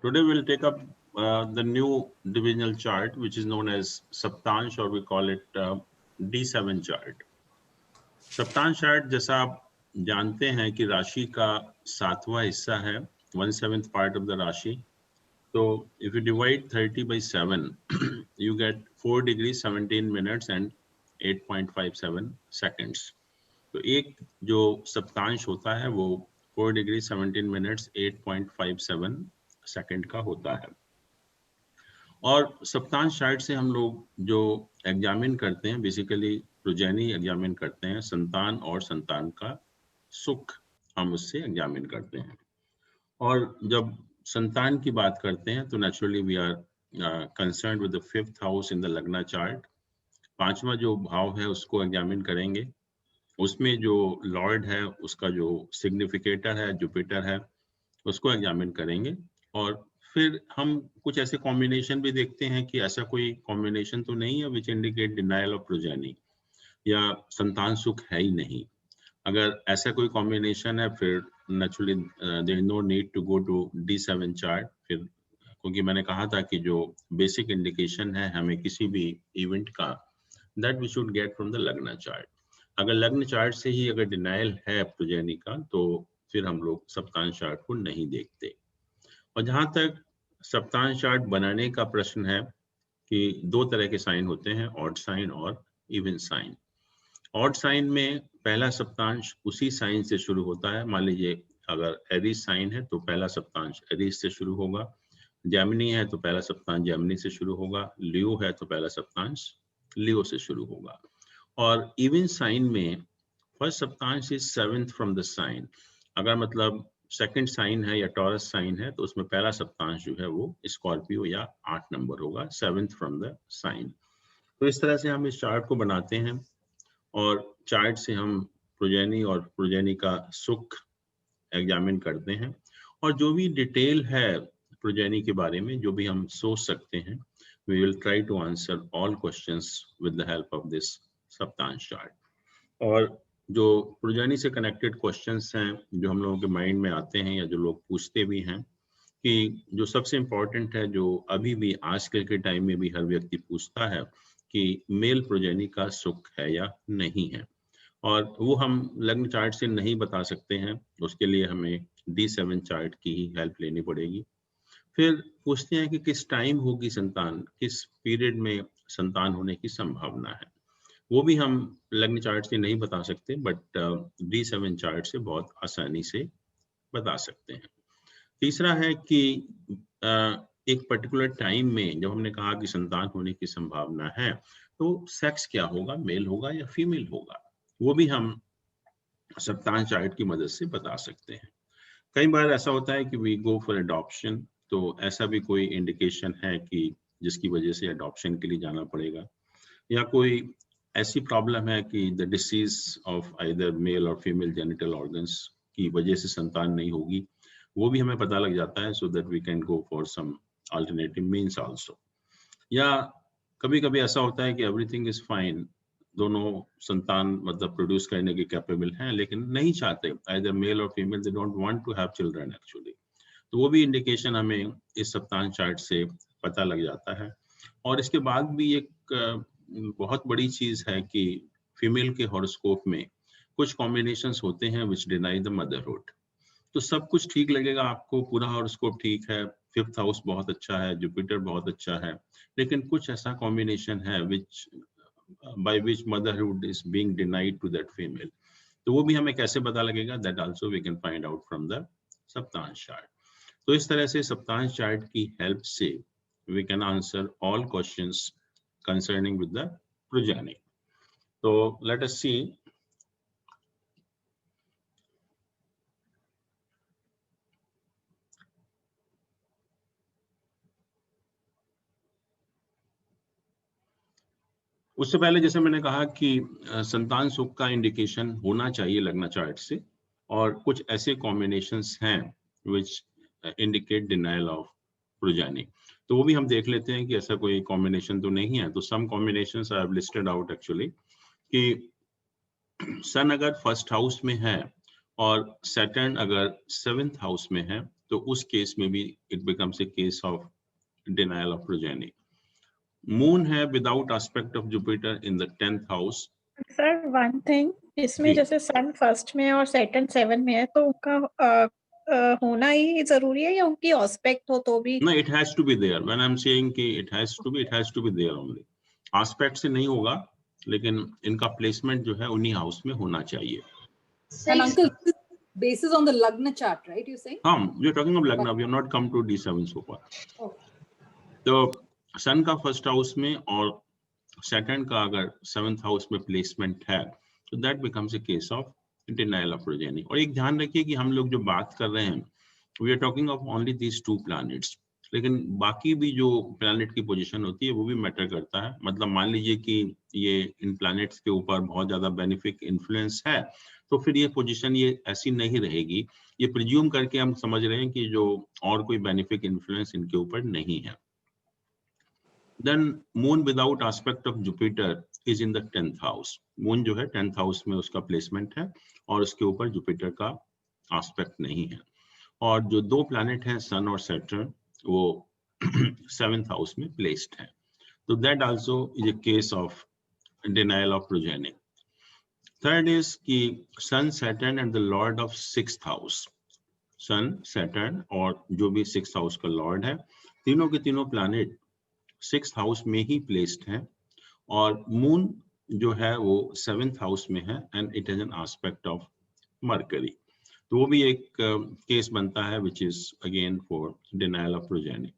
Today we'll take up the new divisional chart, which is known as Saptansh, or we call it D7 chart. Saptamsha chart जैसा आप जानते हैं कि राशि का 7वां हिस्सा है, 1/7 पार्ट ऑफ द राशि. So if you divide 30 by 7, you get 4 degrees 17 minutes and 8.57 seconds. तो एक जो सप्तांश होता है वो 4 डिग्री 17 मिनट्स 8.57 सेकंड का होता है. और सप्तांश चार्ट से हम लोग जो एग्जामिन करते हैं, बेसिकली प्रोजेनी एग्जामिन करते हैं, संतान और संतान का सुख हम उससे एग्जामिन करते हैं. और जब संतान की बात करते हैं तो naturally we are concerned with the 5th house in the lagna chart. 5वां जो भाव है उसको एग्जामिन करेंगे. उसमें जो लॉर्ड है उसका जो सिग्निफिकेटर है जुपिटर है उसको एग्जामिन करेंगे. और फिर हम कुछ ऐसे कॉम्बिनेशन भी देखते हैं कि ऐसा कोई कॉम्बिनेशन तो नहीं है which indicate denial of progeny, या संतान सुख है ही नहीं. अगर ऐसा कोई कॉम्बिनेशन है फिर naturally there is no need to go to D7 chart. फिर क्योंकि मैंने कहा था कि जो बेसिक इंडिकेशन है हमें किसी भी इवेंट का, that we should get from the lagna chart. अगर लग्न चार्ट से ही अगर डिनायल है प्रोजेनी का तो फिर हम लोग सप्तांश चार्ट को नहीं देखते. और जहां तक सप्तांश चार्ट बनाने का प्रश्न है कि दो तरह के साइन होते हैं, ऑड साइन और इवन साइन. ऑड साइन में पहला सप्तांश उसी साइन से शुरू होता है. मान लीजिए अगर एरीज साइन है तो पहला सप्तांश एरीज से शुरू होगा, जेमिनी है तो पहला सप्तांश जेमिनी से शुरू होगा, लियो है तो पहला सप्तांश लियो से शुरू होगा. और इवन साइन में first saptamsha is 7th from the sign. अगर मतलब सेकंड साइन है या टॉरस साइन है तो उसमें पहला सप्तांश जो है वो स्कॉर्पियो या 8 नंबर होगा, 7th फ्रॉम द साइन. तो इस तरह से हम इस चार्ट को बनाते हैं और चार्ट से हम प्रोजेनी और प्रोजेनी का सुख एग्जामिन करते हैं. और जो भी डिटेल है प्रोजेनी के बारे में जो भी हम सोच सकते हैं, we will try to answer all questions with the help of this saptamsha chart. और जो प्रोजेनी से कनेक्टेड क्वेश्चंस हैं जो हम लोगों के माइंड में आते हैं या जो लोग पूछते भी हैं, कि जो सबसे इम्पोर्टेंट है, जो अभी भी आजकल के टाइम में भी हर व्यक्ति पूछता है कि मेल प्रोजेनी का सुख है या नहीं है, और वो हम लग्न चार्ट से नहीं बता सकते हैं. उसके लिए हमें D7 चार्ट की ही हेल्प लेनी पड़ेगी. फिर पूछते हैं कि किस टाइम होगी संतान, किस पीरियड में संतान होने की संभावना है. वो भी हम लग्न चार्ट से नहीं बता सकते, बट D7 चार्ट से बहुत आसानी से बता सकते हैं. तीसरा है कि एक पर्टिकुलर टाइम में जब हमने कहा कि संतान होने की संभावना है तो सेक्स क्या होगा, मेल होगा या फीमेल होगा, वो भी हम सप्तांश चार्ट की मदद से बता सकते हैं. कई बार ऐसा होता है कि वी गो फॉर एडॉप्शन, तो ऐसा भी कोई इंडिकेशन है कि जिसकी वजह से एडॉप्शन के लिए जाना पड़ेगा, या कोई ऐसी प्रॉब्लम है कि the disease of either male और फीमेल जेनिटल ऑर्गन्स की वजह से संतान नहीं होगी, वो भी हमें पता लग जाता है, so that we can go for some alternative means also. या कभी कभी ऐसा होता है कि एवरीथिंग इज फाइन, दोनों संतान मतलब प्रोड्यूस करने के कैपेबल हैं लेकिन नहीं चाहते, आइदर मेल और female, they don't want to have children actually. तो वो भी इंडिकेशन हमें इस सप्तांश चार्ट से पता लग जाता है. और इसके बाद भी एक बहुत बड़ी चीज है कि फीमेल के हॉरोस्कोप में कुछ कॉम्बिनेशंस होते हैं विच डिनाई द मदरहुड. तो सब कुछ ठीक लगेगा आपको, पूरा हॉरोस्कोप ठीक है, 5th हाउस बहुत अच्छा है, जुपिटर बहुत अच्छा है, लेकिन कुछ ऐसा कॉम्बिनेशन है which by which motherhood is being denied to that female. तो वो भी हमें कैसे पता लगेगा, that also we can find out from the saptamsha chart. तो इस तरह से सप्तांश चार्ट की हेल्प से we can answer all questions concerning with the progeny. So let us see. उससे पहले जैसे मैंने कहा कि संतान सुख का इंडिकेशन होना चाहिए लग्न चार्ट से, और कुछ ऐसे कॉम्बिनेशंस हैं which indicate denial of progeny. तो वो भी हम देख लेते हैं कि ऐसा कोई कॉम्बिनेशन तो नहीं है. तो some combinations I have listed out actually, कि सन अगर फर्स्ट हाउस में है और सैटर्न अगर 7th हाउस में है तो उस केस में भी it becomes a case of denial of progeny. Moon है without aspect of Jupiter in the 10th house. Sir one thing, इसमें जी। जैसे सन फर्स्ट में है और सैटर्न 7 में है, तो उनका होना ही जरूरी है या उनकी ऑस्पेक्ट हो तो भी? No, it has to be there. When I'm saying कि it has to be there only. Aspect से नहीं होगा, लेकिन इनका प्लेसमेंट जो है उन्हीं हाउस में होना चाहिए। And uncle, basis on the Lagna chart, right? You're saying? We are talking of Lagna. We have not come to D7 so far. Okay. तो सन का फर्स्ट हाउस में और सैटर्न का अगर 7th हाउस में प्लेसमेंट है, तो that becomes a case of denial of progeny. और एक ध्यान रखिए कि हम लोग जो बात कर रहे हैं, we are talking of only these 2 planets, लेकिन बाकी भी जो प्लैनेट की पोजीशन होती है वो भी मैटर करता है। मतलब मान लीजिए कि ये इन प्लैनेट्स के ऊपर बहुत ज्यादा बेनिफिक इन्फ्लुएंस है, तो फिर ये पोजीशन ये ऐसी नहीं रहेगी। ये प्रिज्यूम करके हम समझ रहे हैं कि जो और कोई बेनिफिक इन्फ्लुएंस इनके ऊपर नहीं है। Then moon without aspect of Jupiter is in the 10th house. Moon जो है 10th house में उसका प्लेसमेंट है और उसके ऊपर जुपिटर का एस्पेक्ट नहीं है। और जो 2 प्लैनेट हैं सन और सैटर्न, वो 7th हाउस में प्लेस्ड है। तो that also is a case of denial of progeny. Third is कि sun Saturn and the lord of 6th house. Sun Saturn और जो भी 6th हाउस का लॉर्ड है, तीनों के तीनों प्लैनेट 6th हाउस में ही प्लेस्ड है और मून जो है वो 7th हाउस में है and it has an aspect of Mercury. तो वो भी एक केस बनता है which is again for denial of progeny.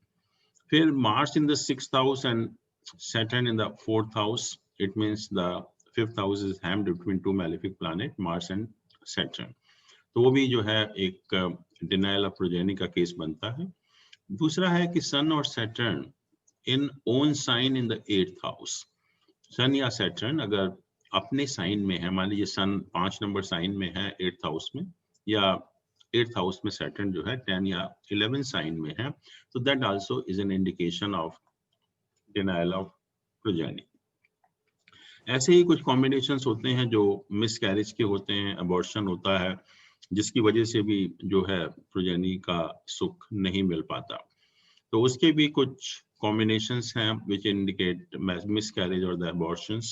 फिर Mars in the 6th house and Saturn in the 4th house, it means the 5th house is hemmed between 2 malefic planet Mars and Saturn. तो वो भी जो है एक denial of progeny का case बनता है। दूसरा है कि सन और Saturn in own sign in the 8th house. Sun या सैटर्न अगर अपने साइन में है, मान लीजिए सन 5 नंबर साइन में है 8th हाउस में, या 8th हाउस में सैटर्न जो है 10 या 11 साइन में है, तो that also is an indication of denial of progeny. ऐसे ही कुछ कॉम्बिनेशंस होते हैं जो मिसकैरेज के होते हैं, अबॉर्शन होता है, जिसकी वजह से भी जो है प्रोजेनी का सुख नहीं मिल पाता। तो उसके भी कुछ कॉम्बिनेशंस हैं which indicate miscarriage or the abortions।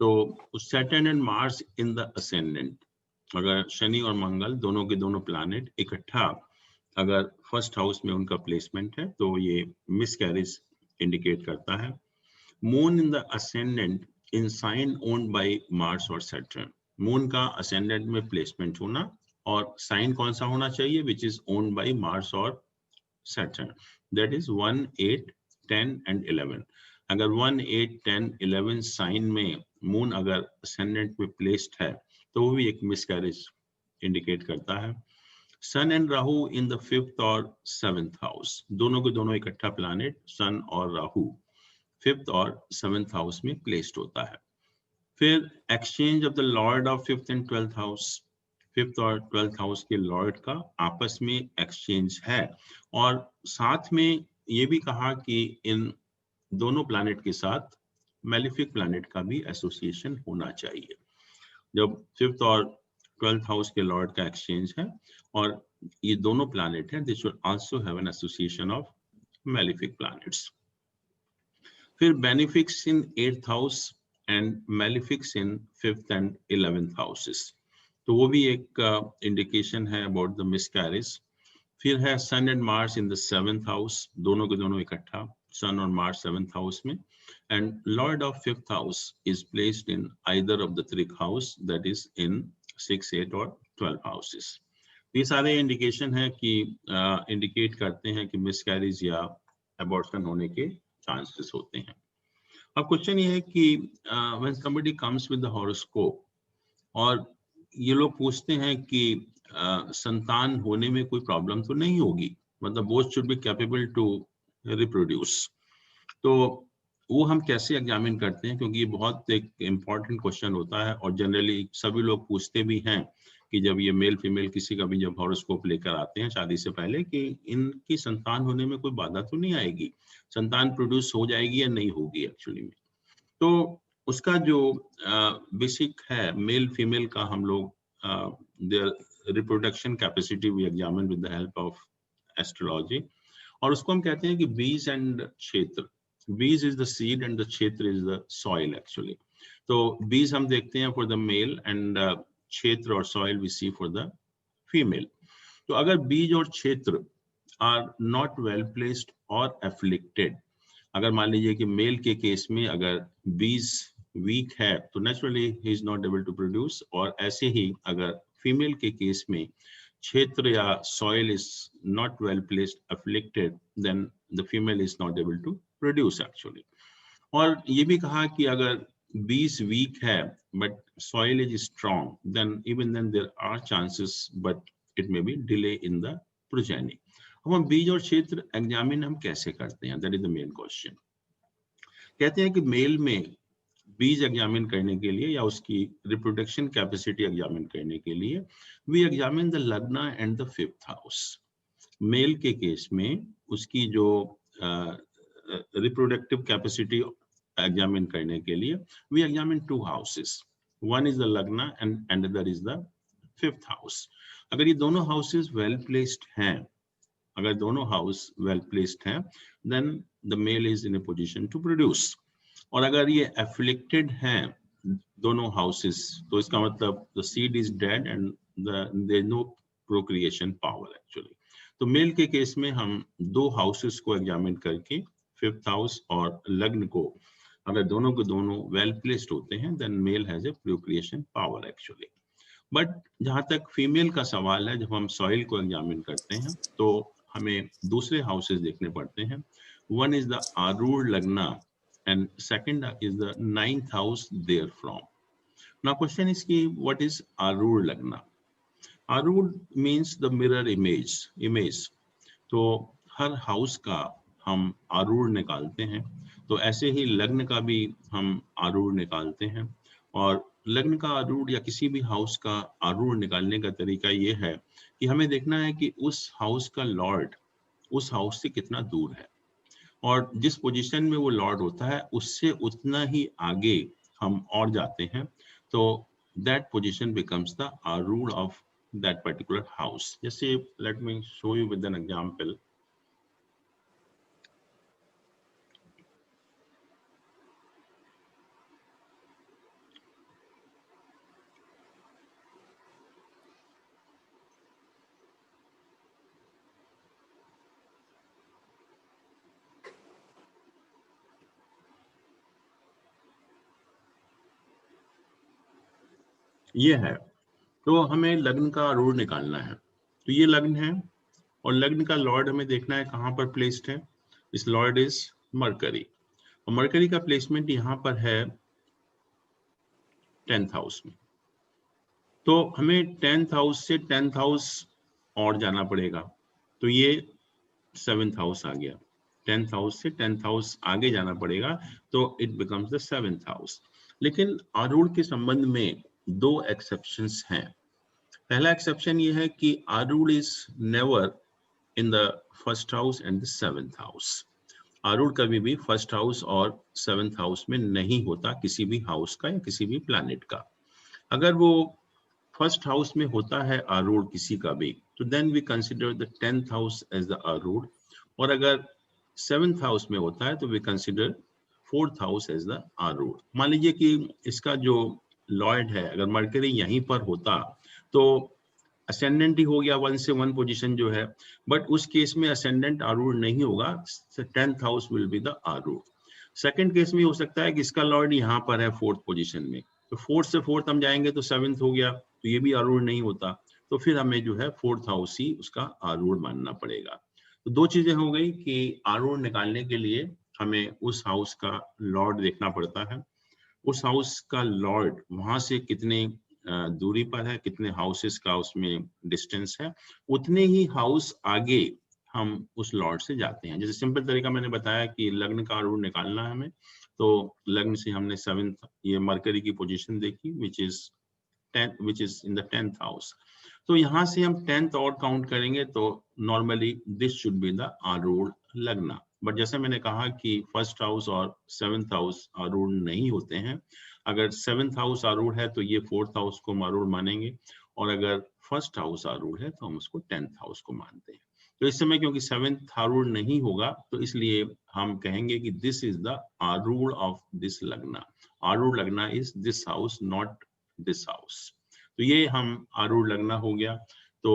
तो Saturn and Mars in the ascendant, अगर शनि और मंगल दोनों के दोनों प्लैनेट इकट्ठा अगर फर्स्ट हाउस में उनका प्लेसमेंट है, तो ये मिसकैरेज इंडिकेट करता है। Moon in the ascendant in sign owned by Mars और सैटर्न, मून का ascendant में प्लेसमेंट होना और साइन कौन सा होना चाहिए, which is owned by Mars और Saturn, that is 1, 8, 10 and 11। अगर 1, 8, 10, 11 साइन में मून अगर ascendant में प्लेस्ड है, तो वो भी एक मिसकैरेज इंडिकेट करता है। Sun and Rahu in the 5th और 7th हाउस, दोनों के दोनों इकट्ठा प्लैनेट सन और राहु 5th और 7th हाउस में प्लेस्ड होता है। फिर exchange of the lord of 5th and 12th house, 5th और 12th हाउस के लॉर्ड का आपस में एक्सचेंज है। और साथ में ये भी कहा कि इन दोनों प्लैनेट के साथ मैलिफिक प्लैनेट का भी एसोसिएशन होना चाहिए। जब 5th और 12th हाउस के लॉर्ड का एक्सचेंज है और ये दोनों प्लैनेट हैं, they should also have an association of malefic planets. फिर benefics in 8th house and malefics in 5th and 11th houses, तो वो भी एक इंडिकेशन है अबाउट द मिसकैरेज। फिर है sun and Mars in the 7th house, दोनों के दोनों इकट्ठा सन और मार्स 7th हाउस में, and lord of 5th house is placed in either of the 3 house, that is in 6, 8 और 12 हाउसेस। ये सारे इंडिकेशन है कि इंडिकेट करते हैं कि मिसकैरेज या अबॉर्शन होने के चांसेस होते हैं। अब क्वेश्चन ये है कि when somebody comes with the horoscope और ये लोग पूछते हैं कि संतान होने में कोई प्रॉब्लम तो नहीं होगी, मतलब both should be capable to reproduce, तो वो हम कैसे एग्जामिन करते हैं, क्योंकि ये बहुत एक इम्पॉर्टेंट क्वेश्चन होता है और जनरली सभी लोग पूछते भी हैं कि जब ये मेल फीमेल किसी का भी जब हॉरोस्कोप लेकर आते हैं शादी से पहले, कि इनकी संतान होने में कोई बाधा तो नहीं आएगी, संतान प्रोड्यूस हो जाएगी या नहीं होगी एक्चुअली में। तो उसका जो बेसिक है मेल फीमेल का, हम लोग their reproduction capacity we examine with the help of astrology, और उसको हम कहते हैं कि बीज एंड क्षेत्र। बीज is the seed and the क्षेत्र इज द सॉइल एक्चुअली। तो बीज हम देखते हैं फॉर द मेल एंड क्षेत्र और soil we see for the female. तो अगर बीज और क्षेत्र आर नॉट वेल प्लेस्ड और एफ्लिक्टेड, अगर मान लीजिए कि मेल के केस में अगर बीज वीक है तो नेचुरली ही is not able to produce, और ऐसे ही अगर फीमेल के केस में क्षेत्र या soil is not well placed afflicted, then the female is not able to produce actually. और ये भी कहा कि अगर बीज वीक है but soil is strong, then even then there are chances but it may be delay in the progeny. अब हम बीज और क्षेत्र एग्जामिन हम कैसे करते हैं, that is the main question. कहते हैं कि मेल में बीज एग्जामिन करने के लिए या उसकी रिप्रोडक्शन कैपेसिटी एग्जामिन करने के लिए we examine the lagna and the 5th house. Male के केस में उसकी जो रिप्रोडक्टिव कैपेसिटी एग्जामिन करने के लिए we examine 2 houses, one is the lagna and another is the 5th house. अगर ये दोनों हाउसेस वेल प्लेस्ड हैं, अगर दोनों हाउस वेल प्लेस्ड हैं, then the male is in a position to produce. और अगर ये एफ्लिक्टेड हैं दोनों हाउसेस, तो इसका मतलब the seed is dead and there no procreation power actually. तो मेल के केस में हम 2 हाउसेस को एग्जामिन करके 5th हाउस और लग्न को, अगर दोनों के दोनों वेल प्लेस्ड होते हैं, then male has a procreation power actually. But जहां तक फीमेल का सवाल है, जब हम सॉइल को एग्जामिन करते हैं तो हमें दूसरे हाउसेस देखने पड़ते हैं। वन इज द आरूढ़ लग्ना and second is the 9th house therefrom. Now question is ki what is Arur Lagna? Arur means the mirror image. तो हर हाउस का हम आरूढ़ निकालते हैं, तो ऐसे ही लग्न का भी हम आरूढ़ निकालते हैं। और लग्न का आरूढ़ या किसी भी हाउस का आरूढ़ निकालने का तरीका ये है कि हमें देखना है कि उस हाउस का लॉर्ड उस हाउस से कितना दूर है, और जिस पोजीशन में वो लॉर्ड होता है उससे उतना ही आगे हम और जाते हैं, तो दैट पोजीशन बिकम्स द आरूढ़ ऑफ दैट पर्टिकुलर हाउस। जैसे let me show you with an example. ये है, तो हमें लग्न का आरूढ़ निकालना है। तो ये लग्न है और लग्न का लॉर्ड हमें देखना है कहाँ पर प्लेस्ड है। इस लॉर्ड इज मरकरी, और मरकरी का प्लेसमेंट यहाँ पर है 10th हाउस में। तो हमें 10th हाउस से 10th हाउस और जाना पड़ेगा, तो ये 7th हाउस आ गया। 10th हाउस से 10th हाउस आगे जाना पड़ेगा, तो it becomes the 7th house. लेकिन आरूढ़ के संबंध में 2 एक्सेप्शंस हैं। पहला एक्सेप्शन ये है कि आरूढ़ is never in the 1st house and the 7th house. आरूढ़ कभी भी 1st हाउस और 7th हाउस में नहीं होता, किसी भी हाउस का या किसी भी प्लैनेट का। अगर वो 1st हाउस में होता है आरूढ़ किसी का भी, तो then we consider the 10th house as the आरूढ़, और अगर 7th हाउस में होता है तो we consider 4th house as the आरूढ़। मान लीजिए कि इसका जो लॉर्ड है, अगर मरकरी यहीं पर होता तो असेंडेंट ही हो गया, 1 से 1 पोजीशन जो है, बट उस केस में असेंडेंट आरूढ़ नहीं होगा, 10th house will be the आरूढ़। सेकंड केस में हो सकता है कि इसका लॉर्ड यहाँ पर है 4th पोजीशन में, तो 4th से 4th हम जाएंगे तो 7th हो गया, तो ये भी आरूढ़ नहीं होता, तो फिर हमें जो है 4th हाउस ही उसका आरूढ़ मानना पड़ेगा। तो 2 चीजें हो गई कि आरूढ़ निकालने के लिए हमें उस हाउस का लॉर्ड देखना पड़ता है, उस हाउस का लॉर्ड वहां से कितने दूरी पर है, कितने हाउसेस का उसमें डिस्टेंस है, उतने ही हाउस आगे हम उस लॉर्ड से जाते हैं। जैसे सिंपल तरीका मैंने बताया कि लग्न का आरूढ़ निकालना है हमें, तो लग्न से हमने 7th ये मरकरी की पोजीशन देखी which is in the 10th house. तो यहाँ से हम 10th और काउंट करेंगे, तो normally this should be the आरूढ़ लग्न। बट जैसे मैंने कहा कि 1st हाउस और 7th हाउस आरूढ़ नहीं होते हैं। अगर 7th हाउस आरूढ़ है तो ये 4th हाउस को आरूढ़ मानेंगे, और अगर 1st हाउस आरूढ़ है तो हम उसको 10th हाउस को मानते हैं। तो इस समय क्योंकि 7th आरूढ़ नहीं होगा तो इसलिए हम कहेंगे कि दिस इज द आरूढ़ ऑफ दिस लग्ना। आरूढ़ लग्ना is this house, not this house. तो ये हम आरूढ़ लग्ना हो गया। तो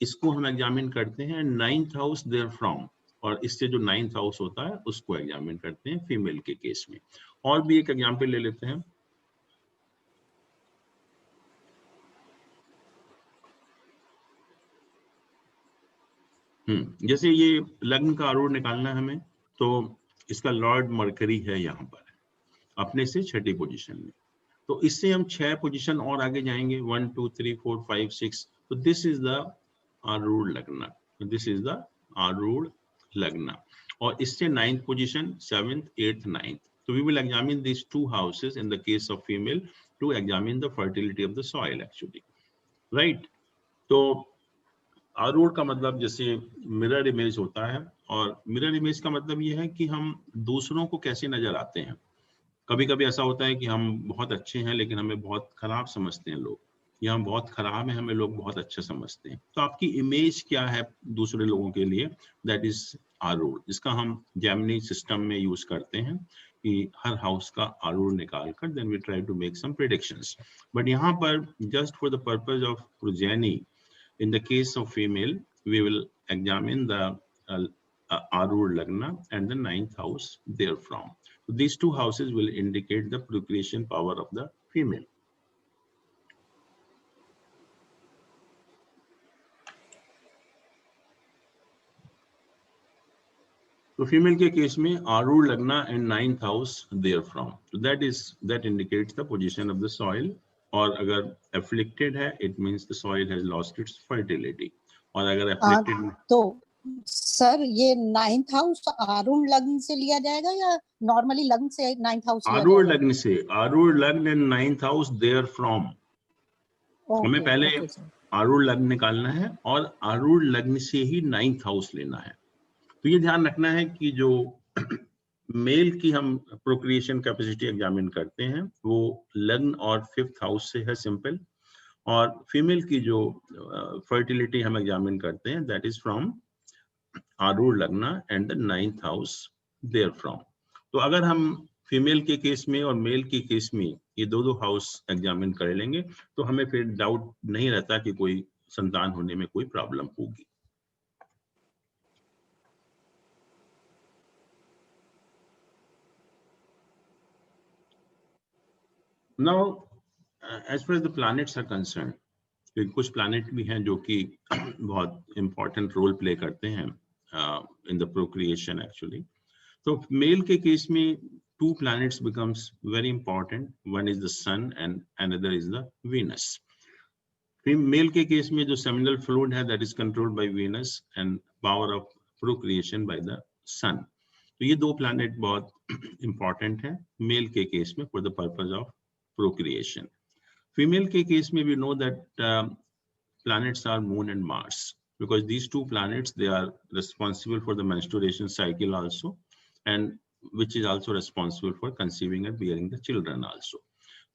इसको हम एग्जामिन करते हैं 9th हाउस देयर फ्रॉम, और इससे जो 9th हाउस होता है उसको एग्जामिन करते हैं फीमेल के केस में। और भी एक एग्जाम्पल ले लेते हैं। जैसे ये लग्न का आरूढ़ निकालना है हमें, तो इसका लॉर्ड मरकरी है यहाँ पर अपने से 6ठी पोजीशन में। तो इससे हम 6 पोजीशन और आगे जाएंगे, 1 2 3 4 5 6। तो दिस इज द आरूढ़ लग्न, दिस इज द आरूढ़ लग्न। और इससे 9th position, 7th 8th 9th। तो we will examine these 2 houses in the case of female to examine the fertility of the soil actually, right? तो आरूढ़ का मतलब जैसे मिरर इमेज होता है, और मिरर इमेज का मतलब ये है कि हम दूसरों को कैसे नजर आते हैं। कभी कभी ऐसा होता है कि हम बहुत अच्छे हैं लेकिन हमें बहुत खराब समझते हैं लोग, या हम बहुत खराब हैं हमें लोग बहुत अच्छा समझते हैं। तो आपकी इमेज क्या है दूसरे लोगों के लिए, दैट इज आरूढ़, जिसका हम जेमिनी सिस्टम में यूज करते हैं कि हर हाउस का आरूढ़ निकाल कर then we try to make some predictions. But यहाँ पर just for the purpose of progeny, in the case of female, we will examine the Arur Lagna and the 9th house therefrom. So these 2 houses will indicate the procreation power of the female. So female के case में Arur Lagna and 9th house therefrom. So that indicates the position of the soil. और अगर afflicted है, it means the soil has lost its fertility. और अगर afflicted तो sir ये 9th house आरूढ़ लग्न से लिया जाएगा या नॉर्मली लग्न से 9th हाउस लिया आरूढ़ जाएगा? लग्न से, आरूढ़ लग्न and 9th house there from. हमें पहले आरूढ़ लग्न निकालना है और आरूढ़ लग्न से ही 9th हाउस लेना है। तो ये ध्यान रखना है कि जो मेल की हम प्रोक्रिएशन कैपेसिटी एग्जामिन करते हैं वो लग्न और 5th हाउस से है, सिंपल। और फीमेल की जो फर्टिलिटी हम एग्जामिन करते हैं दैट इज फ्रॉम आरूढ़ लग्न and the 9th house there from. तो अगर हम फीमेल के केस में और मेल के केस में ये दो हाउस एग्जामिन कर लेंगे तो हमें फिर डाउट नहीं रहता कि कोई संतान होने में कोई प्रॉब्लम होगी। Now, as far as the planets are concerned, कुछ प्लैनेट भी हैं जो कि बहुत इंपॉर्टेंट रोल प्ले करते हैं इन द प्रोक्रिएशन एक्चुअली। तो मेल के केस में 2 planets becomes very important. One is the sun and another is the Venus. Male के केस में जो seminal fluid है that is controlled by Venus and power of procreation by the sun. तो ये 2 planet बहुत important है mail के case में for the purpose of procreation. Female के केस में we know that planets are Moon and Mars because these 2 planets they are responsible for the menstruation cycle also and which is also responsible for conceiving and bearing the children also.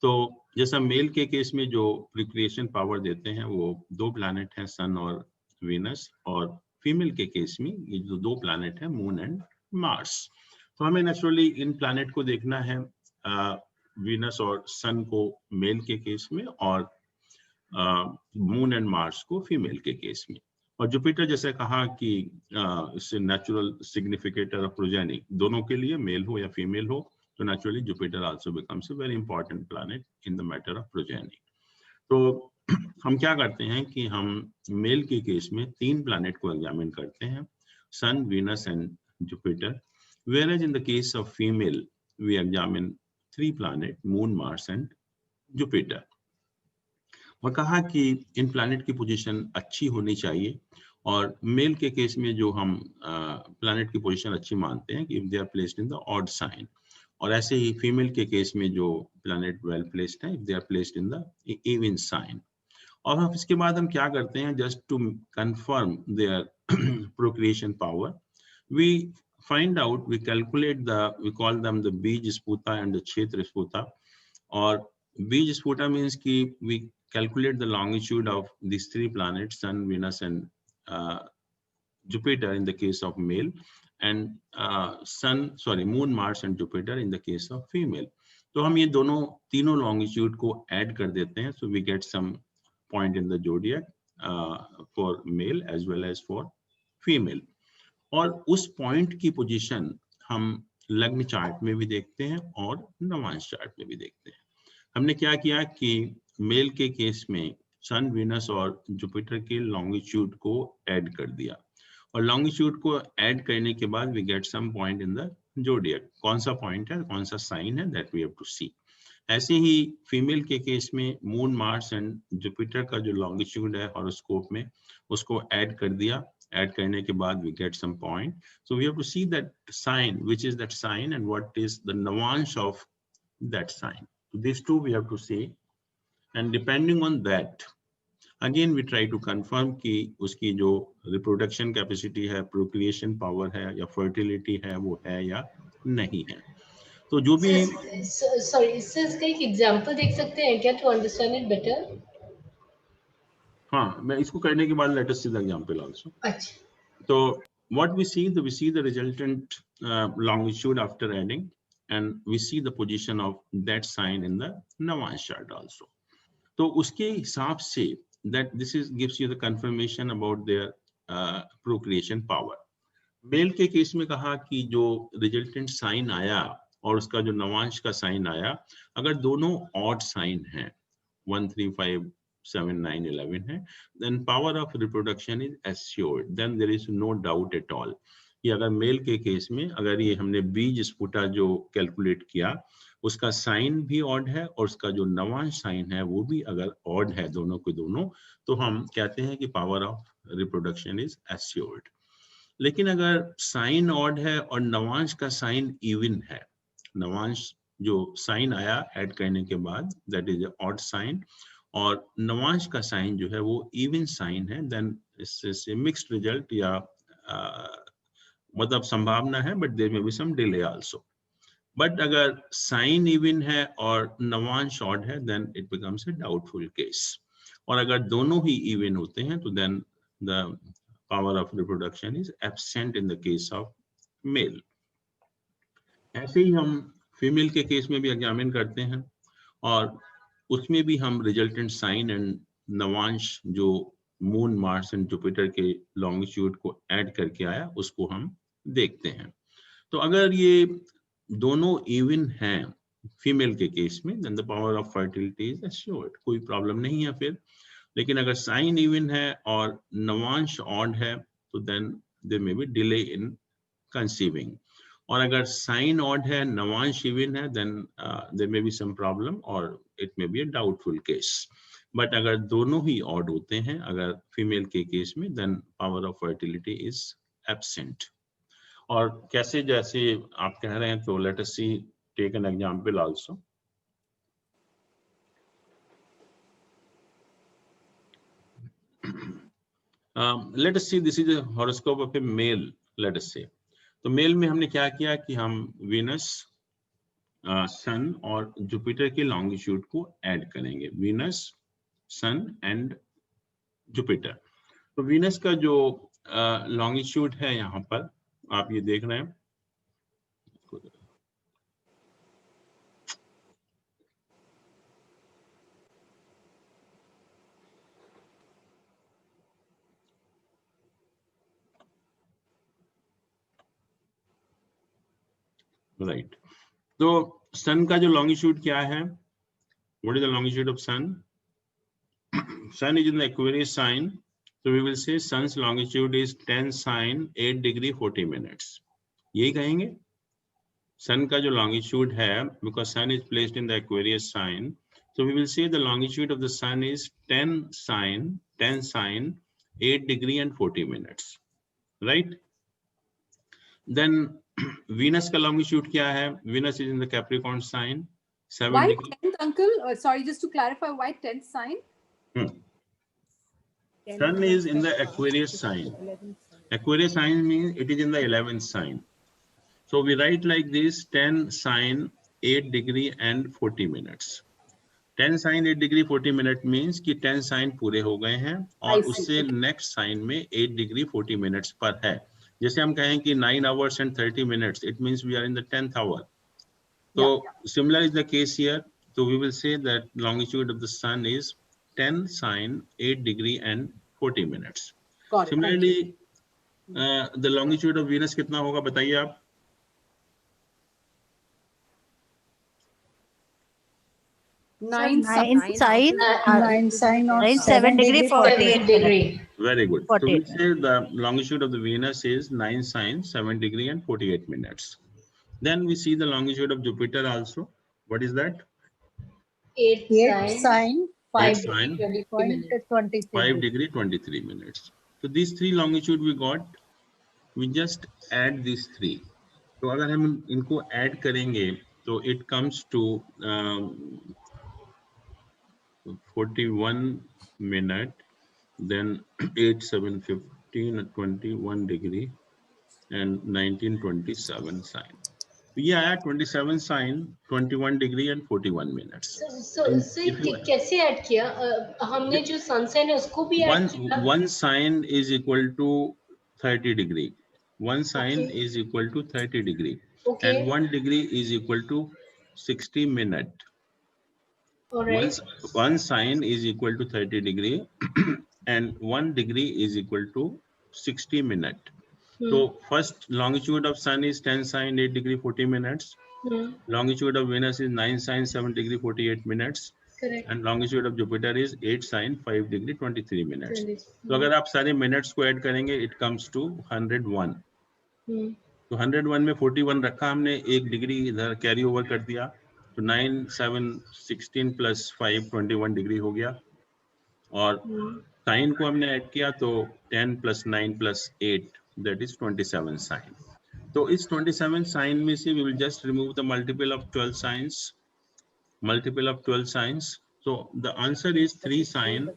तो जैसा mail के case में जो procreation power देते हैं वो 2 planet हैं सन और वीनस, और फीमेल के केस में ये जो 2 प्लैनेट हैं मून एंड मार्स। तो हमें नेचुरली इन प्लैनेट को देखना है वीनस और सन को मेल के केस में और मून एंड मार्स को फीमेल के केस में। और जुपिटर जैसे कहा कि इससे नेचुरल सिग्निफिकेटर ऑफ प्रोजेनी, दोनों के लिए मेल हो या फीमेल हो, तो naturally Jupiter also becomes a very important planet in the matter of progeny. तो हम क्या करते हैं कि हम मेल के केस में 3 प्लैनेट को एग्जामिन करते हैं, sun, Venus and Jupiter, whereas in the case of female we examine 3 planet, moon, Mars and Jupiter। और कहा कि इन प्लैनेट की पोजीशन अच्छी होनी चाहिए, और मेल के केस में जो हम प्लैनेट की पोजीशन अच्छी मानते हैं कि if they are placed in the odd sign, और ऐसे ही फीमेल के केस में जो प्लैनेट वेल प्लेस्ड है if they are placed in the even sign. और हम इसके बाद हम क्या करते हैं, just to confirm their procreation power, we find out, we calculate we call them the Bij Sputa and the Kshetra Sputa। और Bij Sputa means कि we calculate the longitude of these 3 planets, Sun, Venus and Jupiter in the case of male, and Moon, Mars and Jupiter in the case of female. तो हम ये तीनों longitude को add कर देते हैं, so we get some point in the zodiac for male as well as for female. और उस point की position हम लग्न चार्ट में भी देखते हैं और नवांश चार्ट में भी देखते हैं। हमने क्या किया कि मेल के केस में सन, वीनस और जुपिटर के लॉन्गिट्यूड को ऐड कर दिया, और लॉन्गिट्यूड को ऐड करने के बाद we get some point in the zodiac. कौन सा पॉइंट है, कौन सा साइन है, that we have to see. ऐसे ही फीमेल के केस में मून, मार्स एंड जुपिटर का जो लॉन्गिट्यूड है हॉरोस्कोप में, उसको ऐड कर दिया। ऐड करने के बाद we get some point, so we have to see that sign, which is that sign and what is the navansh of that sign. So these two we have to see, and depending on that again we try to confirm कि उसकी जो reproduction capacity है, procreation power है या fertility है, वो है या नहीं है। तो जो भी sorry, इससे एक एग्जांपल देख सकते हैं क्या to understand it better? हाँ, मैं इसको करने के बाद let us see the example also. अच्छा। So what we see the resultant longitude after adding, and we see the position of that sign in the Navansh chart also. तो उसके हिसाब से that this gives you the confirmation about their procreation power. Male के case में कहा कि जो resultant sign आया और उसका जो नवांश का साइन आया, अगर दोनों odd sign हैं, 1, 3, 5, 7, 9, 11 है, then power of reproduction is assured. Then there is no doubt at all. ये अगर मेल के केस में अगर ये हमने बीज स्फुटा जो कैलकुलेट किया, उसका साइन भी ऑड है और उसका जो नवांश साइन है वो भी अगर ऑड है, दोनों के दोनों, तो हम कहते हैं कि power of reproduction is assured. लेकिन अगर साइन ऑड है और नवांश का साइन इवन है, नवांश जो साइन आया ऐड करने के बाद, दैट इज ऑड साइन, और नवांश का साइन जो है वो इवन साइन है, देन इससे मिक्स्ड रिजल्ट या मतलब संभावना है, but there may be some delay also. But अगर साइन इवन है और नवांश ऑड है, then it becomes a doubtful case. और अगर दोनों ही इवन होते हैं तो then the power of reproduction is absent in the case of male. ऐसे ही हम फीमेल के केस में भी एग्जामिन करते हैं, और उसमें भी हम रिजल्टेंट साइन एंड नवांश जो मून, मार्स एंड जुपिटर के लॉन्गिट्यूड को ऐड करके आया, उसको हम देखते हैं। तो अगर ये दोनों इवन हैं फीमेल के केस में, then the power of fertility is assured, कोई प्रॉब्लम नहीं है फिर। लेकिन अगर साइन इवन है और नवांश ऑड है, तो then there may be delay in conceiving. और अगर साइन ऑड है, नवांश इवन है, then there may be some problem और it may be a doubtful case. But अगर दोनों ही ऑड होते हैं अगर फीमेल के केस में, then power of fertility is absent. और कैसे, जैसे आप कह रहे हैं, तो let us see take an example also. Let us see this is a horoscope of a male, let us say. तो मेल में हमने क्या किया कि हम वीनस, सन और जुपिटर के लॉन्गिट्यूड को ऐड करेंगे, वीनस, सन एंड जुपिटर। तो वीनस का जो लॉन्गिट्यूड है यहाँ पर आप ये देख रहे हैं, राइट। तो सन का जो लॉन्गिट्यूड क्या है, what is the longitude of Sun? Sun is in the Aquarius sign, so we will say sun's longitude is 10 sin 8 degree 40 minutes. यही कहेंगे sun का जो longitude है, because sun is placed in the Aquarius sign, so we will say the longitude of the sun is 10 sin 8 degree and 40 minutes, right? Then Venus का longitude क्या है? Venus is in the Capricorn sign, 7 Why degree. 10th, uncle? Sorry, just to clarify, why 10th sign? Sun is in the Aquarius sign. Aquarius sign means it is in the 11th sign. So we write like this: 10 sin 8 degree and 40 minutes. 10 sign 8 degree 40 minute means कि 10 sign पूरे हो गए हैं और I see. उससे next sign में 8 degree 40 minutes पर है। जैसे हम कहें कि 9 hours and 30 minutes, it means we are in the 10th hour. So similar is the case here. So we will say that longitude of the sun is 10 sine 8 degree and 40 minutes. Got it. Thank you. Similarly, the longitude of Venus कितना होगा बताइए आप? Nine Nine sine 9 sin of 7 degree 48 degree. Very good. So 48 we say the longitude of the Venus is 9 sine 7 degree and 48 minutes. Then we see the longitude of Jupiter also. What is that? 8 8 sine sin 8 5 sine 23 minutes. 5 degree 23 minutes. So these three longitude we got. We just add these three. तो अगर हम इनको add करेंगे तो it comes to 41 minute, then 8 7 15 21 degree and 19 27 sine. ये आया 27 sine 21 degree and 41 minutes. So कैसे add किया? हमने जो सनसाइन है उसको भी ऐड किया? One sine is equal to 30 degree. One sine Okay. is equal to 30 degree. Okay. And 1 degree is equal to 60 minute. All right. One sine is equal to 30 degree and 1 degree is equal to 60 minute. So first longitude of sun is 10 sine 8 degree 40 minutes. Longitude of Venus is 9 sine 7 degree 48 minutes. Correct. And longitude of Jupiter is 8 sine 5 degree 23 minutes. 20. तो अगर आप सारे minutes को add करेंगे it comes to 101. तो 101 में 41 रखा हमने, 1 डिग्री इधर कैरी ओवर कर दिया, तो 9 7 16 प्लस 5 21 डिग्री हो गया, और साइन को हमने ऐड किया तो 10 plus 9 plus 8 that is 27 sign. तो इस 27 साइन में से we will just remove the multiple of 12 signs. Multiple of 12 signs. So the answer is 3 sine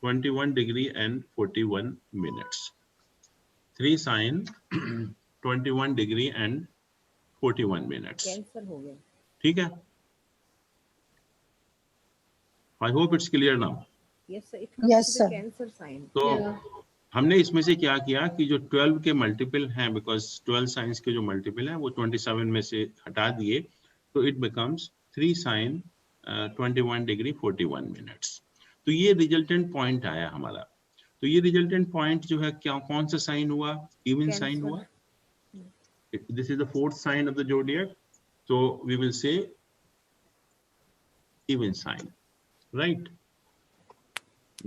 21 degree and 41 minutes. 3 sine 21 degree and 41 minutes. Cancer हो गया. ठीक है? I hope it's clear now. Yes sir. Yes, sir. Cancer sign. तो Yeah. हमने इसमें से क्या किया कि जो 12 के मल्टीपल हैं, बिकॉज 12 साइंस के जो मल्टीपल हैं वो 27 में से हटा दिए, तो it becomes 3 sign 21 degree 41 minutes. तो ये रिजल्टेंट पॉइंट आया हमारा. तो ये रिजल्टेंट पॉइंट जो है क्या, कौन सा साइन हुआ? इवन साइन हुआ. This is the fourth sign of the zodiac, so we will say even sign, right?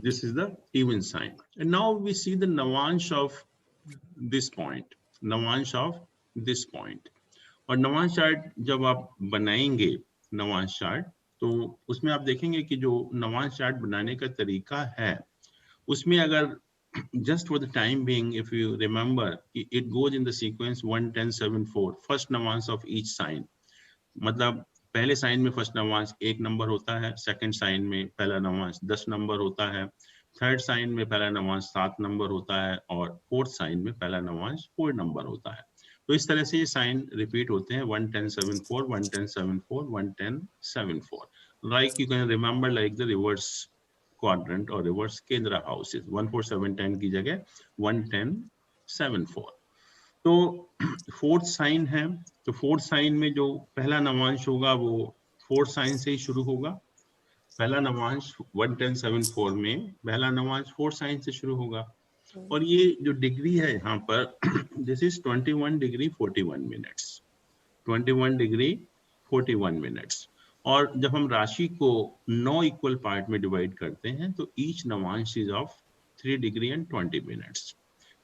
This is the even sign. And now we see the Navansh of this point, Navansh of this point. और Navamsa chart जब आप बनाएंगे Navamsa chart, तो उसमें आप देखेंगे कि जो नवांश चार्ट बनाने का तरीका है उसमें अगर just for the time being, if you remember, it goes in the sequence 1 10 7 4, first Navamsa of each sign. मतलब पहले साइन में फर्स्ट नवांश 1 नंबर होता है, सेकंड साइन में पहला नवांश 10 नंबर होता है, थर्ड साइन में पहला नवांश 7 नंबर होता है, और फोर्थ साइन में पहला नवांश 4 नंबर होता है. तो इस तरह से ये साइन रिपीट होते हैं 1 10 7 4 1 10 7 4 1 10 7 4. Like you can remember like the reverse quadrant or reverse Kendra houses, 1 4 7 10 की जगह 1 10 7 4. तो फोर्थ साइन है, तो फोर्थ साइन में जो पहला नवांश होगा वो फोर्थ साइन से ही शुरू होगा. पहला नवांश 1 10 7 4 में पहला नवांश फोर्थ साइन से शुरू होगा. और ये जो डिग्री है यहाँ पर this is 21 degree 41 minutes, 21 degree 41 minutes. और जब हम राशि को 9 इक्वल पार्ट में डिवाइड करते हैं तो each Navamsa is of 3 degree and 20 minutes.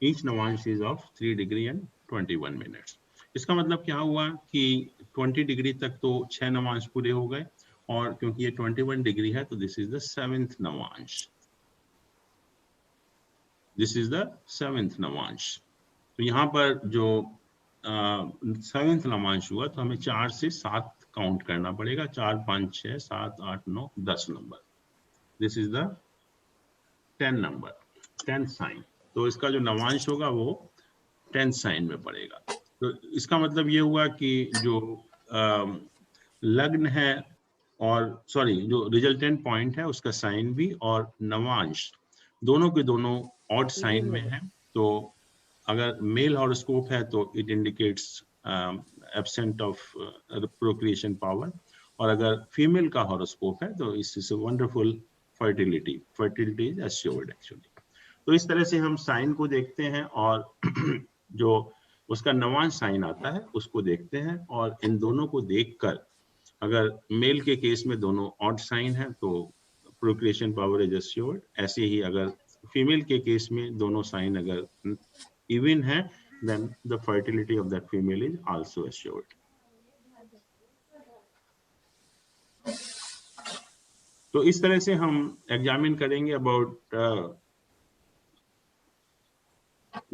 Each Navamsa is of 3 degree and 21 minutes. इसका मतलब क्या हुआ कि 20 डिग्री तक तो 6 नवांश पूरे हो गए, और क्योंकि ये 21 डिग्री है तो this is the 7th Navamsa. This is the 7th Navamsa. तो यहाँ पर जो 7th नवांश हुआ तो हमें 4 से 7 काउंट करना पड़ेगा. 4 5 6 7 8 9 10 number. This is the 10 number, 10th sign. तो इसका जो नवांश होगा वो 10th साइन में पड़ेगा. तो इसका मतलब ये हुआ कि जो लग्न है और सॉरी जो रिजल्टेंट पॉइंट है उसका साइन भी और नवांश दोनों के दोनों ऑड साइन में है। तो अगर मेल हॉरोस्कोप है तो it indicates absent of procreation power, और अगर फीमेल का हॉरोस्कोप है तो इस wonderful fertility is assured actually. तो इस तरह से हम साइन को देखते हैं और जो उसका नवांश साइन आता है उसको देखते हैं, और इन दोनों को देखकर अगर मेल के केस में दोनों ऑड साइन है तो प्रोक्रिएशन पावर इज एश्योर्ड। ऐसे ही अगर फीमेल के केस में दोनों साइन अगर इवन है then the fertility of that female is also assured. तो इस तरह से हम एग्जामिन करेंगे about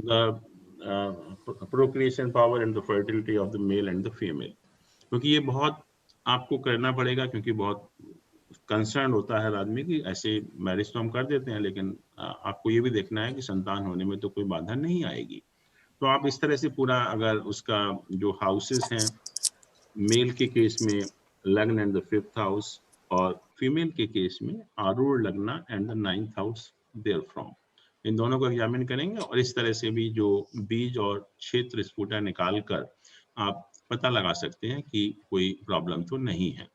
the procreation power and the fertility of the male and the female, क्योंकि ये बहुत आपको करना पड़ेगा, क्योंकि बहुत कंसर्न होता है हर आदमी की ऐसे मैरिज तो हम कर देते हैं, लेकिन आपको ये भी देखना है कि संतान होने में तो कोई बाधा नहीं आएगी। तो आप इस तरह से पूरा अगर उसका जो हाउसेस हैं, मेल के केस में lagna and the 5th house और फीमेल के केस में आरूढ़ लग्न and the 9th house there from, इन दोनों को एग्जामिन करेंगे और इस तरह से भी जो बीज और क्षेत्र स्फुटा निकाल कर आप पता लगा सकते हैं कि कोई प्रॉब्लम तो नहीं है।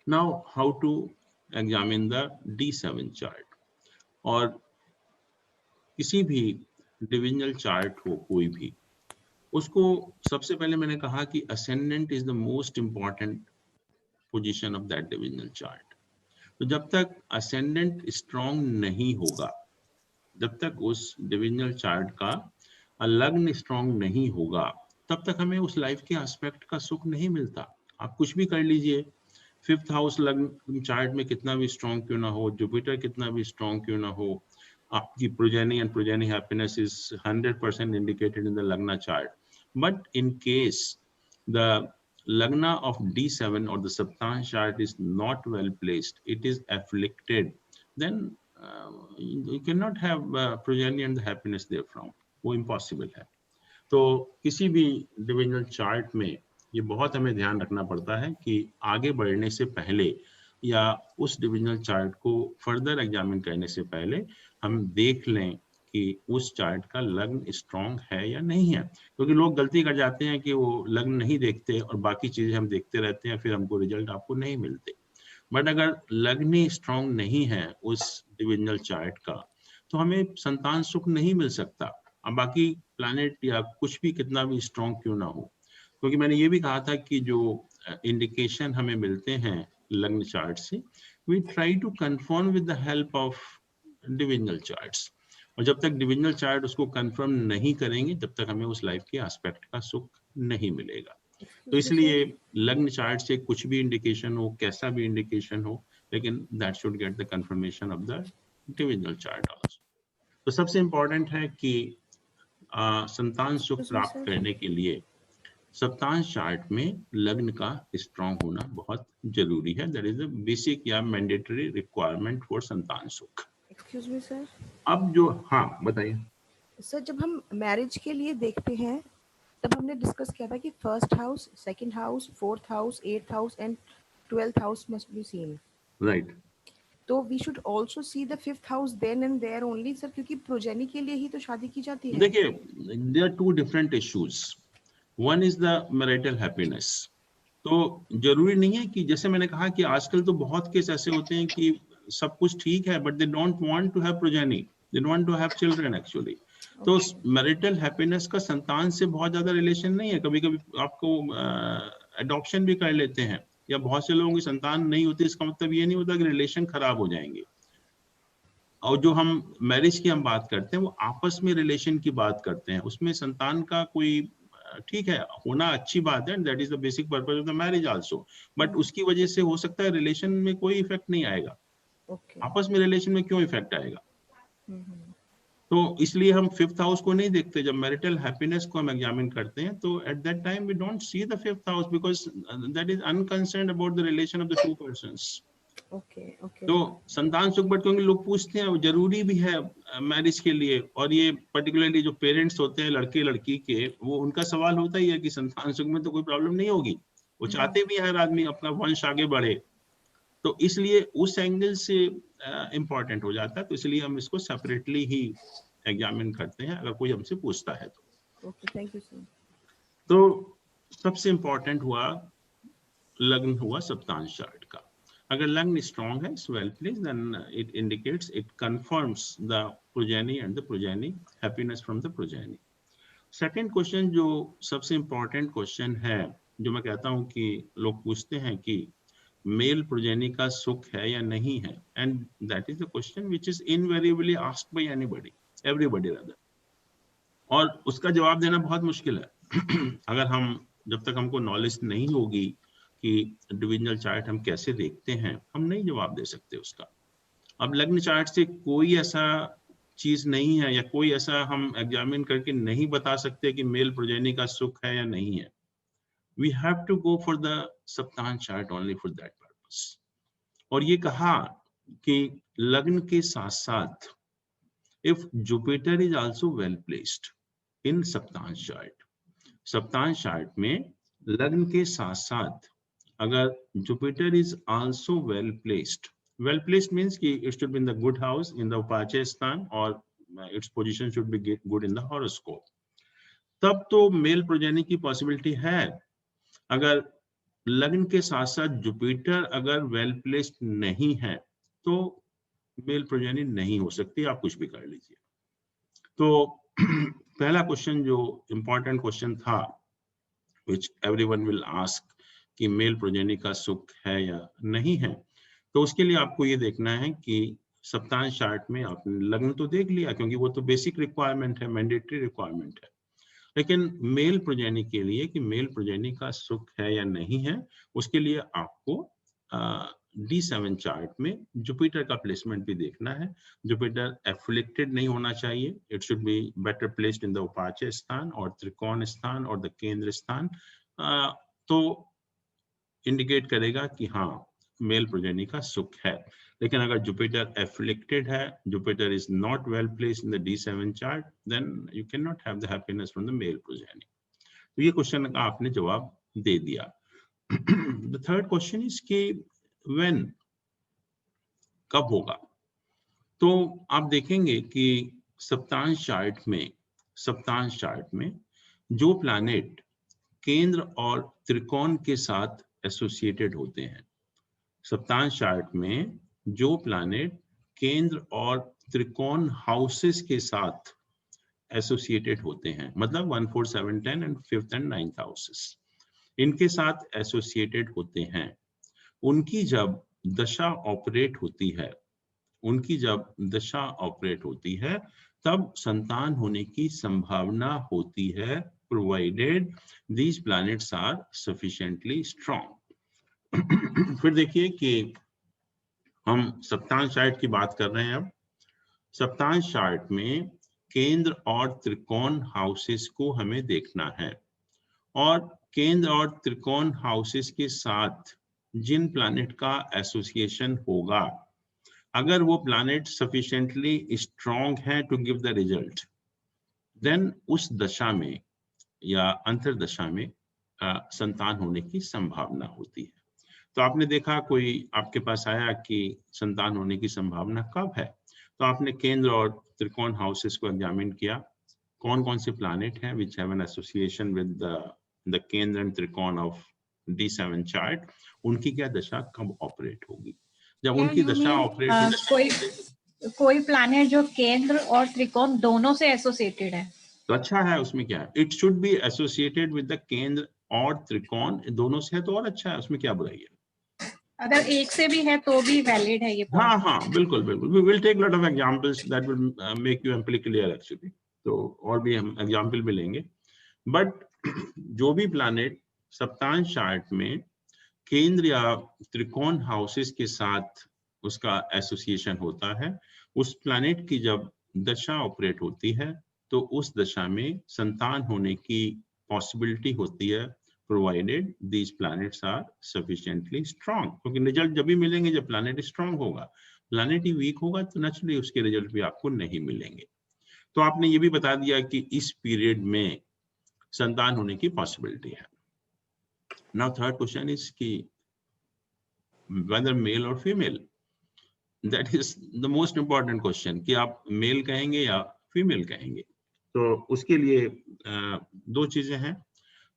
Now how to examine the D7 chart. और किसी भी डिविजनल चार्ट हो कोई भी, उसको सबसे पहले मैंने कहा कि ascendant is the most important position of that divisional chart. तो जब तक असेंडेंट स्ट्रांग नहीं होगा, जब तक उस डिविजनल चार्ट का लग्न स्ट्रांग नहीं होगा, तब तक हमें उस लाइफ के एस्पेक्ट का सुख नहीं मिलता। आप कुछ भी कर लीजिए, 5th हाउस लग्न चार्ट में कितना भी स्ट्रांग क्यों ना हो, जुपिटर कितना भी स्ट्रांग क्यों ना हो, आपकी progeny and progeny happiness is 100% indicated in the Lagna chart. But in case the Lagna of D7 or the Saptan chart is not well placed, it is afflicted, then you cannot have progeny and the happiness therefrom. वो impossible है। तो किसी भी divisional chart में ये बहुत हमें ध्यान रखना पड़ता है कि आगे बढ़ने से पहले या उस डिविजनल चार्ट को फर्दर एग्जामिन करने से पहले हम देख लें कि उस चार्ट का लग्न स्ट्रांग है या नहीं है। क्योंकि लोग गलती कर जाते हैं कि वो लग्न नहीं देखते और बाकी चीजें हम देखते रहते हैं, फिर हमको रिजल्ट आपको नहीं मिलते। बट अगर लग्न स्ट्रांग नहीं है उस डिविजनल चार्ट का, तो हमें संतान सुख नहीं मिल सकता। अब बाकी प्लैनेट या कुछ भी कितना भी स्ट्रांग क्यों ना हो, क्योंकि मैंने ये भी कहा था कि जो इंडिकेशन हमें मिलते हैं लग्न चार्ट से, we try to confirm with the help of divisional charts, और जब तक डिविजनल चार्ट उसको कंफर्म नहीं करेंगे तब तक हमें उस लाइफ के एस्पेक्ट का सुख नहीं मिलेगा। तो इसलिए लग्न चार्ट से कुछ भी इंडिकेशन हो, कैसा भी इंडिकेशन हो, लेकिन that should get the confirmation of the divisional chart also. तो सबसे इम्पोर्टेंट है कि संतान सुख प्राप्त करने के लिए सप्तांश चार्ट में लग्न का स्ट्रांग होना बहुत जरूरी है। दैट इज द बेसिक या मैंडेटरी रिक्वायरमेंट फॉर संतान सुख। Excuse me sir. अब जो हाँ बताइए सर, जब हम मैरिज के लिए देखते हैं तब हमने डिस्कस किया था कि 1st house, 2nd house, 4th house, 8th house and 12th house must be seen, right. तो we should also see the 5th house then and there only sir, क्योंकि प्रोजेनी के लिए ही तो शादी की जाती है। देखिए, there are two different issues. One is the marital happiness. तो जरूरी नहीं है कि, जैसे मैंने कहा कि आजकल तो बहुत केस ऐसे होते हैं कि सब कुछ ठीक है but they don't want to have progeny, they don't want to have children actually. तो मैरिटल हैप्पीनेस का संतान से बहुत ज्यादा रिलेशन नहीं है। कभी कभी आपको अडॉप्शन भी कर लेते हैं, या बहुत से लोगों की संतान नहीं होती, इसका मतलब ये नहीं होता कि रिलेशन खराब हो जाएंगे। और जो हम मैरिज की हम बात करते हैं वो आपस में रिलेशन की बात करते हैं, उसमें संतान का कोई, ठीक है, होना अच्छी बात है, that is the basic purpose of the marriage also, but उसकी वजह से हो सकता है रिलेशन में कोई इफेक्ट नहीं आएगा। आपस में रिलेशन में क्यों इफेक्ट आएगा? तो इसलिए हम 5th हाउस को नहीं देखते। जब मैरिटल हैप्पीनेस को हम एग्जामिन करते हैं तो at that time we don't see the 5th house because that is unconcerned about the relation of the two persons. तो संतान सुख, बट क्योंकि लोग पूछते हैं, जरूरी भी है मैरिज के लिए, और ये पर्टिकुलरली जो पेरेंट्स होते हैं लड़के लड़की के, वो उनका सवाल होता ही है कि संतान सुख में तो कोई प्रॉब्लम नहीं होगी, वो चाहते भी हर आदमी अपना वंश आगे बढ़े, तो इसलिए उस एंगल से इम्पोर्टेंट हो जाता है। तो इसलिए हम इसको सेपरेटली ही एग्जामिन करते हैं अगर कोई हमसे पूछता है तो। Okay, thank you sir. तो सबसे इम्पोर्टेंट हुआ लग्न हुआ सप्तांश चार्ट का। अगर लग्न स्ट्रॉन्ग है, well placed, then it indicates, it confirms the progeny and the progeny, happiness from the progeny. Second question जो सबसे इम्पोर्टेंट क्वेश्चन है, जो मैं कहता हूं कि लोग पूछते हैं कि मेल प्रोजेनी का सुख है या नहीं है, and that is the question which is invariably asked by anybody, everybody rather, और उसका जवाब देना बहुत मुश्किल है। अगर हम, जब तक हमको नॉलेज नहीं होगी कि डिविजनल चार्ट हम कैसे देखते हैं, हम नहीं जवाब दे सकते उसका। अब लग्न चार्ट से कोई ऐसा चीज नहीं है या कोई ऐसा हम एग्जामिन करके नहीं बता सकते कि मेल प्रोजेनी का सुख है या नहीं है। We have to go for the saptamsha chart only for that purpose। और ये कहा कि लग्न के साथ साथ if Jupiter is also well placed in saptamsha chart, saptamsha chart में लग्न के साथ साथ अगर Jupiter is also well placed means कि it should be in the good house in the उपाच्य sthana, और its position should be good in the horoscope, तब तो मेल प्रोजेनी की पॉसिबिलिटी है। अगर लग्न के साथ साथ जुपिटर अगर वेल प्लेस्ड नहीं है तो मेल प्रोजेनी नहीं हो सकती, आप कुछ भी कर लीजिए। तो पहला क्वेश्चन जो इंपॉर्टेंट क्वेश्चन था, which everyone will ask, कि मेल प्रोजेनी का सुख है या नहीं है, तो उसके लिए आपको ये देखना है कि सप्तांश चार्ट में आपने लग्न तो देख लिया, क्योंकि वो तो बेसिक रिक्वायरमेंट है, मैंडेटरी रिक्वायरमेंट है, लेकिन मेल प्रोजेनी के लिए कि मेल प्रोजेनी का सुख है या नहीं है, उसके लिए आपको D7 चार्ट में जुपिटर का प्लेसमेंट भी देखना है। जुपिटर एफ्लिक्टेड नहीं होना चाहिए, it should be better placed in the upachaya sthana और त्रिकोण स्थान और द केंद्र स्थान, तो इंडिकेट करेगा कि हाँ मेल प्रोजेनी का सुख है। लेकिन अगर जुपिटर एफ्लिक्टेड है, Jupiter is not well placed in the D7 chart, then you can not have the happiness from the male progeny. तो ये क्वेश्चन का आपने जवाब दे दिया। द थर्ड क्वेश्चन इज कि व्हेन, कब होगा। तो आप देखेंगे कि सप्तांश चार्ट में जो प्लैनेट केंद्र और त्रिकोण के साथ एसोसिएटेड होते हैं, सप्तांश चार्ट में जो प्लैनेट केंद्र और त्रिकोण हाउसेस के साथ एसोसिएटेड होते हैं, मतलब 1, 4, 7, 10 and 5th and 9th houses, इनके साथ एसोसिएटेड होते हैं, उनकी जब दशा ऑपरेट होती है तब संतान होने की संभावना होती है, provided these planets are sufficiently strong. फिर देखिए कि हम सप्तांश चार्ट की बात कर रहे हैं। अब सप्तांश चार्ट में केंद्र और त्रिकोण हाउसेस को हमें देखना है, और केंद्र और त्रिकोण हाउसेस के साथ जिन प्लैनेट का एसोसिएशन होगा, अगर वो प्लैनेट सफिशिएंटली स्ट्रॉन्ग है to give the result, then उस दशा में या अंतर्दशा में संतान होने की संभावना होती है। तो आपने देखा कोई आपके पास आया कि संतान होने की संभावना कब है, तो आपने केंद्र और त्रिकोण हाउसेस को एग्जामिन किया, कौन कौन से प्लैनेट हैं which have an association with the केंद्र and trikona of D7 chart, उनकी क्या दशा कब ऑपरेट होगी। जब उनकी दशा ऑपरेट कोई प्लैनेट जो केंद्र और त्रिकोण दोनों से एसोसिएटेड है, तो अच्छा है, उसमें क्या है, it should be associated with the kendra और त्रिकोण दोनों से है तो और अच्छा है, उसमें क्या बुराई है। अगर एक से भी है तो भी वैलिड है ये point। हाँ हाँ बिल्कुल बिल्कुल, we will take lot of examples that will make you amply clear actually, तो और भी हम एग्जाम्पल भी लेंगे। बट जो भी प्लैनेट सप्तांश चार्ट में केंद्र या त्रिकोण हाउसेस के साथ उसका एसोसिएशन होता है, उस प्लैनेट की जब दशा ऑपरेट होती है तो उस दशा में संतान होने की पॉसिबिलिटी होती है, provided these planets are sufficiently strong. क्योंकि रिजल्ट जब भी मिलेंगे जब प्लैनेट स्ट्रॉन्ग होगा, प्लैनेट ही वीक होगा तो नेचुरली उसके रिजल्ट भी आपको नहीं मिलेंगे। तो आपने ये भी बता दिया कि इस पीरियड में संतान होने की पॉसिबिलिटी है। नाउ थर्ड क्वेश्चन इज कि whether male or female, that is the most important question कि आप मेल कहेंगे या फीमेल कहेंगे। तो उसके लिए दो चीजें हैं।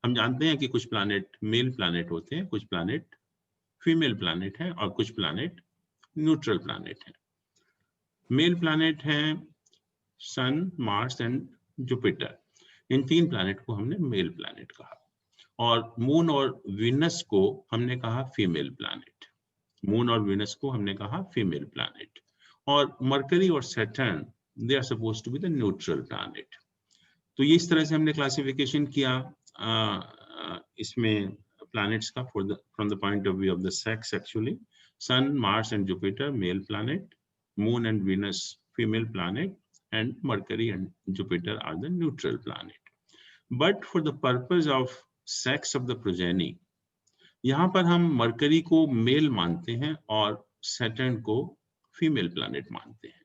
हम जानते हैं कि कुछ प्लैनेट मेल प्लैनेट होते हैं, कुछ प्लैनेट फीमेल प्लैनेट है और कुछ प्लैनेट न्यूट्रल प्लैनेट है। मेल प्लैनेट हैं सन, मार्स एंड जुपिटर। इन तीन प्लैनेट को हमने मेल प्लैनेट कहा और मून और वीनस को हमने कहा फीमेल प्लैनेट। मून और वीनस को हमने कहा फीमेल प्लैनेट और मरकरी और Saturn they are supposed to be the neutral planet. तो ये इस तरह से हमने क्लासिफिकेशन किया इसमें प्लैनेट्स का from the point of view of the sex. Actually Sun, Mars and Jupiter male planet, Moon and Venus female planet and Mercury and Jupiter are the neutral planet. But for the purpose of sex of the progeny, यहाँ पर हम mercury को mail मानते हैं और Saturn को female planet मानते हैं।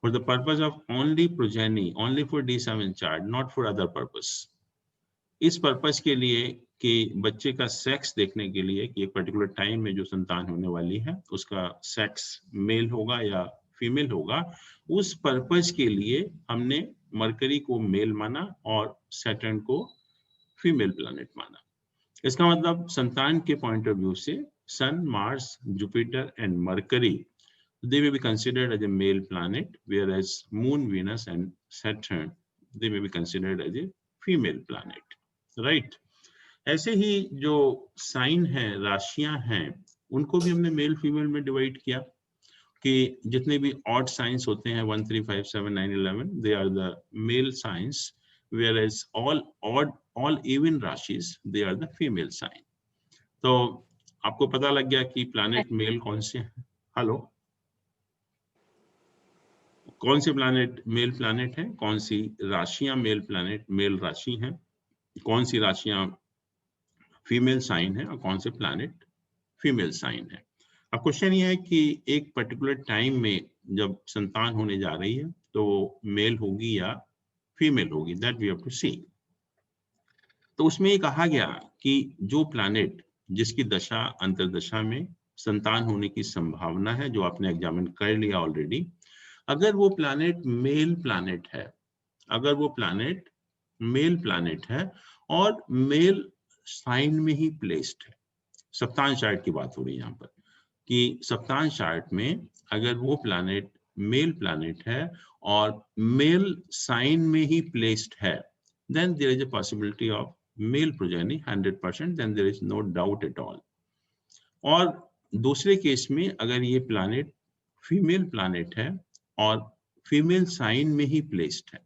For the purpose of only progeny, only for D7 chart, not for other purpose. इस पर्पस के लिए कि बच्चे का सेक्स देखने के लिए कि एक पर्टिकुलर टाइम में जो संतान होने वाली है उसका सेक्स मेल होगा या फीमेल होगा, उस पर्पस के लिए हमने मरकरी को मेल माना और सैटर्न को फीमेल प्लैनेट माना। इसका मतलब संतान के पॉइंट ऑफ व्यू से sun, Mars, Jupiter and Mercury they may be considered as a male planet, whereas moon, Venus and Saturn they may be considered as a female planet, right? ऐसे ही जो sign है, राशियां हैं, उनको भी हमने male female में डिवाइड किया कि जितने भी ऑड साइंस होते हैं 1, 3, 5, 7, 9, 11 they are the male signs, whereas all odd, all even rashis they are the female sign. तो आपको पता लग गया कि प्लैनेट मेल कौन से हैं। हेलो, कौन से प्लैनेट मेल प्लैनेट है, कौन सी राशियां मेल प्लैनेट मेल राशि हैं, कौन सी राशियां फीमेल साइन है और कौन से प्लैनेट फीमेल साइन है। अब क्वेश्चन ये है कि एक पर्टिकुलर टाइम में जब संतान होने जा रही है तो मेल होगी या फीमेल होगी, दैट वी हैव टू सी। तो उसमें ये कहा गया कि जो प्लैनेट जिसकी दशा अंतर्दशा में संतान होने की संभावना है, जो आपने एग्जामिन कर लिया ऑलरेडी, अगर वो प्लैनेट मेल प्लैनेट है, अगर वो प्लैनेट मेल प्लैनेट है और मेल साइन में ही प्लेस्ड है, सप्तान चार्ट की बात हो रही है यहाँ पर कि सप्तान चार्ट में अगर वो प्लैनेट मेल प्लैनेट है और मेल साइन में ही प्लेस्ड है, then there is a possibility of male progeny 100%, then there is no doubt at all. और दूसरे केस में अगर ये प्लैनेट फीमेल प्लैनेट है और फीमेल साइन में ही प्लेस्ड है,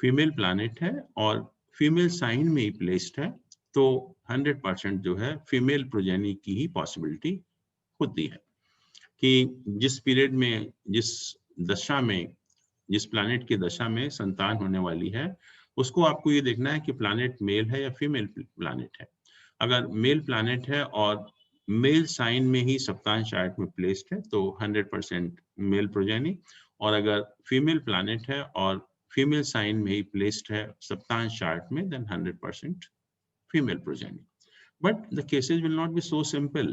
फीमेल प्लैनेट है और फीमेल साइन में ही प्लेस्ड है, तो 100% जो है फीमेल प्रोजेनी की ही पॉसिबिलिटी होती है कि जिस पीरियड में, जिस दशा में, जिस प्लैनेट की दशा में संतान होने वाली है, उसको आपको ये देखना है कि प्लैनेट मेल है या फीमेल प्लैनेट है। अगर मेल प्लैनेट है और मेल साइन में ही सप्तान चार्ट में प्लेस्ड है तो 100% मेल प्रोजेनी, और अगर फीमेल प्लैनेट है और फीमेल साइन में ही प्लेस्ड है सप्तान चार्ट में, then 100% female progeny. But the cases will not be so simple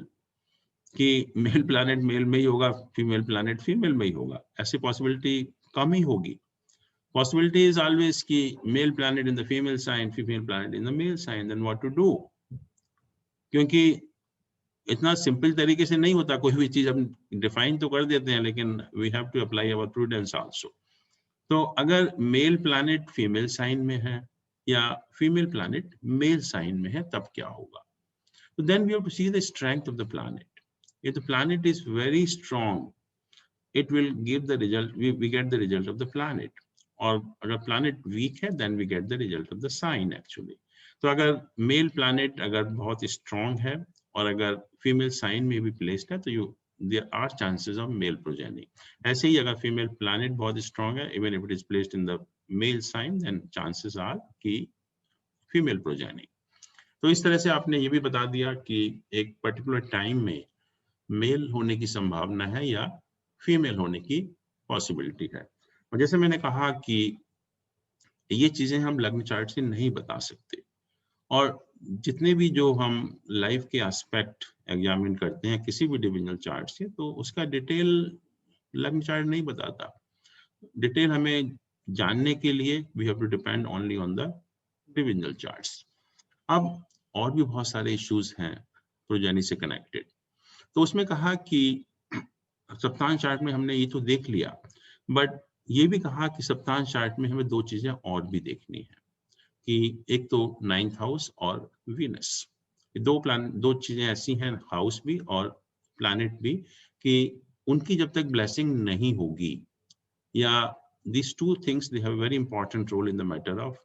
कि मेल प्लैनेट मेल में ही होगा, फीमेल प्लैनेट फीमेल में ही होगा, ऐसी पॉसिबिलिटी कम ही होगी। Possibility is always कि male planet in the female sign, female planet in the male sign, then what to do? क्योंकि इतना सिंपल तरीके से नहीं होता, कोई भी चीज हम डिफाइन तो कर देते हैं लेकिन we have to apply our prudence also. तो अगर मेल प्लैनेट फीमेल साइन में है या फीमेल प्लैनेट मेल साइन में है तब क्या होगा? तो then we have to see the strength of the planet. If the planet is very strong, it will give the result, we get the result of the planet. और अगर planet weak है then we get the result of the sign actually. तो अगर mail planet अगर बहुत strong है और अगर फीमेल साइन में भी प्लेस्ड है तो there are chances of male progeny. ऐसे ही अगर फीमेल प्लैनेट बहुत स्ट्रॉन्ग है, even if it is placed in the male sign, then chances are कि फीमेल प्रोजेनी। तो इस तरह से आपने ये भी बता दिया कि एक पर्टिकुलर टाइम में मेल होने की संभावना है या फीमेल होने की पॉसिबिलिटी है। और जैसे मैंने कहा कि ये चीजें हम लग्न चार्ट से नहीं बता सकते, और जितने भी जो हम लाइफ के एस्पेक्ट एग्जामिन करते हैं किसी भी डिविजनल चार्ट से, तो उसका डिटेल लग्न चार्ट नहीं बताता। डिटेल हमें जानने के लिए we have to depend only on the divisional charts. अब और भी बहुत सारे इश्यूज हैं प्रोजेनी से कनेक्टेड। तो उसमें कहा कि सप्तांश चार्ट में हमने ये तो देख लिया, बट ये भी कहा कि सप्तांश चार्ट में हमें दो चीजें और भी देखनी है, कि एक तो 9th हाउस और वीनस। दो चीजें ऐसी हैं, हाउस भी और प्लैनेट भी, कि उनकी जब तक ब्लेसिंग नहीं होगी, या these two things they have a very important role in the matter of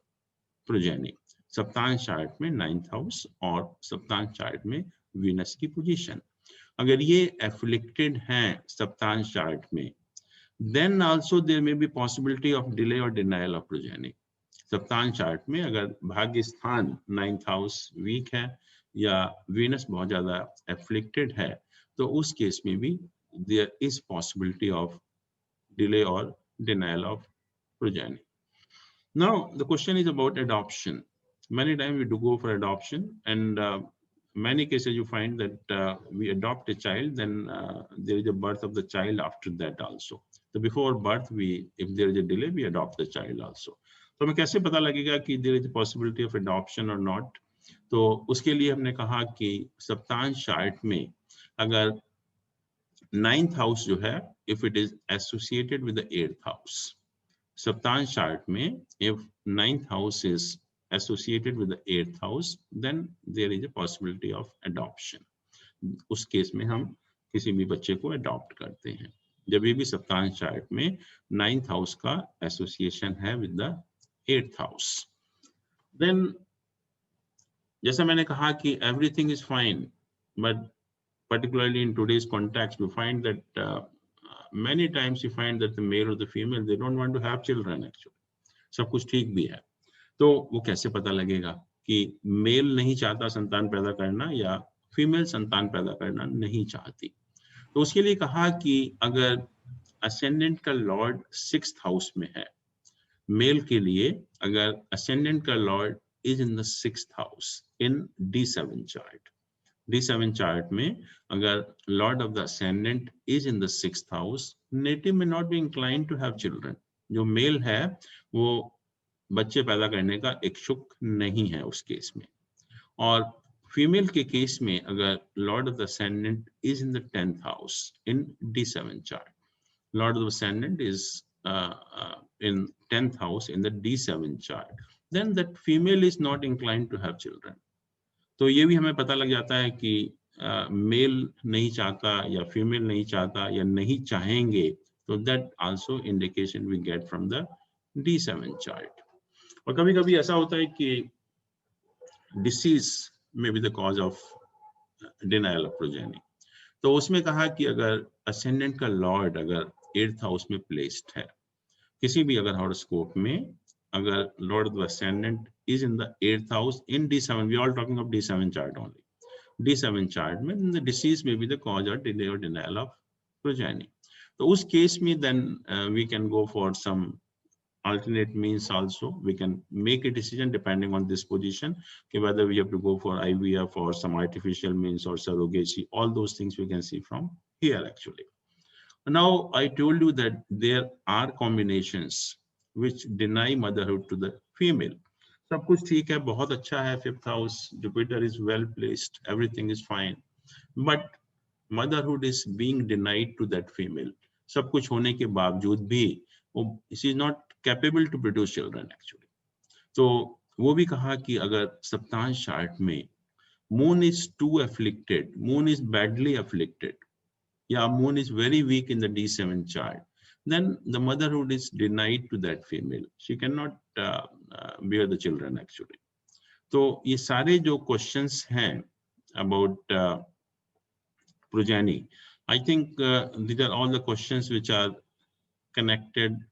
progeny। Saptamsha chart में 9th हाउस और सप्तांश चार्ट में वीनस की पोजीशन अगर ये एफ्लिक्टेड हैं सप्तांश चार्ट में, then also there may be possibility of delay or denial of progeny। Saptamsha chart में अगर भाग्य स्थान 9th हाउस वीक है या वीनस बहुत ज्यादा एफ्लिक्टेड है, तो उस केस में भी there is possibility of delay or denial of progeny। Now the question is about adoption। Many times we do go for adoption, and many cases you find that we adopt a child, then there is a birth of the child after that also। So before birth if there is a delay, we adopt the child also। तो हमें कैसे पता लगेगा कि there is a possibility of adoption or not? तो उसके लिए हमने कहा कि सप्तांश चार्ट में अगर 9th हाउस जो है, if it is associated with the 8th house, saptamsha chart में if 9th house is associated with the 8th house, then there is a possibility of adoption। उस केस में हम किसी भी बच्चे को अडॉप्ट करते हैं जब भी सप्तांश चार्ट में 9th हाउस का एसोसिएशन है with the 8th house। Then जैसा मैंने कहा कि everything is fine, but particularly in today's context we find that many times you find that the male or the female they don't want to have children actually। सब कुछ ठीक भी है, तो वो कैसे पता लगेगा कि मेल नहीं चाहता संतान पैदा करना या फीमेल संतान पैदा करना नहीं चाहती? तो उसके लिए कहा कि अगर असेंडेंट का लॉर्ड 6th हाउस में है, मेल के लिए अगर असेंडेंट का lord is in the 6th house in D7 chart, D7 chart में अगर lord of the ascendant is in the 6th house, native may not be inclined to have children. जो male है वो बच्चे पैदा करने का इच्छुक नहीं है उस केस में। और फीमेल के केस में अगर lord of the ascendant is in the 10th house in D7 chart, Lord of the ascendant is in 10th house in the D7 chart, then that female is not inclined to have children। तो ये भी हमें पता लग जाता है कि mail नहीं चाहता या फीमेल नहीं चाहता या नहीं चाहेंगे, तो that also indication we get from the D7 chart। और कभी कभी ऐसा होता है कि disease may be the cause of denial of progeny. तो उसमें कहा कि अगर असेंडेंट का लॉर्ड अगर 8th हाउस में प्लेस्ड है, किसी भी अगर हॉरोस्कोप में अगर lord of the ascendant is in the 8th house in D7, we are talking of D7 chart only, D7 chart में the disease may be the cause और डिले और डिनायल ऑफ प्रोजेनी। तो उस case में then we can go for some alternate means also। We can make a decision depending on this position whether we have to go for IVF or some artificial means or surrogacy। All those things we can see from here actually। Now I told you that there are combinations which deny motherhood to the female। सब कुछ ठीक है, बहुत अच्छा है, 5th house Jupiter is well placed, everything is fine, but motherhood is being denied to that female। सब कुछ होने के बावजूद भी she is not capable to produce children actually। तो वो भी कहा कि अगर सप्तांश चार्ट में moon is too afflicted, moon is badly afflicted, या moon is very weak in the D7 chart, then the motherhood is denied to that female। She cannot bear the children actually। तो ये सारे जो questions हैं about progeny, I think these are all the questions which are connected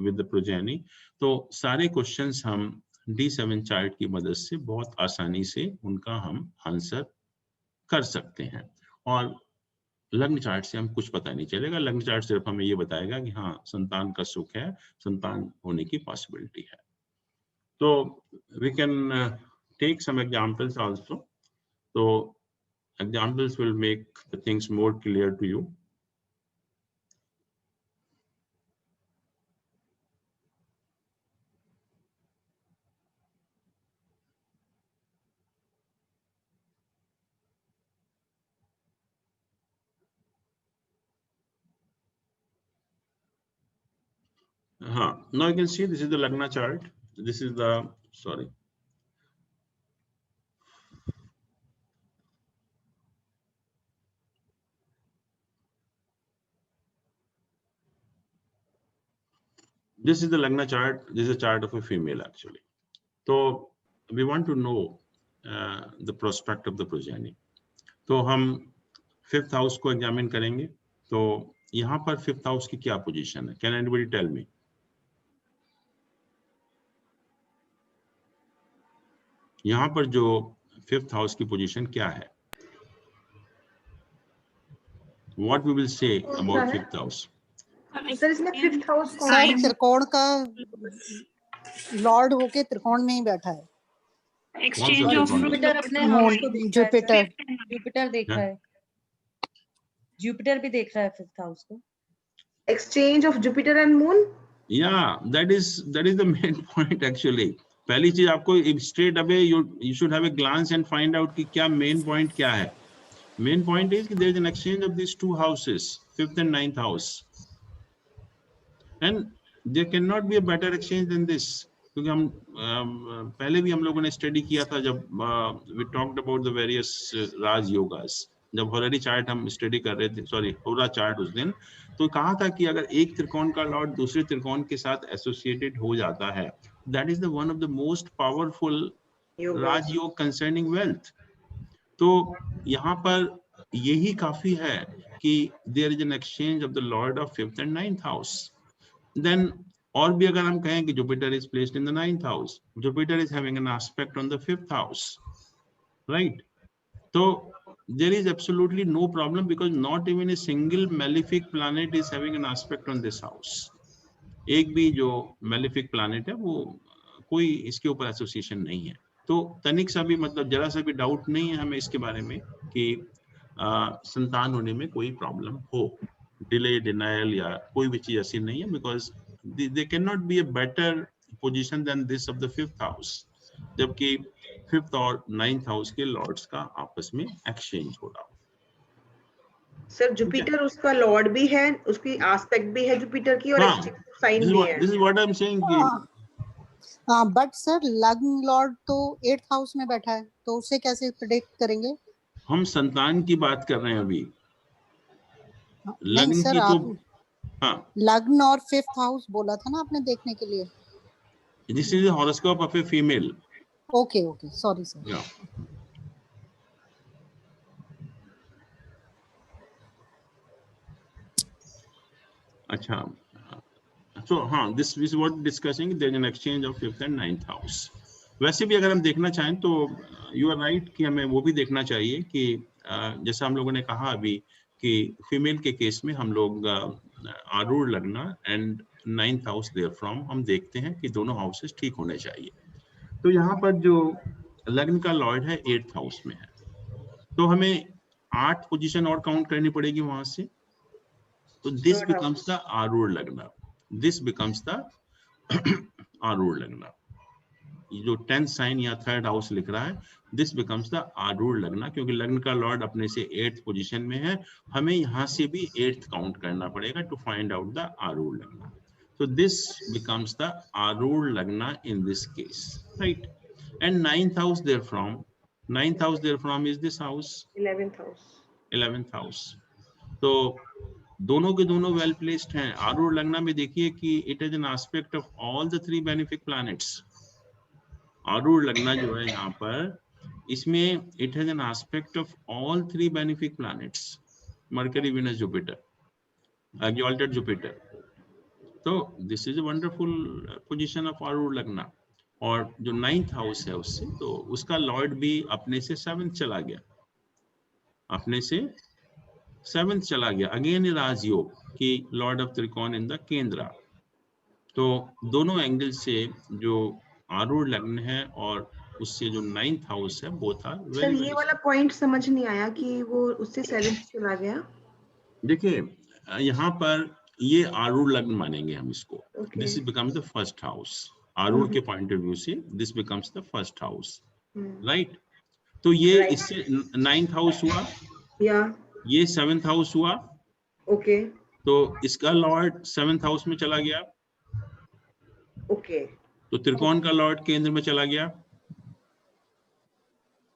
with the progeny। तो सारे questions हम D7 chart की मदद से बहुत आसानी से उनका हम आंसर कर सकते हैं, और लग्न चार्ट से हम कुछ पता नहीं चलेगा। लग्न चार्ट सिर्फ हमें ये बताएगा कि हाँ संतान का सुख है, संतान होने की पॉसिबिलिटी है। तो we can take some examples also. So examples will make the things more clear to you. Now you can see this is the Lagna chart. This is the, sorry. This is the Lagna chart. This is a chart of a female actually. So we want to know the prospect of the progeny. तो हम 5th house को examine करेंगे. तो यहाँ पर 5th house की क्या position है? Can anybody tell me? यहाँ पर जो 5th house की पोजीशन क्या है? What we will say about 5th house? Sir इसमें 5th हाउस कौन सर त्रिकोण का लॉर्ड होके त्रिकोण में ही बैठा है. Exchange of जुपिटर अपने मून, हाउस को देख रहा है. जुपिटर जुपिटर देख रहा है. जुपिटर भी देख रहा है 5th हाउस को. Exchange of Jupiter and moon. Yeah, that is the main point actually. पहली चीज आपको straight away you should have a glance and find out कि क्या main point क्या है. Main point is कि there is an exchange of these two houses, 5th and 9th house, and there cannot be a better exchange than this. क्योंकि हम पहले भी हम लोगों ने स्टडी किया था जब we talked about the various राज योगास, जब होलरी चार्ट हम स्टडी कर रहे थे, सॉरी होरा चार्ट उस दिन, तो कहा था कि अगर एक त्रिकोण का लॉर्ड दूसरे त्रिकोण के साथ एसोसिएटेड हो जाता है, that is the one of the most powerful राजयोग कंसर्निंग वेल्थ. तो यहाँ पर यही काफी है कि there is an exchange of the lord of 5th and 9th house. Then और भी अगर हम कहें कि Jupiter is placed in the 9th house, Jupiter is having an aspect on the 5th house, right? तो there is absolutely no problem because not even a single malefic planet is having an aspect on this house. एक भी जो malefic planet है वो कोई इसके ऊपर association नहीं है. तो तनिक सा भी मतलब जरा सा भी डाउट नहीं है हमें इसके बारे में कि संतान होने में कोई प्रॉब्लम हो, डिले, डिनायल या कोई भी चीज ऐसी नहीं है, because they can not be a better position than this of the 5th house, जबकि 5th और 9th हाउस के लॉर्ड्स का आपस में एक्सचेंज हो रहा हो. सर जुपिटर उसका लॉर्ड भी है, उसकी एस्पेक्ट भी है जुपिटर की, और साइन भी है. This is what I am saying कि बट सर लग्न लॉर्ड तो 8th हाउस में बैठा है, तो उसे कैसे प्रेडिक्ट करेंगे? हम संतान की बात कर रहे हैं अभी. नहीं लग्न सर, की तो आप लग्न और 5th हाउस बोला था ना आपने देखने के लिए. This is the horoscope of a female. Okay okay, sorry sir. Yeah. अच्छा, so हाँ, this is what discussing. There is an exchange of 5th and 9th house. वैसे भी अगर हम देखना चाहें तो you are right कि हमें वो भी देखना चाहिए कि जैसा हम लोगों ने कहा अभी कि फीमेल के केस में हम लोग आरूढ़ लग्न and 9th house there from हम देखते हैं कि दोनों हाउसेस ठीक होने चाहिए. तो यहाँ पर जो लग्न का लॉर्ड है 8th हाउस में है, तो हमें 8 पोजीशन और काउंट करनी पड़ेगी वहां से. तो दिस बिकम्स द आरूढ़ लग्न. दिस बिकम्स द आरूढ़ लग्न. ये जो 10th साइन या 3rd हाउस लिख रहा है, दिस बिकम्स द आरूढ़ लग्न, क्योंकि लग्न का लॉर्ड अपने से 8th पोजीशन में है. हमें यहाँ से भी 8th काउंट करना पड़ेगा टू फाइंड आउट द आरूढ़ लग्न. So this becomes the Arur Lagna in this case, right? And 9th house therefrom is this house, 11th house. 11th house. तो दोनों के दोनों well placed हैं. Arur Lagna में देखिए कि it is an aspect of all the 3 benefic planets. Arur Lagna जो है यहाँ पर, इसमें it has an aspect of all 3 benefic planets, Mercury, Venus, Jupiter, exalted Jupiter. तो this is a wonderful position of आरूढ़ लग्न. और जो 9th हाउस है उससे, तो उसका लॉर्ड भी अपने से 7th चला गया, अपने से 7th चला गया. अगेन राजयोग की लॉर्ड ऑफ त्रिकोण इन द केंद्र. तो दोनों एंगल से जो आरूढ़ लग्न है और उससे जो 9th हाउस है बोथ आर सर वेरी ये वेरी। वाला पॉइंट समझ नहीं आया कि वो उससे 7th चला गया। देखिए यहाँ पर ये आरूढ़ लग्न मानेंगे हम इसको। Okay. This is become the first house. आरूढ़ के पॉइंट ऑफ व्यू से this becomes the first house, right. तो ये Right. इससे 9th हाउस हुआ, या ये 7th हाउस हुआ, ओके तो इसका लॉर्ड 7th हाउस में चला गया, ओके तो त्रिकोण का लॉर्ड केंद्र में चला गया।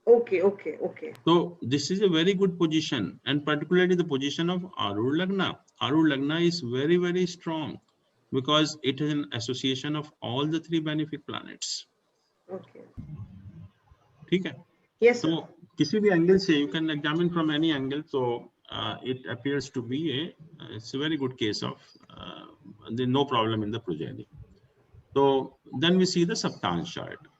Okay okay okay So this is a very good position, and particularly the position of Arur Lagna. Arur Lagna is very, very strong because it is an association of all the 3 benefic planets. Okay ठीक है? Yes So किसी भी angle से you can examine from any angle. So it appears to be it's a very good case of there's no problem in the progeny. So then we see the Saptansh chart.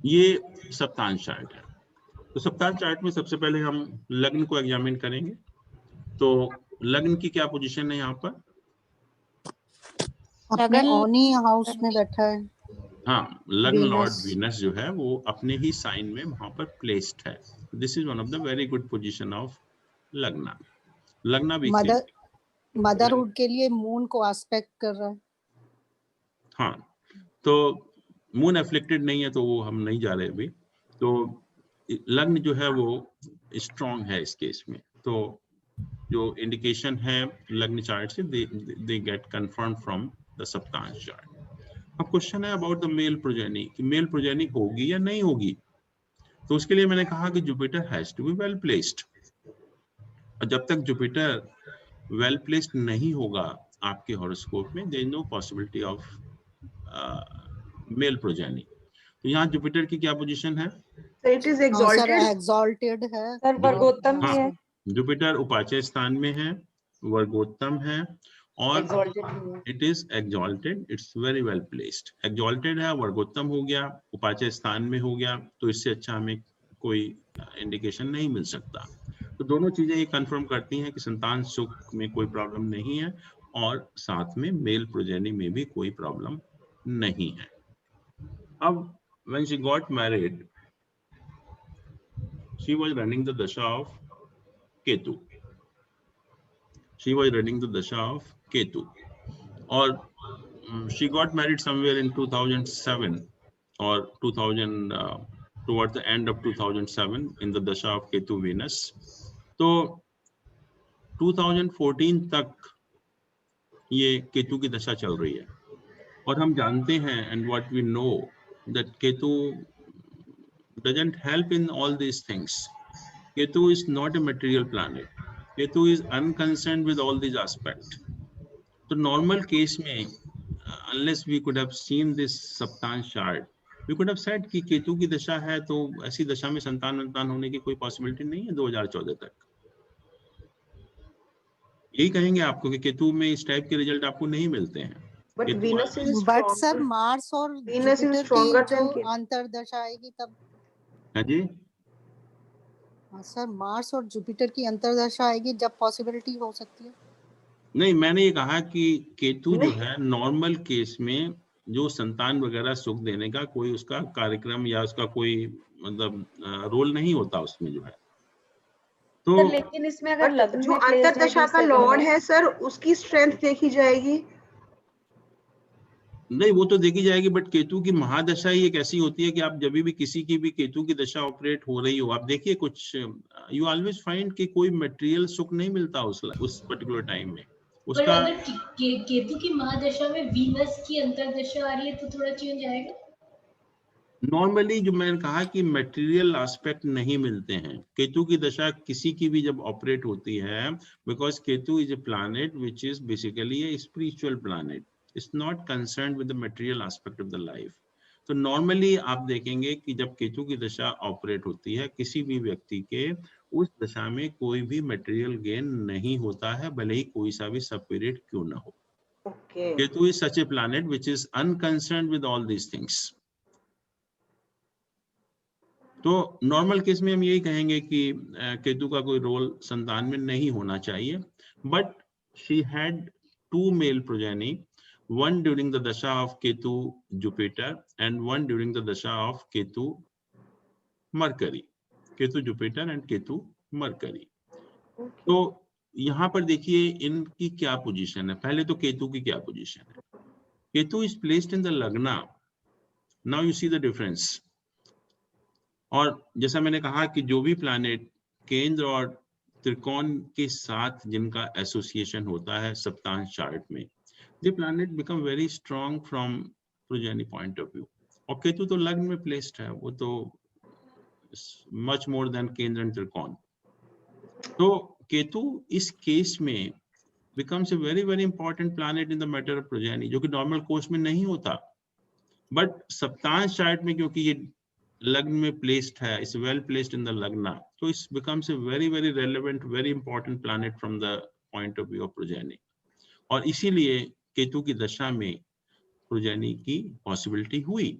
ये सप्तांश chart है। तो सप्तांश chart में सबसे पहले हम लग्न को examine करेंगे। तो लग्न की क्या पोजीशन है यहाँ पर? अपने ओनी हाउस में बैठा है। हाँ, लग्न लॉर्ड Venus. वीनस जो है वो अपने ही साइन में वहां पर प्लेस्ड है। This is one of the very good position of लग्ना। लग्ना भी मदरहुड के लिए मून को एस्पेक्ट कर रहा है। हाँ, तो मून एफ्लिक्टेड नहीं है तो वो हम नहीं जा रहे अभी। तो लग्न जो है वो स्ट्रॉन्ग है इस केस में। तो जो इंडिकेशन है लग्न चार्ट से they get confirm from the saptamsha chart. अब क्वेश्चन है अबाउट द मेल प्रोजेनी कि मेल प्रोजेनी होगी या नहीं होगी। तो उसके लिए मैंने कहा कि Jupiter has to be well placed, और जब तक जुपिटर वेल प्लेस्ड नहीं होगा आपके हॉरोस्कोप में there is no possibility of male progeny. तो यहाँ जुपिटर की क्या पोजीशन है? इट इज एग्जॉल्टेड है सर वर्गोत्तम भी हाँ, है, जुपिटर उपाच्य स्थान में है, वर्गोत्तम है और एग्जॉल्टेड भी है। It is exalted, it's very well placed. Exalted है, वर्गोत्तम हो गया, उपाच्य स्थान में हो गया, तो इससे अच्छा हमें कोई इंडिकेशन नहीं मिल सकता। तो दोनों चीजें ये कंफर्म करती हैं कि संतान सुख में कोई प्रॉब्लम नहीं है और साथ में मेल प्रोजेनी में भी कोई प्रॉब्लम नहीं है। अब when she got married, she was running the dasha of Ketu. She was running the dasha of Ketu. और she got married somewhere in 2007 or 2000 towards the end of 2007 in the dasha of Ketu Venus. तो 2014 तक ये केतु की दशा चल रही है और हम जानते हैं and what we know that Ketu doesn't help in all these things. Ketu is not a material planet. Ketu is unconcerned with all these aspects. So normal case में unless we could have seen this सप्तांश chart, we could have said कि केतु की दशा है तो ऐसी दशा में संतान होने की कोई पॉसिबिलिटी नहीं है 2014 तक। यही कहेंगे आपको कि केतु में इस टाइप के रिजल्ट आपको नहीं मिलते हैं। But Ketu Venus is but sir Mars और Venus is जुपिटर की stronger जो than Ketu. अंतर्दशा आएगी तब। है जी, हाँ सर, मार्स और जुपिटर की अंतर्दशा आएगी जब पॉसिबिलिटी हो सकती है। नहीं मैंने ये कहा कि केतु जो है नॉर्मल केस में जो संतान वगैरह सुख देने का कोई उसका कार्यक्रम या उसका कोई मतलब रोल नहीं होता उसमें जो है। तो सर लेकिन इसमें अगर बट लग्न जो में placed है अंतर्दशा जो का second लॉर्ड house, है सर उसकी स्ट्रेंथ देखी जाएगी। नहीं वो तो देखी जाएगी, बट केतु की महादशा ही एक ऐसी होती है कि आप जब भी किसी की भी केतु की दशा ऑपरेट हो रही हो, आप देखिए कुछ यू ऑलवेज फाइंड कि कोई मटेरियल सुख नहीं मिलता उस पर्टिकुलर टाइम में पर उसका। अगर केतु की महादशा में वीनस की अंतर्दशा आ रही है तो थोड़ा चेंज आएगा। नॉर्मली जो मैंने कहा कि मटेरियल एस्पेक्ट नहीं मिलते हैं केतु की दशा किसी की भी जब ऑपरेट होती है, because Ketu is a planet which is basically a spiritual planet, it's not concerned with the material aspect of the life. तो नॉर्मली आप देखेंगे कि जब केतु की दशा ऑपरेट होती है किसी भी व्यक्ति के उस दशा में कोई भी मटेरियल गेन नहीं होता है, भले ही कोई सा भी सब पीरियड क्यों ना हो। Okay Ketu is such a planet which is unconcerned with all these things. तो नॉर्मल केस में हम यही कहेंगे कि केतु का कोई रोल संतान में नहीं होना चाहिए, but she had 2 male progeny one during the dasha of Ketu Jupiter and one during the dasha of Ketu Mercury. Ketu Jupiter and Ketu Mercury. तो यहाँ पर देखिए इनकी क्या पोजीशन है. पहले तो केतु की क्या पोजीशन है. Ketu is placed in the lagna. Now you see the difference. और जैसा मैंने कहा कि जो भी प्लैनेट केंद्र और त्रिकोण के साथ जिनका एसोसिएशन होता है सप्तांश चार्ट में, the planet become very strong from progeny point of view. और केतु तो लग्न में प्लेस्ड है, वो तो much more than केंद्र and त्रिकोण. तो केतु इस केस में becomes a very very important planet in the matter of progeny, जो कि नॉर्मल कोर्स में नहीं होता. बट सप्तांश चार्ट में क्योंकि ये लग्न में प्लेस्ड है, is well placed in the लग्ना, तो इस becomes a very very relevant, very important planet from the point of view of progeny. और इसीलिए केतु की दशा में प्रोजेनी की पॉसिबिलिटी हुई.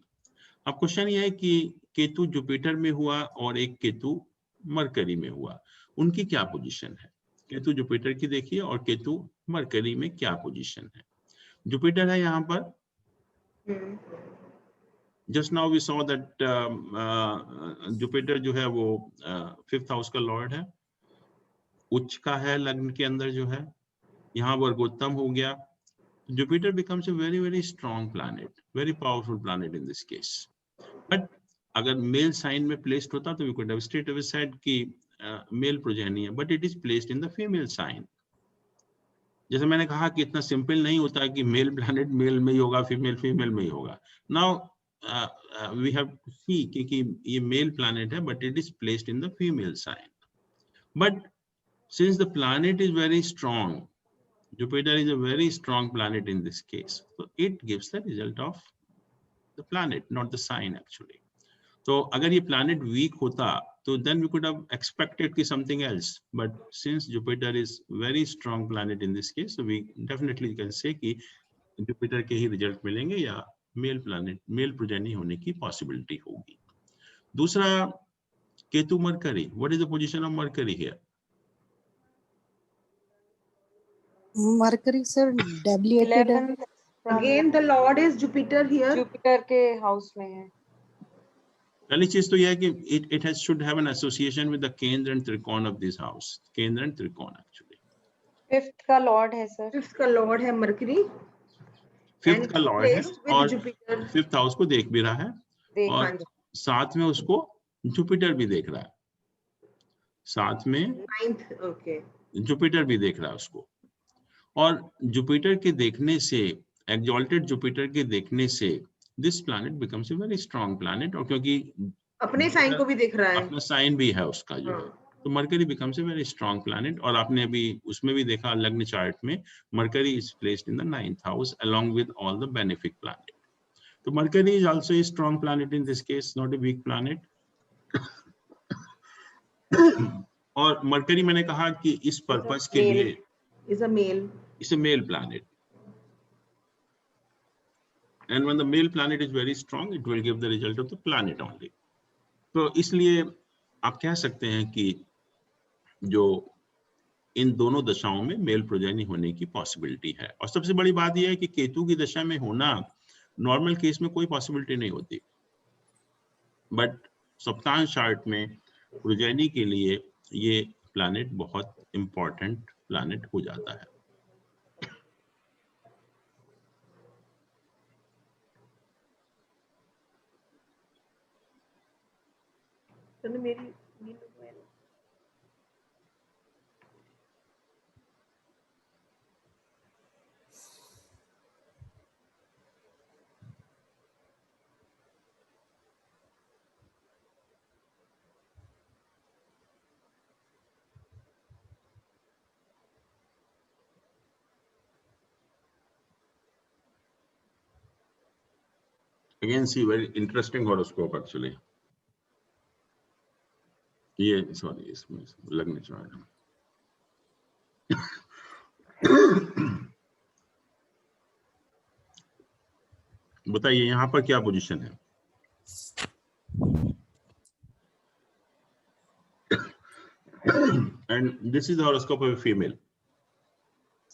अब क्वेश्चन ये है कि केतु जुपिटर में हुआ और एक केतु मरकरी में हुआ, उनकी क्या पोजीशन है. केतु जुपिटर की देखिए और केतु मरकरी में क्या पोजीशन है. जुपिटर है यहाँ पर. Just now we saw that Jupiter जो है वो 5th हाउस का लॉर्ड है, उच्च का है लग्न के अंदर जो है, यहाँ वर्गोत्तम हो गया. Jupiter becomes a very very strong planet, very powerful planet in this case. But अगर मेल साइन में प्लेस्ड होता तो we could have straight away said कि मेल प्रोजेनी है, but it is placed in the female sign. जैसे मैंने कहा कि इतना सिंपल नहीं होता कि मेल प्लैनेट मेल में ही होगा, फीमेल फीमेल में ही होगा. Now we have to see कि ये मेल प्लैनेट है, but it is placed in the female sign. But since the planet is very strong, Jupiter is a very strong planet in this case, so it gives the result of the planet, not the sign actually. So अगर ये planet weak होता तो then we could have expected कि something else, but since Jupiter is very strong planet in this case, so we definitely can say कि Jupiter के ही result मिलेंगे या male planet, male progeny होने की possibility होगी. दूसरा Ketu Mercury. What is the position of Mercury here? Mercury sir deviated. 11th from Again the Lord is Jupiter here. Jupiter के house में है. पहली चीज तो यह है कि it has should have an association with the केंद्र and त्रिकोण of this house. केंद्र and त्रिकोण actually. 5th का लॉर्ड है सर. 5th का Lord है Mercury. 5th का लॉर्ड है और Jupiter. 5th हाउस को देख भी रहा है और साथ में उसको जुपिटर भी देख रहा है. साथ में 9th, okay. जुपिटर भी देख रहा है उसको. और जुपिटर के देखने से, एक्सॉल्टेड जुपिटर के देखने से this planet becomes a very strong planet. और क्योंकि अपने साइन को भी देख रहा है, अपना साइन भी है उसका जो है, तो Mercury becomes a very strong planet. और आपने अभी उसमें भी देखा लग्न चार्ट में Mercury is placed in the 9th house along with all the benefic planet. तो Mercury is also a strong planet in this case, not a weak planet. और Mercury मैंने कहा कि इस पर्पस के लिए is a male. It's a male planet, and when the male planet is very strong, it will give the result of the planet only. तो इसलिए आप कह सकते हैं कि जो इन दोनों दशाओं में मेल प्रोजेनी होने की पॉसिबिलिटी है. और सबसे बड़ी बात यह है कि केतु की दशा में होना नॉर्मल केस में कोई पॉसिबिलिटी नहीं होती, बट सप्तांश चार्ट में प्रोजेनी के लिए ये प्लैनेट बहुत इंपॉर्टेंट प्लैनेट हो जाता है. मेरी Again, see, very interesting horoscope actually. ये सॉरी इसमें लगने चाहिए. बताइए यहाँ पर क्या पोजीशन है. And this is the horoscope of a female.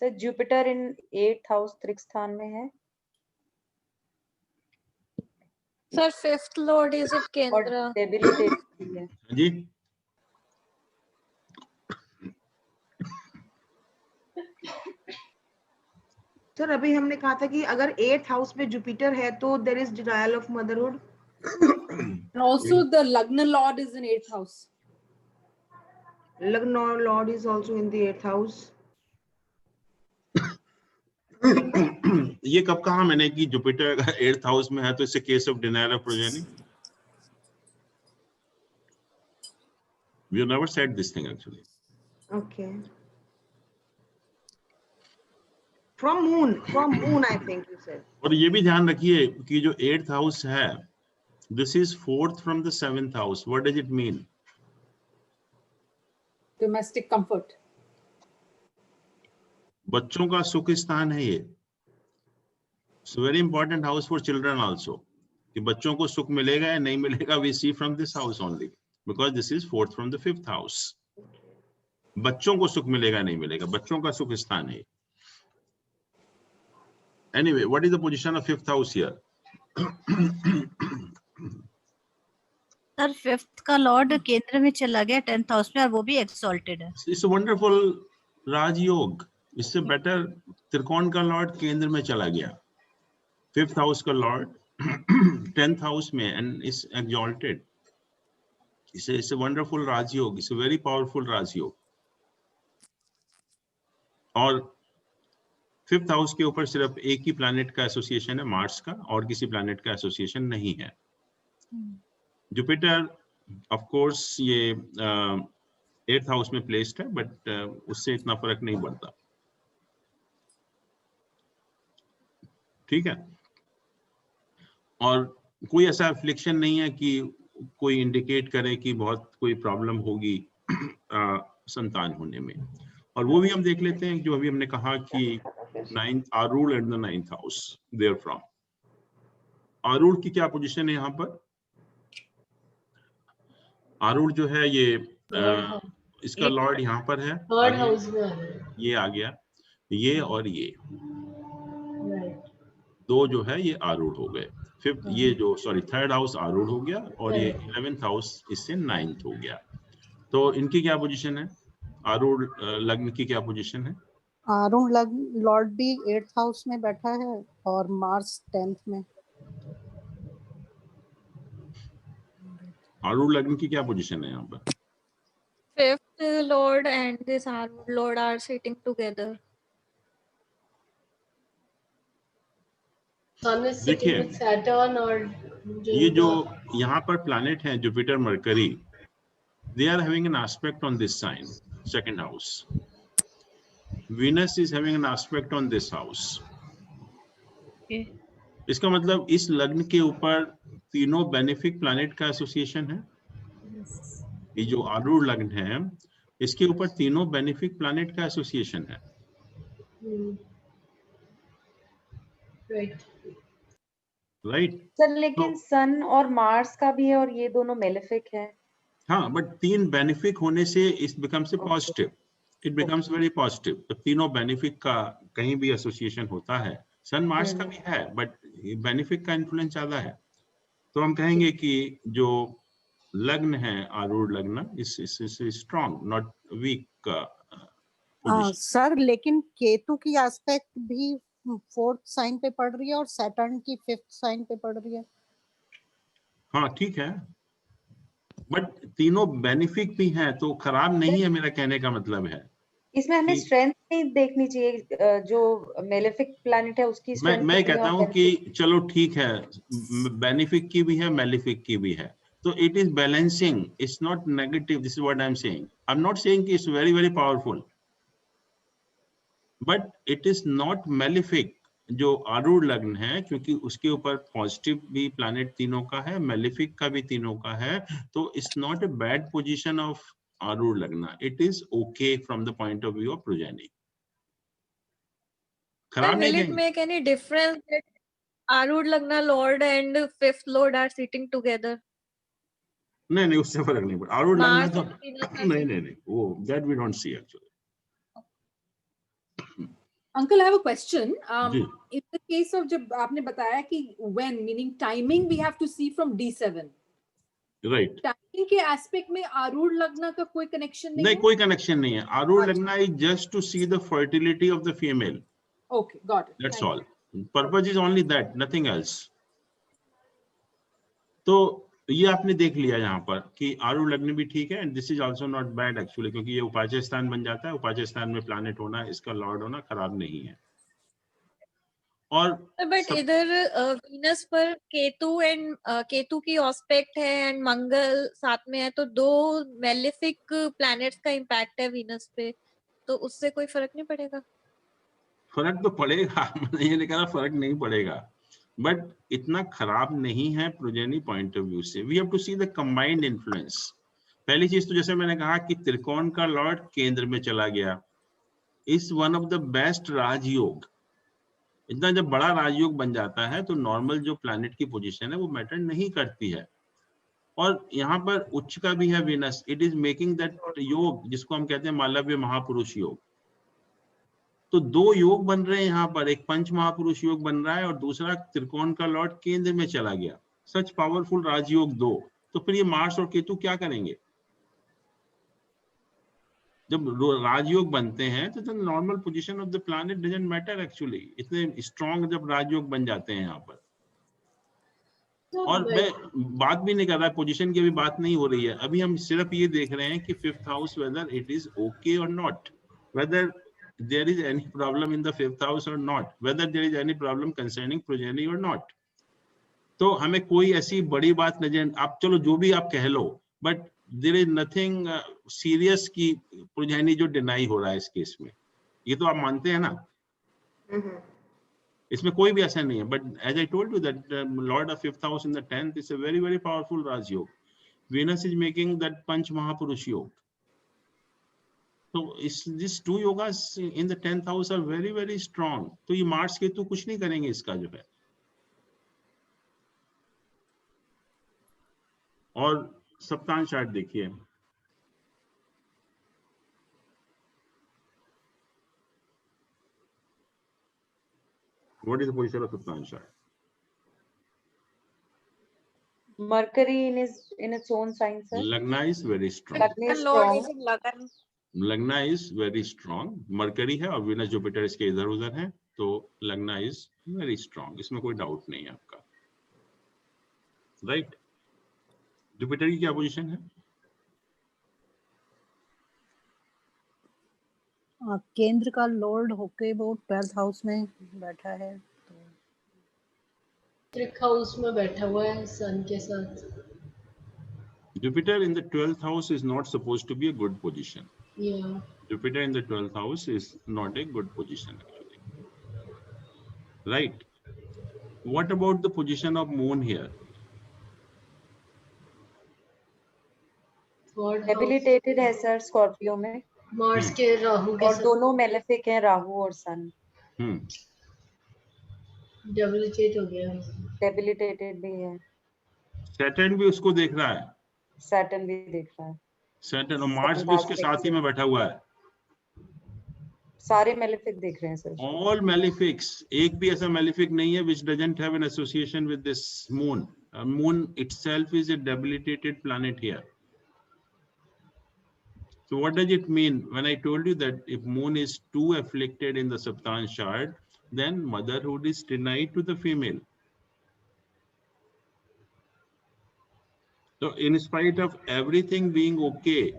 Sir Jupiter in 8th house त्रिक स्थान में है. Sir, fifth lord is at और Kendra. debilitating भी है। जी सर अभी हमने कहा था कि अगर 8th हाउस में जुपिटर है तो there is denial of motherhood. And also the Lagna Lord is in 8th house. Lagna Lord is also in the 8th house. ये कब कहा मैंने कि जुपिटर अगर 8th हाउस में है तो इससे case of denial of progeny? We never said this thing actually. Okay. From moon I think you said. और ये भी ध्यान रखिए कि जो 8th हाउस है, this is 4th from the 7th house. What does it mean? Domestic comfort. बच्चों का सुख स्थान है ये। So very important house for children also. कि बच्चों को सुख मिलेगा या नहीं मिलेगा, we see from this house only, because this is 4th from the 5th house. बच्चों को सुख मिलेगा नहीं मिलेगा, बच्चों का सुख स्थान है। Anyway, what is the position of 5th house here? Sir fifth का लॉर्ड केंद्र में चला गया 10th हाउस में और वो भी एक्सॉल्टेड है। It's a wonderful राजयोग। इससे बेटर त्रिकोण का लॉर्ड केंद्र में चला गया, 5th हाउस का लॉर्ड 10th हाउस में and is exalted. It's a wonderful राजयोग, it's a very powerful राजयोग। और 5th हाउस के ऊपर सिर्फ एक ही प्लैनेट का एसोसिएशन है, मार्स का, और किसी प्लैनेट का एसोसिएशन नहीं है। जुपिटर ऑफ कोर्स ये 8th हाउस में प्लेस्ड है, बट उससे इतना फर्क नहीं पड़ता। ठीक है, और कोई ऐसा एफ्लिक्शन नहीं है कि कोई इंडिकेट करे कि बहुत कोई प्रॉब्लम होगी संतान होने में। और वो भी हम देख लेते हैं जो अभी हमने कहा कि 9th आरूढ़ and the 9th house, there from. आरूढ़ की क्या पोजीशन है यहाँ पर? आरूढ़ जो है ये इसका लॉर्ड यहाँ पर है, थर्ड हाउस में आ रहा है। ये आ गया, ये और ये Right. दो जो है ये आरूढ़ हो गए। फिफ्थ ये जो थर्ड हाउस आरूढ़ हो गया और ये 11th हाउस इससे 9th हो गया। तो इनकी क्या पोजीशन है? आरूढ़ लग्न की क्या पोजीशन है? आरूढ़ लग्न लॉर्ड भी 8th हाउस में बैठा है और मार्स 10th में। आरूढ़ लग्न की क्या पोजीशन है यहाँ पर? Fifth lord and this lord are sitting together. Sun is sitting देखिए, with Saturn और ये जो यहाँ पर प्लैनेट हैं Jupiter mercury, they are having an aspect on this sign, 2nd house. Venus is having an aspect on this house. Okay. इसका मतलब इस लग्न के ऊपर तीनों बेनिफिक प्लैनेट का एसोसिएशन है। ये जो आरूढ़ लग्न है इसके ऊपर तीनों बेनिफिक प्लैनेट का एसोसिएशन है। राइट सर लेकिन सन और मार्स का भी है और ये दोनों मेलेफिक है। हाँ, बट तीन बेनिफिक होने से it becomes A positive, it becomes very positive. तो तीनों बेनिफिक का कहीं भी एसोसिएशन होता है, सन मार्स का भी है बट बेनिफिक का इन्फ्लुएंस ज्यादा है। तो हम कहेंगे कि जो लग्न है आरूढ़ लग्न इस स्ट्रॉन्ग नॉट वीक। सर लेकिन केतु की एस्पेक्ट भी 4th साइन पे पड़ रही है और सैटर्न की 5th साइन पे पड़ रही है। हाँ ठीक है, बट तीनों बेनिफिक भी हैं तो खराब नहीं है, मेरा कहने का मतलब है। इसमें हमें स्ट्रेंथ नहीं देखनी चाहिए, जो मेलेफिक प्लैनेट है उसकी स्ट्रेंथ। मैं कहता हूँ कि चलो ठीक है, बेनिफिक की भी है मेलिफिक की भी है, तो it is balancing, it's not negative. This is what I am saying. I am not saying कि it's very very powerful, but it is not malefic जो आरूढ़ लग्न है, क्योंकि उसके ऊपर पॉजिटिव भी प्लैनेट तीनों का है, मेलिफिक का भी तीनों का है। तो it's not a bad position of आरूढ़ लग्न, it is okay from the point of view of progeny. खराब नहीं Will it कहेंगे। make any difference that Aruढ़ Lagna lord and 5th lord are sitting together? नहीं नहीं, उससे फर्क नहीं पड़ता। आरूढ़ लग्न Mars तो and Venus are नहीं नहीं नहीं, वो that we don't see actually. Uncle, I have a question. जी In the case of जब आपने बताया कि when meaning timing we have to see from D7. Right Timing के एस्पेक्ट में आरूढ़ लग्न का कोई कनेक्शन नहीं नहीं, है? कोई कनेक्शन नहीं है. आरूढ़ अच्छा. लगना is just to see the fertility of the female. Okay, got it. That's Thank all. Purpose is only that, nothing else. तो ये आपने देख लिया यहाँ पर कि आरूढ़ लग्न भी ठीक है, and this is also not bad actually, क्योंकि ये उपाच्य स्थान बन जाता है. उपाच्य स्थान में प्लैनेट होना, इसका लॉर्ड होना खराब नहीं है. और बट इधर वीनस पर केतु एंड केतु की ऑस्पेक्ट है एंड मंगल साथ में है, तो दो मेलेफिक प्लैनेट्स का इम्पैक्ट है वीनस पे, तो उससे कोई फर्क नहीं पड़ेगा? फर्क तो पड़ेगा, मैं ये नहीं कह रहा फर्क नहीं पड़ेगा, बट इतना खराब नहीं है प्रोजेनी पॉइंट ऑफ व्यू से. We have to see the combined influence. पहली चीज तो जैसे मैंने कहा कि त्रिकोण का लॉर्ड केंद्र में चला गया, is one of the best rajyoga. इतना जब बड़ा राजयोग बन जाता है तो नॉर्मल जो प्लैनेट की पोजीशन है वो मैटर नहीं करती है. और यहाँ पर उच्च का भी है Venus. It is making that योग जिसको हम कहते हैं मालव्य महापुरुष योग. तो दो योग बन रहे हैं यहाँ पर, एक पंच महापुरुष योग बन रहा है और दूसरा त्रिकोण का लॉर्ड केंद्र में चला गया. सच पावरफुल राजयोग दो. तो फिर ये मार्स और केतु क्या करेंगे? जब राजयोग बनते हैं तो normal position of the planet doesn't matter actually. इतने स्ट्रॉन्ग जब राजयोग बन जाते हैं यहाँ पर. और मैं बात भी नहीं कर रहा, पोजीशन की भी बात नहीं हो रही है. अभी हम सिर्फ ये देख रहे हैं कि fifth house whether it is okay और not, whether there is any problem in the fifth house or not, whether there is any problem concerning progeny or not. तो हमें कोई ऐसी बड़ी बात नजर, आप चलो जो भी आप कह लो, बट there is nothing serious की progeny जो डिनाई हो रहा है इस केस में. ये तो आप मानते हैं ना? इसमें कोई भी ऐसा नहीं है. But as I told you that Lord of fifth house in the 10th is a very very powerful Raj Yoga. Venus is making that Panch Mahapurush Yoga. So these two yogas in the 10th house are very very strong. तो ये Mars Ketu कुछ नहीं करेंगे इसका जो है. और सप्ताह चार्ट देखिए. What is the position of सप्ताह chart? Mercury in its own sign, sir. Lagna is very strong. Lagna is strong. लग्ना इज वेरी स्ट्रॉन्ग. मरकरी है और वीनस जुपिटर इसके इधर उधर है, तो लग्ना इज वेरी स्ट्रॉन्ग. इसमें कोई डाउट नहीं है आपका. राइट. जुपिटर की क्या पोजीशन है? केंद्र का लॉर्ड होके वो 12th हाउस में बैठा है, तो ट्रिक हाउस में बैठा हुआ है सन के साथ. Jupiter in the 12th house is not supposed to be a good position. Yeah. Jupiter in the 12th house is not a good position actually. Right. What about the position of moon here? Debilitated है sir Scorpio में. Mars के राहु के और साथ दोनों malefic हैं, राहु और सन. Debilitate हो गया. डेबिलिटेटेड भी है. सैटर्न भी उसको देख रहा है. सैटर्न भी देख रहा है. सैटर्न और मार्स भी उसके साथ ही में बैठा हुआ है. सारे मेलेफिक देख रहे हैं सर. All malefics. एक भी ऐसा malefic नहीं है which doesn't have an association with this moon. Moon itself is a debilitated planet here. So what does it mean when I told you that if moon is too afflicted in the Saptansh chart, then motherhood is denied to the female. So in spite of everything being okay,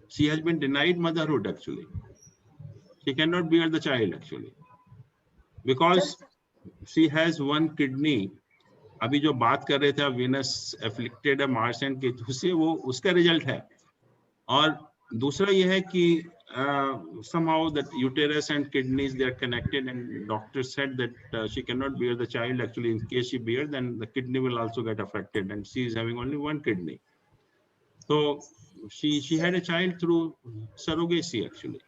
she has been denied motherhood actually. She cannot bear the child actually. Because she has one kidney. अभी जो बात कर रहे थे आप Venus afflicted है Mars and Ketu से, वो उसका रिजल्ट है. और दूसरा ये है कि somehow that uterus and kidneys they are connected, and doctor said that she cannot bear the child actually. In case she bear, then the kidney will also get affected, and she is having only one kidney. So she had a child through surrogacy actually,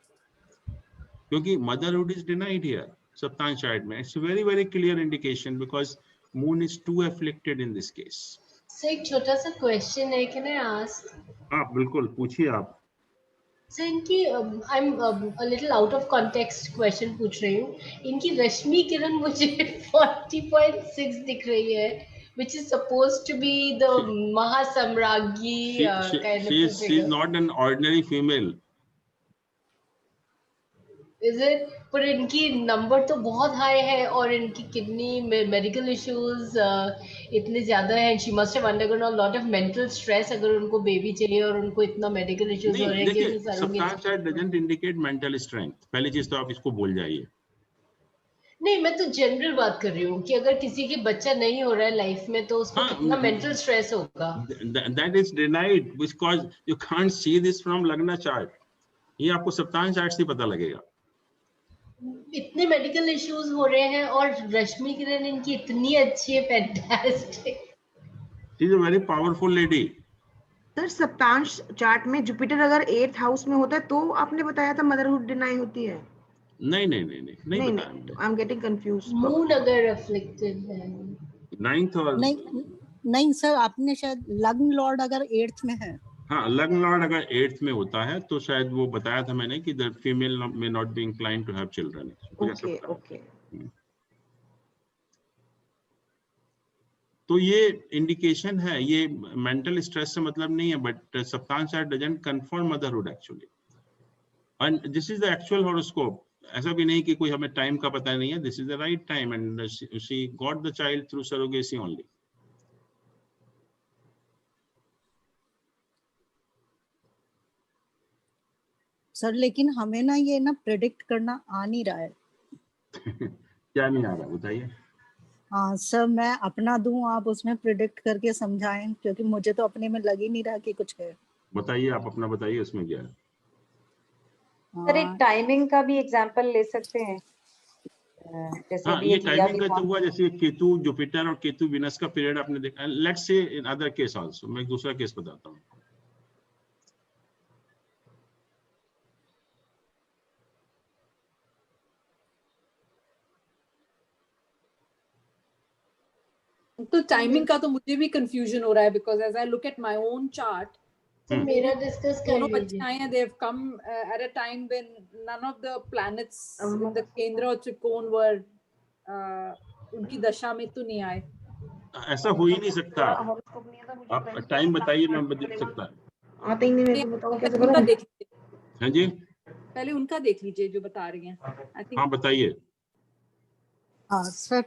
क्योंकि motherhood is denied here Saptansh chart में. It's a very very clear indication because moon is too afflicted in this case. Sir एक छोटा सा question है, can I ask? हाँ बिल्कुल पूछिए आप. सर इनकी I am a little out of context question पूछ रही हूँ. इनकी रश्मि किरण मुझे 40.6 दिख रही है, which is supposed to be the Mahasamragyi kind of a She's figure. not an ordinary female. Is it? पर इनकी नंबर तो बहुत हाई है और इनकी किडनी मेडिकल इश्यूज इतने ज्यादा हैं. She must have undergone a lot of mental stress अगर उनको बेबी चाहिए और उनको इतना मेडिकल इश्यूज हो नहीं रहे हैं कि देखिए, उनकी surrogate- सप्ताह chart doesn't indicate mental strength. पहली चीज तो आप इसको भूल जाइए. नहीं, मैं तो जनरल बात कर रही हूँ कि अगर किसी की बच्चा नहीं हो रहा है लाइफ में तो उसको कितना मेंटल स्ट्रेस होगा. That is denied because you can't see this from लग्न चार्ट. ये आपको सप्ताह चार्ट से पता लगेगा. इतने मेडिकल इश्यूज हो रहे हैं और रश्मि किरण इनकी इतनी अच्छी है, fantastic. She is a very powerful lady. Sir Saptamsa chart में जुपिटर अगर 8th हाउस में होता है तो आपने बताया था मदरहुड डिनाई होती है. नहीं बताया मैंने. I am getting confused. Moon अगर अफ्लिक्टेड है. 9th और नहीं सर, आपने शायद लग्न लॉर्ड अगर 8th में है. हाँ, लग्न लॉर्ड अगर 8th में होता है तो शायद वो बताया था मैंने कि the female may not be inclined to have children. Okay. तो ये इंडिकेशन है, ये मेंटल स्ट्रेस से मतलब नहीं है, बट सप्ताह chart doesn't confirm motherhood actually. And this is the actual horoscope. ऐसा भी नहीं कि कोई हमें टाइम का पता नहीं है. This is the right time and she got the child through surrogacy only. Sir लेकिन हमें ना ये ना प्रेडिक्ट करना आ नहीं रहा है. क्या नहीं आ रहा बताइए. हाँ सर, मैं अपना दूं, आप उसमें प्रेडिक्ट करके समझाएं, क्योंकि मुझे तो अपने में लग ही नहीं रहा कि कुछ है. बताइए, आप अपना बताइए उसमें क्या है. सर एक टाइमिंग का भी एग्जांपल ले सकते हैं. जैसे हाँ, भी ये जिया टाइमिंग का तो हुआ जैसे केतु जुपिटर और केतु विनस का पीरियड आपने देखा. Let's say in other case also. मैं एक दूसरा केस बताता हूँ. तो टाइमिंग का तो मुझे भी कंफ्यूजन हो रहा है because as I look at my own chart तो मेरा डिस्कस कर दोनों लीजिए. बच्चे आए हैं. They have come at a time when none of the planets in the kendra और त्रिकोण वर उनकी दशा में तो नहीं आए. ऐसा हो ही नहीं सकता. आप टाइम बताइए, मैं बता सकता है. आते ही नहीं मेरे को बताओ कैसे उनका करूं. देख लीजिए, हाँ जी, पहले उनका देख लीजिए जो बता रही हैं. आई थिंक हाँ बताइए. हाँ सर,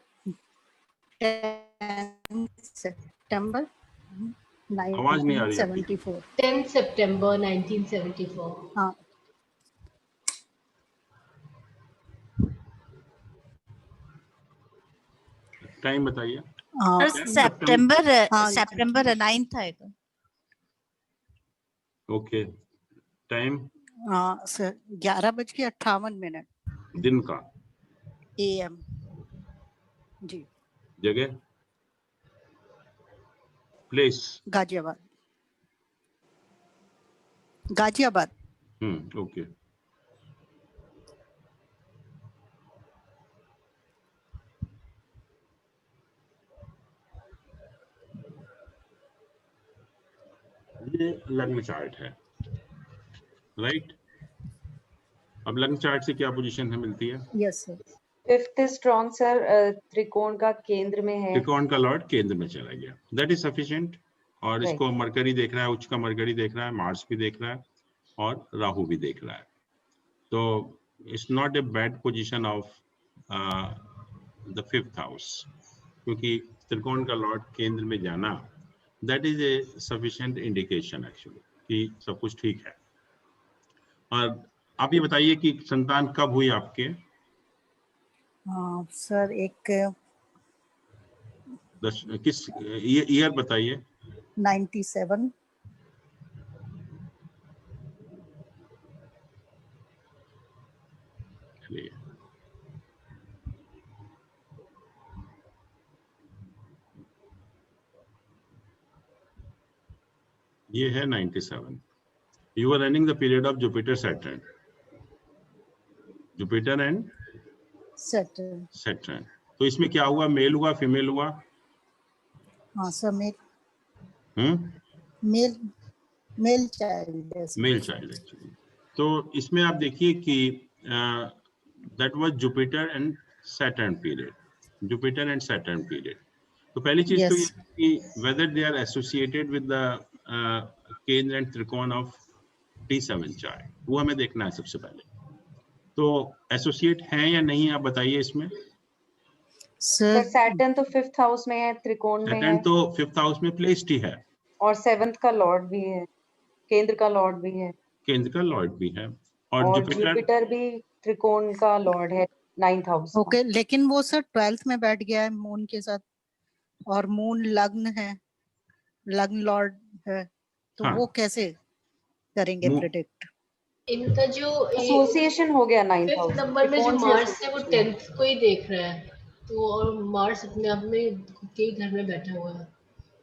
10 सितंबर आवाज नहीं आ रही आपकी. 1974. 10 सितंबर 1974. हाँ टाइम बताइए. सितंबर हाँ, सितंबर 9th आएगा. ओके. टाइम हाँ सर, 11:58 दिन का. AM. जी, जगह प्लेस. गाजियाबाद. गाजियाबाद. ओके. ये लग्न चार्ट है, राइट. अब लग्न चार्ट से क्या पोजीशन है मिलती है. Yes sir. 5th strong sir, त्रिकोण का केंद्र में है. त्रिकोण का लॉर्ड केंद्र में चला गया. That is sufficient. और Right. इसको मरकरी देख रहा है, उच्च का मरकरी देख रहा है, मार्स भी देख रहा है और राहु भी देख रहा है. तो it's not a bad position of the 5th house, क्योंकि त्रिकोण का लॉर्ड केंद्र में जाना that is a sufficient indication actually कि सब कुछ ठीक है. और आप ये बताइए कि संतान कब हुई आपके. सर एक किस ईयर बताइए. 97. चलिए, ये है 97. You are running the period of Jupiter Saturn. Jupiter and Saturn. Saturn. तो इसमें क्या हुआ, मेल हुआ फीमेल हुआ. हाँ sir, male child. Male child actually. तो इसमें आप देखिए कि that was Jupiter and Saturn period, Jupiter and Saturn period. तो पहली चीज तो ये Yes. कि whether they are associated with the kendra and trikona of D7 chart, वो हमें देखना है सबसे पहले। तो एसोसिएट हैं या नहीं, आप बताइए इसमें। सर सर सैटर्न तो 5th हाउस में है, त्रिकोण में सैटर्न है, तो 5th हाउस में प्लेस्ड ही है, और 7th का लॉर्ड भी है, केंद्र का लॉर्ड भी है, केंद्र का लॉर्ड भी है, और और जुपिटर जुपिटर भी त्रिकोण का लॉर्ड है 9th हाउस का। ओके, लेकिन वो सर 12th में बैठ गया है मून के साथ, और मून लग्न है, लग्न लॉर्ड है, तो हाँ। वो कैसे करेंगे मू- प्रिडिक्ट? इनका जो एसोसिएशन हो गया 9th 5th हाउस, नंबर में जो त्रिकोण से मार्स है वो association। 10th को ही देख रहा है, तो और मार्स अपने आप में खुद के ही घर में बैठा हुआ है,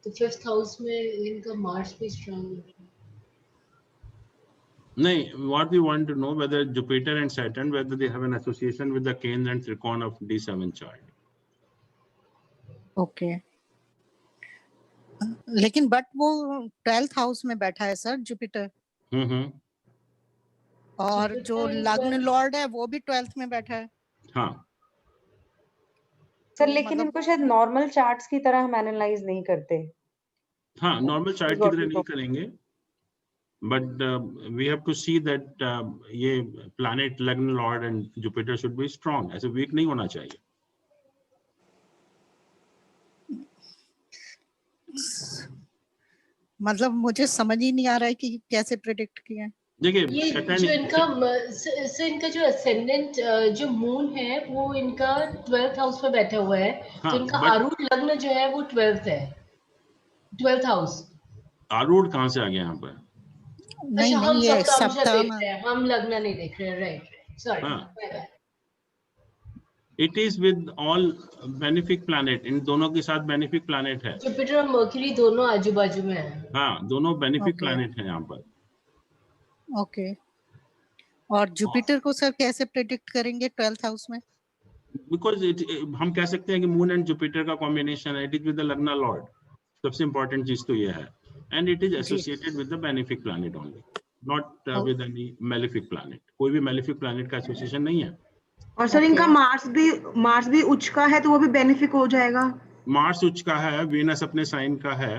तो 5th हाउस में इनका मार्स भी स्ट्रांग है। नहीं, what we want to know whether Jupiter and Saturn, whether they have an association with the Kendra and Trikona of D7 chart. Okay, लेकिन बट वो 12th हाउस में बैठा है सर जुपिटर, और जो Jupiter in लग्न 12th लॉर्ड है वो भी 12th में बैठा है। हाँ, सर तो लेकिन मतलब इनको शायद नॉर्मल चार्ट्स की तरह हम एनालाइज नहीं करते। हाँ, नॉर्मल चार्ट की तरह नहीं करेंगे, but we have to see that ये planet lagna lord and Jupiter should be strong, ऐसे वीक नहीं होना चाहिए। मतलब मुझे समझ ही नहीं आ रहा है कि कैसे प्रिडिक्ट किया है। देखिए ये जो इनका जो असेंडेंट जो मून है वो इनका 12th हाउस में बैठा हुआ है, हाँ, तो इनका but- आरूढ़ लग्न जो है वो 12th है, 12th हाउस। आरूढ़ कहाँ से आ गया यहाँ पर? नहीं अच्छा, हम नहीं, ये सप्तम सप्तम देख रहे हैं, हम लग्न नहीं देख रहे हैं, राइट, सॉरी। हाँ। It is with all benefic planet, इन दोनों के साथ बेनिफिक प्लैनेट है। जुपिटर और मर्क्यूरी दोनों आजू बाजू में है। हाँ, दोनों बेनिफिक Okay. प्लैनेट है यहाँ पर। ओके, और जुपिटर को सर कैसे प्रिडिक्ट करेंगे 12th हाउस में? बिकॉज हम कह सकते हैं कि मून एंड जुपिटर का कॉम्बिनेशन है, इट इज विद द लग्ना लॉर्ड, सबसे इंपॉर्टेंट चीज तो ये है, and it is associated with the benefic planet only, not with any malefic planet. कोई भी मेलेफिक प्लैनेट का एसोसिएशन नहीं है। और सर इनका मार्स भी उच्च का है, तो वो भी बेनिफिक हो जाएगा। मार्स उच्च का है, वीनस अपने साइन का है,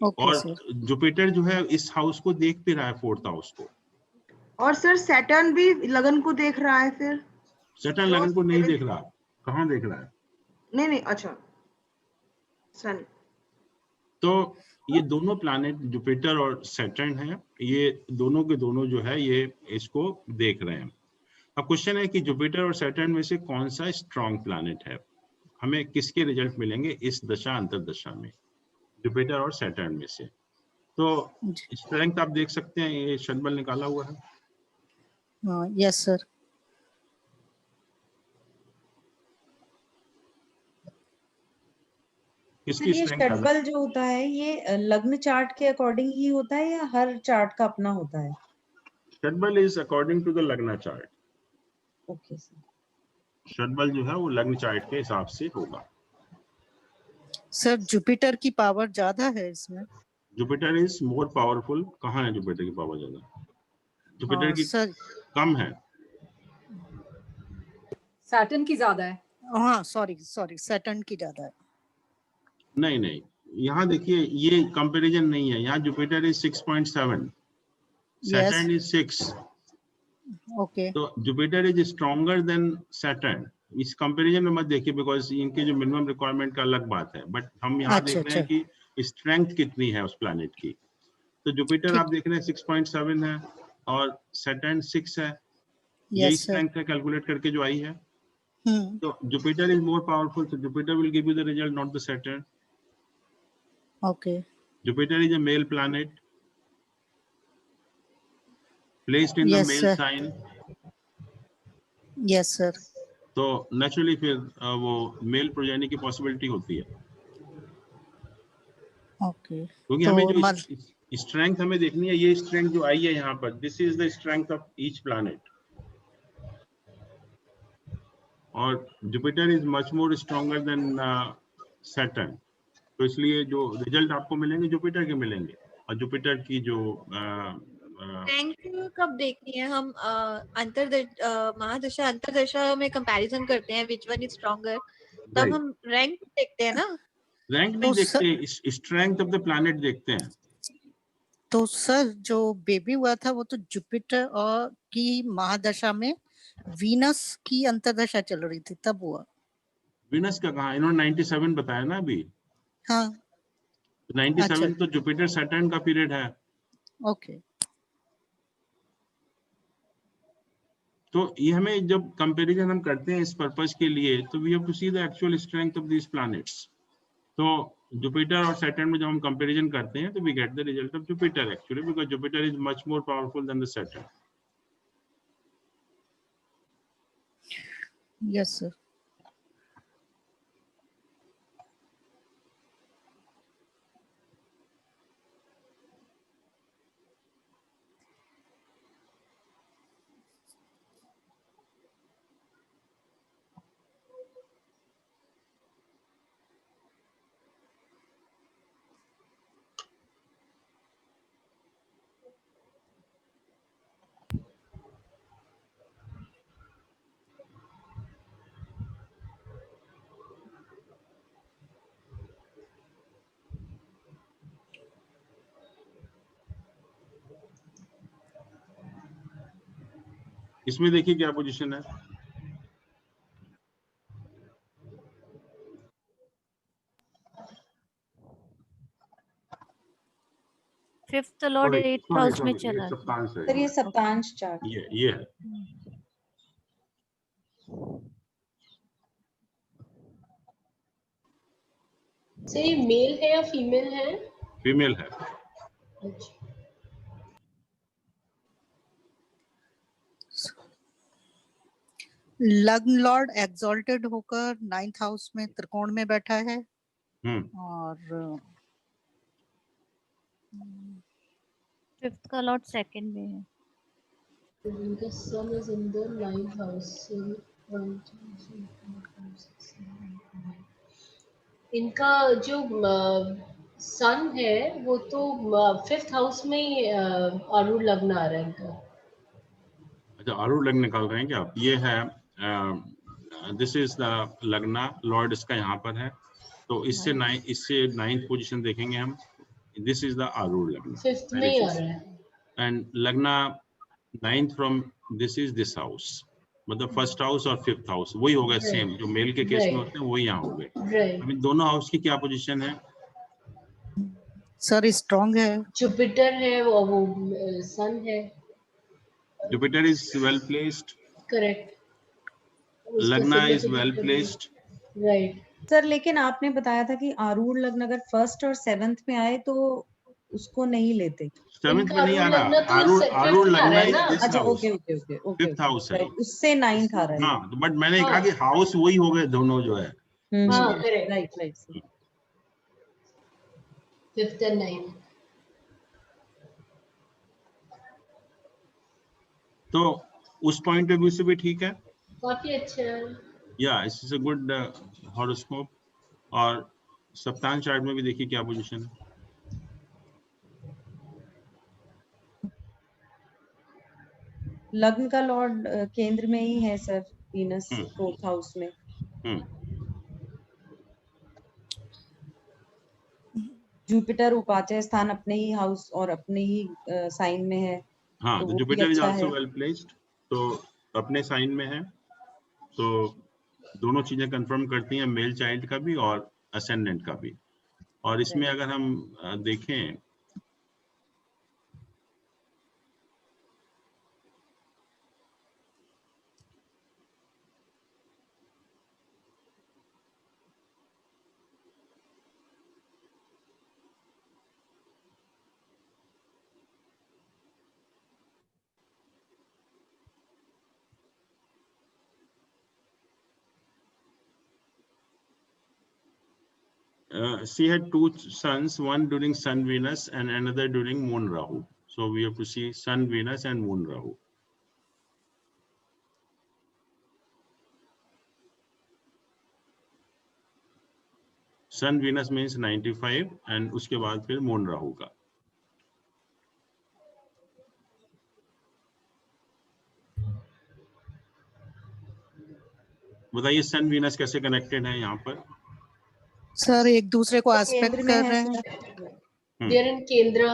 ओके और सर, जुपिटर जो है इस हाउस को देख भी रहा है, 4th हाउस को। और सर सैटर्न भी लगन को देख रहा है फिर? सैटर्न लगन को नहीं देख रहा, कहाँ देख रहा है? नहीं, अच्छा सन। तो ये दोनों प्लैनेट जुपिटर और सैटर्न है, ये दोनों के दोनों जो है ये इसको देख रहे हैं। अब क्वेश्चन है कि जुपिटर और सैटर्न में से कौन सा स्ट्रॉन्ग प्लैनेट है, हमें किसके रिजल्ट मिलेंगे इस दशा अंतरदशा में, जुपिटर और सैटर्न में से। तो स्ट्रेंथ आप देख सकते हैं, ये षटबल निकाला हुआ है। Yes sir. किसकी ये स्ट्रेंथ ज्यादा? षटबल जो होता है ये लग्न चार्ट के अकॉर्डिंग ही होता है या हर चार्ट का अपना होता है? Shadbala is according to the lagna chart. Okay sir. Shadbala जो है वो लग्न चार्ट के हिसाब से होगा। सर जुपिटर की पावर ज्यादा है इसमें? Jupiter is more powerful. कहाँ है जुपिटर की पावर ज्यादा? जुपिटर की सर कम है। सैटर्न की ज्यादा है। हाँ सॉरी सैटर्न की ज्यादा है। नहीं, यहाँ देखिए ये कंपैरिजन नहीं है, यहाँ Jupiter is 6.7, Saturn is 6। Okay, तो Jupiter is stronger than Saturn. इस कंपैरिजन में मत देखिए, बिकॉज इनके जो मिनिमम रिक्वायरमेंट का अलग बात है, बट हम यहाँ अच्छा, देख रहे हैं कि स्ट्रेंथ कितनी है उस प्लैनेट की। तो जुपिटर आप देख रहे हैं 6.7 है और सैटर्न 6 है, यही स्ट्रेंथ है कैलकुलेट करके जो आई है। तो Jupiter is more powerful, so Jupiter will give you the result, not the Saturn. Okay. Jupiter is a male planet placed in the male sign. Yes sir. तो नेचुरली फिर वो मेल प्रोजेनी की possibility होती है। Okay. क्योंकि हमें जो strength हमें देखनी है, ये स्ट्रेंथ जो आई है यहाँ पर, this is the strength of each planet, और Jupiter is much more stronger than Saturn. तो इसलिए जो रिजल्ट आपको मिलेंगे जुपिटर के मिलेंगे। और जुपिटर की जो रैंक कब देखनी है हम? महादशा अंतरदशा में कंपैरिजन करते हैं विच वन इज स्ट्रॉन्गर, तब हम रैंक देखते हैं ना? रैंक नहीं देखते, स्ट्रेंथ ऑफ द प्लैनेट देखते हैं। तो सर जो बेबी हुआ था वो तो जुपिटर और की महादशा में वीनस की अंतर्दशा चल रही थी तब हुआ। वीनस का कहाँ, इन्होंने 97 बताया ना अभी। हाँ 97 अच्छा। तो जुपिटर सैटर्न का पीरियड है। ओके। तो ये हमें जब कंपैरिजन हम करते हैं इस पर्पस के लिए, तो we have to see the actual strength of these planets. तो जुपिटर और सैटर्न में जब हम कंपैरिजन करते हैं तो we get the result of Jupiter actually, because Jupiter is much more powerful than the Saturn. Yes sir. इसमें देखिए क्या पोजीशन है। फिफ्थ लॉर्ड 8th हाउस में चला गया। सप्तांश है सर ये सप्तांश चार्ट ये है। से ये मेल है या फीमेल है? फीमेल है। अच्छा। लग्न लॉर्ड एक्सॉल्टेड होकर 9th हाउस में त्रिकोण में बैठा है और फिफ्थ का लॉर्ड सेकंड में है। The sun is in the 9th house. 1, 2, 3, 4, 5, 6, 7, 8, 9. इनका जो सन है वो तो 5th हाउस में ही आरूढ़ लग्न आ रहा है इनका। अच्छा आरूढ़ लग्न निकाल रहे हैं क्या आप? ये है दिस इज द लग्ना, लॉर्ड इसका यहाँ पर है, तो इससे 9th पोजीशन देखेंगे हम। दिस इज द आरूढ़ लग्न, 5th में ही आ रहा है। एंड लग्ना 9th from this is this house, मतलब फर्स्ट हाउस और 5th हाउस वही हो गए सेम, जो मेल के केस में होते हैं वही यहाँ हो गए। अभी दोनों हाउस की क्या पोजीशन है? सर स्ट्रॉन्ग है। जुपिटर है और वो सन है। Jupiter is well placed, correct. Lagna is well placed, right. Sir लेकिन आपने बताया था कि आरूढ़ लग्न अगर 1st और 7th में आए तो उसको नहीं लेते। 7th में नहीं आ रहा, आरूढ़ लग्ना इज दिस अच्छा house, okay okay okay okay 5th house है, उससे 9th आ रहा है। हाँ, बट मैंने कहा कि हाउस वही हो गए दोनों जो है। हाँ correct, right right. 5th and 9th। तो उस पॉइंट ऑफ व्यू से भी ठीक है, काफी अच्छा है। या इस इज अ गुड हॉरोस्कोप। और सप्तांश चार्ट में भी देखिए क्या पोजीशन है। लग्न का लॉर्ड केंद्र में ही है सर, वीनस 4th हाउस में। जुपिटर उपाचय स्थान अपने ही हाउस और अपने ही साइन में है। हाँ, तो तो वो भी जुपिटर इज अच्छा आल्सो है। वेल प्लेस्ड, तो अपने साइन में है, तो दोनों चीजें कंफर्म करती हैं, मेल चाइल्ड का भी और असेंडेंट का भी। और इसमें अगर हम देखें she had two sons, one during Sun Venus and another during Moon Rahu. So we have to see Sun Venus and Moon Rahu. Sun Venus means 95 and उसके बाद फिर Moon Rahu का। बताइए सन वीनस कैसे कनेक्टेड है यहाँ पर? Sir एक दूसरे को एस्पेक्ट केंद्र में कर है रहे हैं। Sir. They're in Kendra.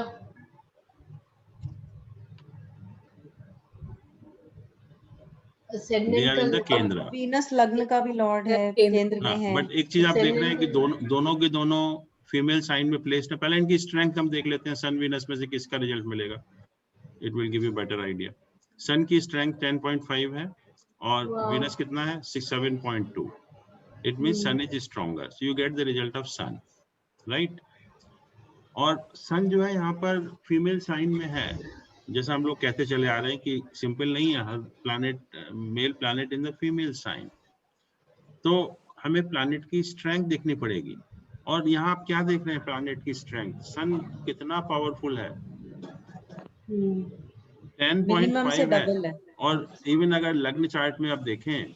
They Ascendant are in the का केंद्र। वीनस लग्न का भी लॉर्ड है, केंद्र में हाँ, है। बट एक चीज आप देख रहे हैं कि Ascendant दोनों के दोनों फीमेल साइन में प्लेस्ड है। पहले इनकी स्ट्रेंथ हम देख लेते हैं, सन वीनस में से किसका रिजल्ट मिलेगा। It will give you better idea. Sun की स्ट्रेंथ 10.5 है और Wow. वीनस कितना है 7.2। It means sun is stronger, so you get the result of sun, right. और सन जो है यहाँ पर फीमेल साइन में है, जैसा हम लोग कहते चले आ रहे हैं कि सिंपल नहीं है हर planet male planet in the female sign. तो हमें प्लैनेट की स्ट्रेंथ देखनी पड़ेगी। और यहाँ आप क्या देख रहे हैं प्लैनेट की स्ट्रेंथ, सन कितना पावरफुल है, 10.5 से है। डबल है। और इवन अगर लग्न चार्ट में आप देखें,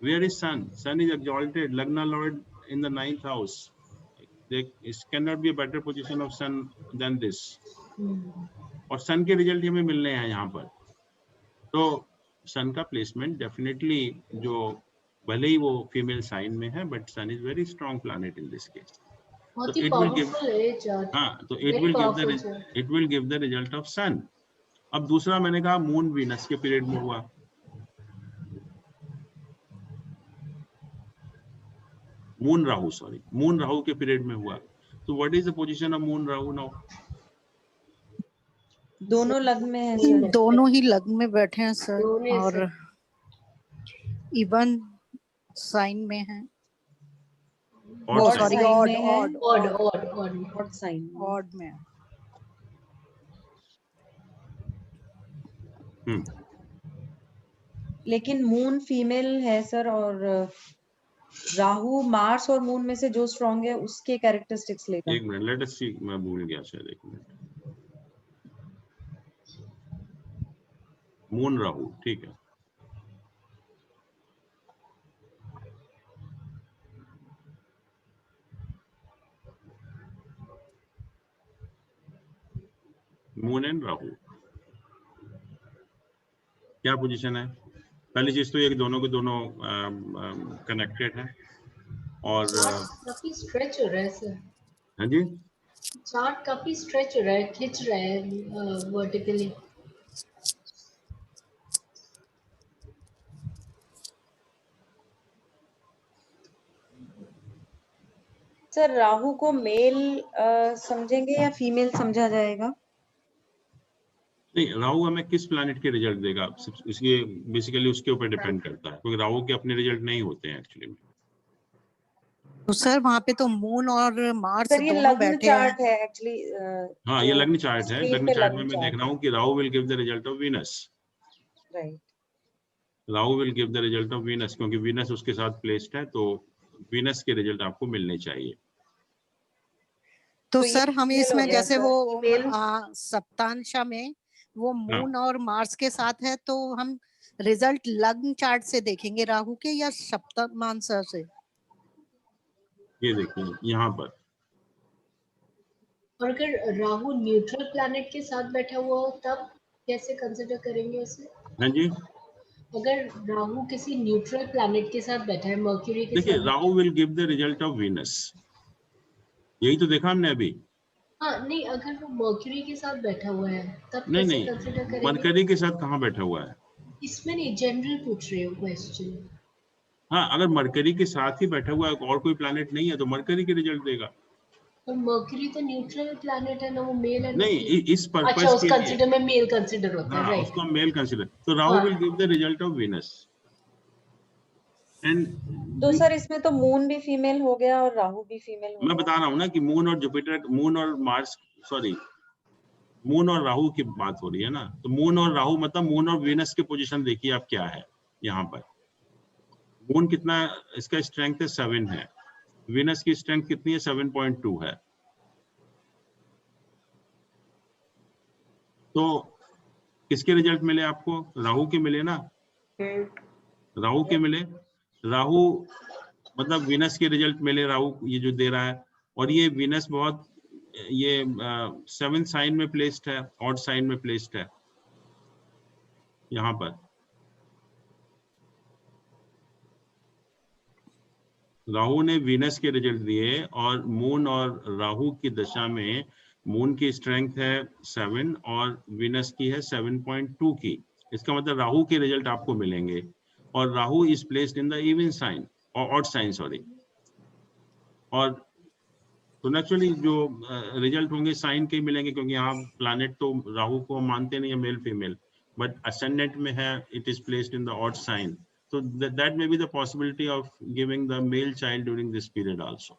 where is Sun, Sun is exalted, lagna lord in the 9th house. It cannot be a better position of sun than this। और सन के रिजल्ट हमें मिलने हैं यहाँ पर। तो सन का प्लेसमेंट डेफिनेटली, जो भले ही वो फीमेल साइन में है, but sun is very strong planet in this case. बहुत ही पावरफुल है चार्ट। हाँ, तो Very powerful, sir. It will give the result of Sun. अब दूसरा मैंने कहा मून वीनस के पीरियड में हुआ। मून राहु के पीरियड में हुआ। तो what is the position of moon Rahu now? दोनों लग्न में है सर। दोनों ही लग्न में बैठे हैं सर, दोनों और इवन साइन में है। Odd sorry, sign। Odd odd sign. Odd में है। लेकिन मून फीमेल है सर, और राहु मार्स और मून में से जो स्ट्रॉन्ग है उसके कैरेक्टरिस्टिक्स लेगा। एक मिनट, लेट अस सी, मैं भूल गया शायद, एक मिनट। मून राहु, ठीक है। मून एंड राहु क्या पोजीशन है? पहली चीज तो ये कि दोनों के दोनों कनेक्टेड है। और काफी स्ट्रेच हो रहा है सर, हाँ जी, चार्ट काफी स्ट्रेच हो रहा है, खिंच रहा है वर्टिकली। सर राहु को मेल समझेंगे या फीमेल समझा जाएगा? नहीं, राहु हमें किस प्लैनेट के रिजल्ट देगा इसके बेसिकली उसके ऊपर डिपेंड करता है, क्योंकि राहु के अपने रिजल्ट नहीं होते हैं एक्चुअली में। तो सर वहाँ पे तो मून और मार्स सर ये दोनों लग्न बैठे चार्ट हैं। है एक्चुअली। हाँ, ये लग्न चार्ट है। लग्न चार्ट में मैं चार्ट देख रहा हूँ कि Rahu will give the result of Venus. Right. Rahu will give the result of Venus, क्योंकि वीनस उसके साथ प्लेस्ड है, तो वीनस के रिजल्ट आपको मिलने चाहिए। तो तो ये सर हम female हो इसमें गया जैसे सर, वो female। सप्तांशा में वो मून और मार्स के साथ है, तो हम रिजल्ट लग्न चार्ट से देखेंगे राहु के या सप्तमांशा से? ये देखिए यहाँ पर, और अगर राहु न्यूट्रल प्लैनेट के साथ बैठा हुआ हो तब कैसे कंसिडर करेंगे उसे? हाँ जी, अगर राहु किसी न्यूट्रल प्लैनेट के साथ बैठा है, मर्क्यूरी के देखिए साथ, Rahu will give the result of Venus, यही तो देखा हमने अभी। हाँ नहीं, अगर वो मर्क्यूरी के साथ बैठा हुआ है तब नहीं कैसे नहीं, कंसिडर करेंगे? मरकरी के साथ कहाँ बैठा हुआ है? इसमें नहीं, जनरल पूछ रही हूँ क्वेश्चन। हाँ, अगर मरकरी के साथ ही बैठा हुआ है और कोई प्लैनेट नहीं है तो मरकरी के रिजल्ट देगा। और मर्क्यूरी तो न्यूट्रल प्लैनेट है ना, वो मेल है ना? नहीं, इस अच्छा, पर्पस उस के लिए, कंसिडर में मेल कंसिडर होता है, हाँ, राइट। उसको हम मेल कंसीडर, तो Rahu will give the result of Venus. And तो सर इसमें तो मून भी फीमेल हो गया और राहु भी फीमेल हो मैं गया। बता रहा हूँ ना कि मून और जुपिटर, मून और मार्स, सॉरी, मून और राहु की बात हो रही है ना, तो मून और राहु मतलब मून और वीनस की पोजीशन देखिए आप क्या है। यहाँ पर मून कितना, इसका स्ट्रेंथ है 7 है, वीनस की स्ट्रेंथ कितनी है 7.2 है। तो किसके रिजल्ट मिले आपको? राहु के मिले ना, राहु के मिले। राहु मतलब वीनस के रिजल्ट मिले, राहु ये जो दे रहा है। और ये वीनस बहुत, ये 7th साइन में प्लेस्ड है, ऑड साइन में प्लेस्ड है यहाँ पर। राहु ने वीनस के रिजल्ट दिए और मून और राहु की दशा में मून की स्ट्रेंथ है 7 और वीनस की है 7.2 की। इसका मतलब राहु के रिजल्ट आपको मिलेंगे और Rahu is placed in the even sign और ऑड साइन, सॉरी। और तो नेचुरली जो रिजल्ट होंगे साइन के ही मिलेंगे, क्योंकि यहाँ प्लैनेट तो राहु को मानते नहीं है मेल फीमेल, बट असेंडेंट में है, it is placed in the odd sign, so that may be the possibility of giving the male child during this period also.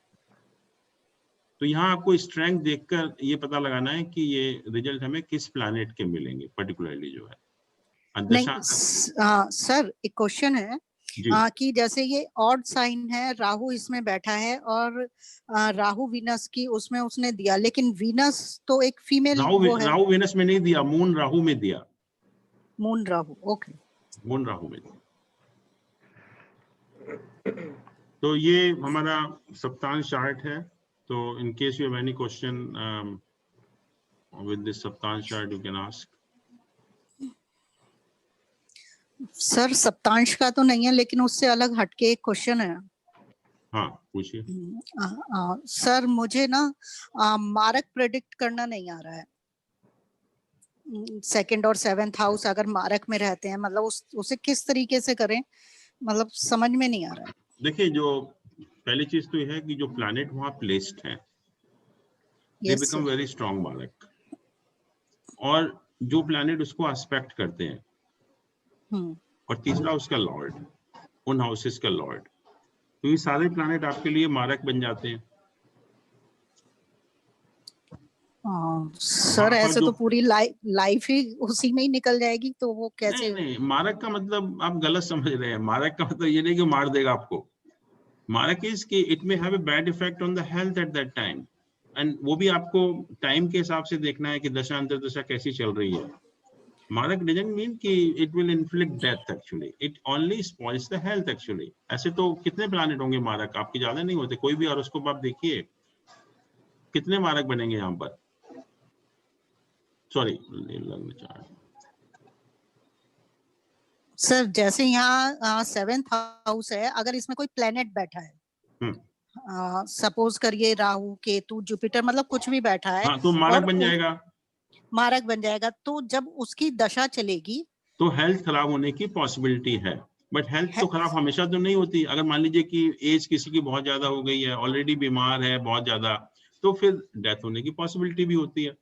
तो यहाँ आपको स्ट्रेंथ देखकर ये पता लगाना है कि ये रिजल्ट हमें किस प्लैनेट के मिलेंगे पर्टिकुलरली जो है। नहीं सर, एक क्वेश्चन है कि जैसे ये ऑड साइन है, राहु इसमें बैठा है और राहु वीनस की उसमें उसने दिया, लेकिन वीनस तो एक फीमेल वो है। राहु वीनस में नहीं दिया, मून राहु में दिया। Moon Rahu, okay, Moon Rahu में दिया। तो ये हमारा सप्तांश चार्ट है। तो in case you have any question with this Saptamsa chart you can ask. Sir Saptamsa का तो नहीं है, लेकिन उससे अलग हटके एक क्वेश्चन है। हाँ पूछिए। सर मुझे ना मारक प्रेडिक्ट करना नहीं आ रहा है। सेकंड और सेवेंथ हाउस अगर मारक में रहते हैं, मतलब उसे किस तरीके से करें, मतलब समझ में नहीं आ रहा है। देखिए, जो पहली चीज तो यह है कि जो प्लैनेट वहां प्लेस्ड है दे बिकम वेरी स्ट्रॉन्ग मारक, और जो प्लैनेट उसको एस्पेक्ट करते हैं, और तीसरा उसका लॉर्ड, उन हाउसेस का लॉर्ड, तो ये सारे प्लैनेट आपके लिए मारक बन जाते हैं। सर ऐसे तो पूरी लाइफ ही उसी में ही निकल जाएगी, तो वो कैसे? नहीं, मारक का मतलब आप गलत समझ रहे हैं। मारक का मतलब ये नहीं कि मार देगा आपको। मारक इज कि it may have a bad effect on the health at that time, and वो भी आपको टाइम के हिसाब से देखना है कि दशा अंतर्दशा कैसी चल रही है। मारक डजंट मीन कि it will inflict death, actually it only spoils the health actually. ऐसे तो कितने प्लैनेट होंगे मारक, आपके ज्यादा नहीं होते। कोई भी हॉरोस्कोप आप देखिए, कितने मारक बनेंगे यहाँ पर। सॉरी, लग्न चार्ट। सर जैसे यहाँ सेवेंथ हाउस है, अगर इसमें कोई प्लेनेट बैठा है, सपोज करिए राहु केतु जुपिटर, मतलब कुछ भी बैठा है, हाँ, तो मारक बन जाएगा। मारक बन जाएगा। तो जब उसकी दशा चलेगी तो हेल्थ खराब होने की पॉसिबिलिटी है, बट हेल्थ तो खराब हमेशा तो नहीं होती। अगर मान लीजिए कि एज किसी की बहुत ज्यादा हो गई है, ऑलरेडी बीमार है बहुत ज्यादा, तो फिर डेथ होने की पॉसिबिलिटी भी होती है।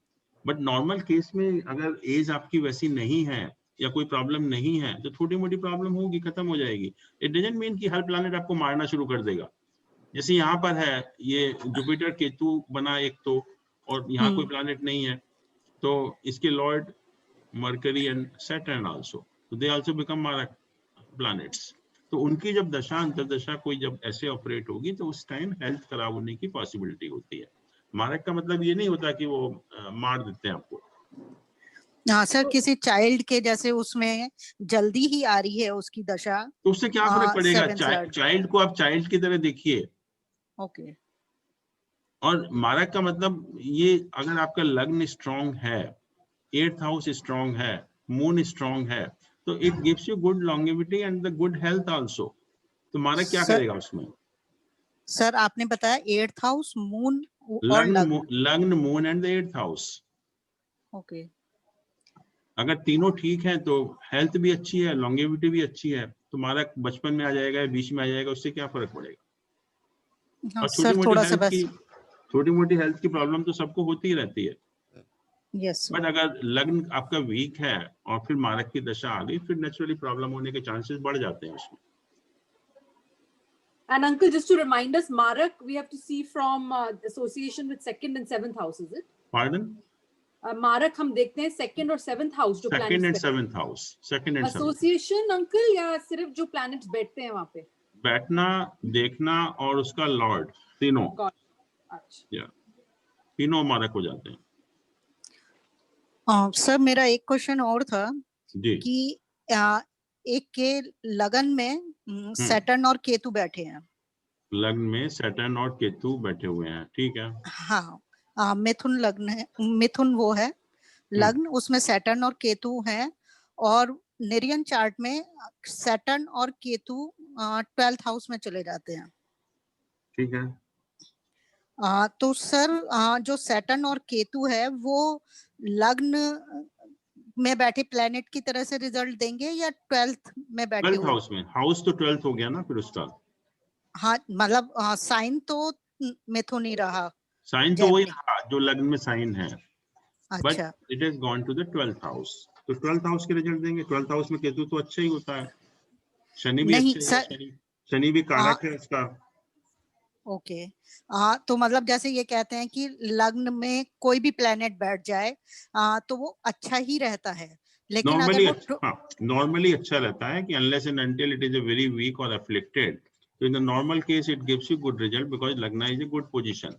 बट नॉर्मल केस में अगर एज आपकी वैसी नहीं है या कोई प्रॉब्लम नहीं है, तो छोटी मोटी प्रॉब्लम होगी, खत्म हो जाएगी। इट डजंट मीन कि हर प्लैनेट आपको मारना शुरू कर देगा। जैसे यहाँ पर है ये जुपिटर केतु बना एक, तो और यहाँ कोई प्लैनेट नहीं है, तो इसके Lord mercury and Saturn also, तो दे आल्सो बिकम मारक प्लैनेट्स। तो उनकी जब दशा अंतर्दशा कोई जब ऐसे ऑपरेट होगी, तो उस टाइम हेल्थ खराब होने की पॉसिबिलिटी होती है। मारक का मतलब ये नहीं होता कि वो मार देते हैं आपको। हाँ सर, किसी चाइल्ड के जैसे उसमें जल्दी ही आ रही है उसकी दशा, तो उससे क्या फर्क पड़ेगा? चाइल्ड को आप चाइल्ड की तरह देखिए। ओके। और मारक का मतलब ये, अगर आपका लग्न स्ट्रॉन्ग है, 8th हाउस स्ट्रॉन्ग है, मून स्ट्रॉन्ग है, तो it gives you good longevity and the good health also. तो मारक क्या करेगा उसमें? सर आपने बताया 8th हाउस, मून और लग्न, moon and the 8th house. Okay. अगर तीनों ठीक है तो हेल्थ भी अच्छी है, लॉन्गेविटी भी अच्छी है, तो मारक बचपन में आ जाएगा, बीच में आ जाएगा, उससे क्या फर्क पड़ेगा? हाँ, और छोटी मोटी हेल्थ की प्रॉब्लम तो सबको होती ही रहती है। यस। बट अगर लग्न आपका वीक है और फिर मारक की दशा आ गई, फिर नेचुरली प्रॉब्लम होने के चांसेस बढ़ जाते हैं उसमें। And uncle, just to remind us, Marak we have to see from association with 2nd and 7th house, is it? Pardon? Marak हम देखते हैं 2nd और 7th house जो planets। 2nd and 7th house, 2nd and 7th। Association uncle, या सिर्फ जो planets बैठते हैं वहाँ पे? बैठना, देखना और उसका लॉर्ड, तीनों। अच्छा। तीनों मारक हो जाते हैं। सर मेरा एक क्वेश्चन और था जी। कि एक के लगन में सैटर्न और केतु बैठे हैं। लग्न में सैटर्न और केतु बैठे हुए हैं, ठीक है। हाँ, मिथुन लग्न है, मिथुन वो है लग्न, उसमें सैटर्न और केतु हैं, और नेरियन चार्ट में सैटर्न और केतु 12th हाउस में चले जाते हैं। ठीक है। तो सर जो सैटर्न और केतु है वो लग्न में बैठे प्लेनेट की तरह से रिजल्ट देंगे या 12th में बैठे 12th हुए? हाउस में, हाउस तो 12th हो गया ना फिर उसका। हाँ मतलब साइन तो मिथुन ही रहा, साइन तो वही जेमिनी। रहा जो लग्न में साइन है, बट अच्छा it has gone to the 12th house, तो 12th हाउस के रिजल्ट देंगे। 12th हाउस में केतु तो अच्छा ही होता है, शनि भी नहीं अच्छा ही है, सर, शनि भी कारक है इसका। ओके तो मतलब जैसे ये कहते हैं कि लग्न में कोई भी प्लेनेट बैठ जाए तो वो अच्छा ही रहता है, लेकिन नॉर्मली अगर वो हाँ, नॉर्मली अच्छा रहता है कि unless and until it is a very weak और अफ्लिक्टेड, तो in the normal case it gives you good result because लग्न इज अ गुड पोजीशन।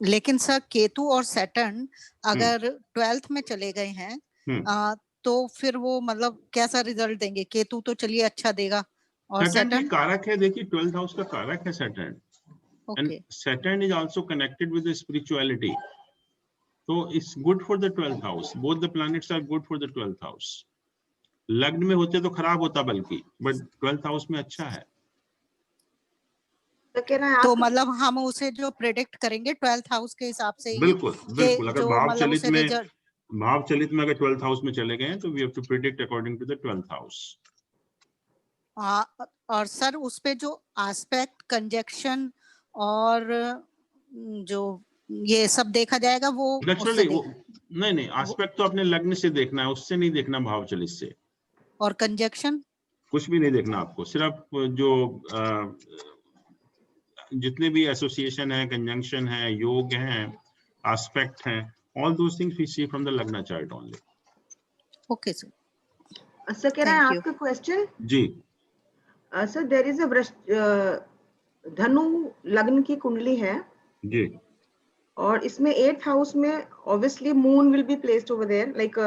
लेकिन सर केतु और सैटर्न अगर 12th में चले गए हैं तो फिर वो मतलब कैसा रिजल्ट देंगे? केतु तो चलिए अच्छा देगा और सैटर्न भी सैटर्न कारक है, देखिए 12th हाउस का कारक है Saturn, and okay Saturn is also connected with spirituality, तो it's good for the 12th house, both the planets are good for the 12th house. लग्न में होते तो खराब होता बल्कि, बट 12th हाउस में अच्छा है। तो मतलब हम उसे जो प्रेडिक्ट करेंगे 12th हाउस के हिसाब से ही बिल्कुल बिल्कुल, अगर जो भाव मतलब चलित उसे में, रिजल्ट। भाव चलित में अगर 12th हाउस में चले गए तो we have to predict according to the 12th house. और सर उस पे जो एस्पेक्ट कंजक्शन और जो ये सब देखा जाएगा वो नेचुरली वो नहीं एस्पेक्ट तो अपने लग्न से देखना है, उससे नहीं देखना भाव चलित से। और कंजक्शन कुछ भी नहीं देखना आपको, सिर्फ जो जितने भी एसोसिएशन है, कंजंक्शन है, योग है, एस्पेक्ट है, all those things we see from the lagna chart only. Okay sir, sir can I ask a question? जी sir there is a Dhanu lagna की कुंडली है जी, और इसमें 8th हाउस में obviously moon will be placed over there, like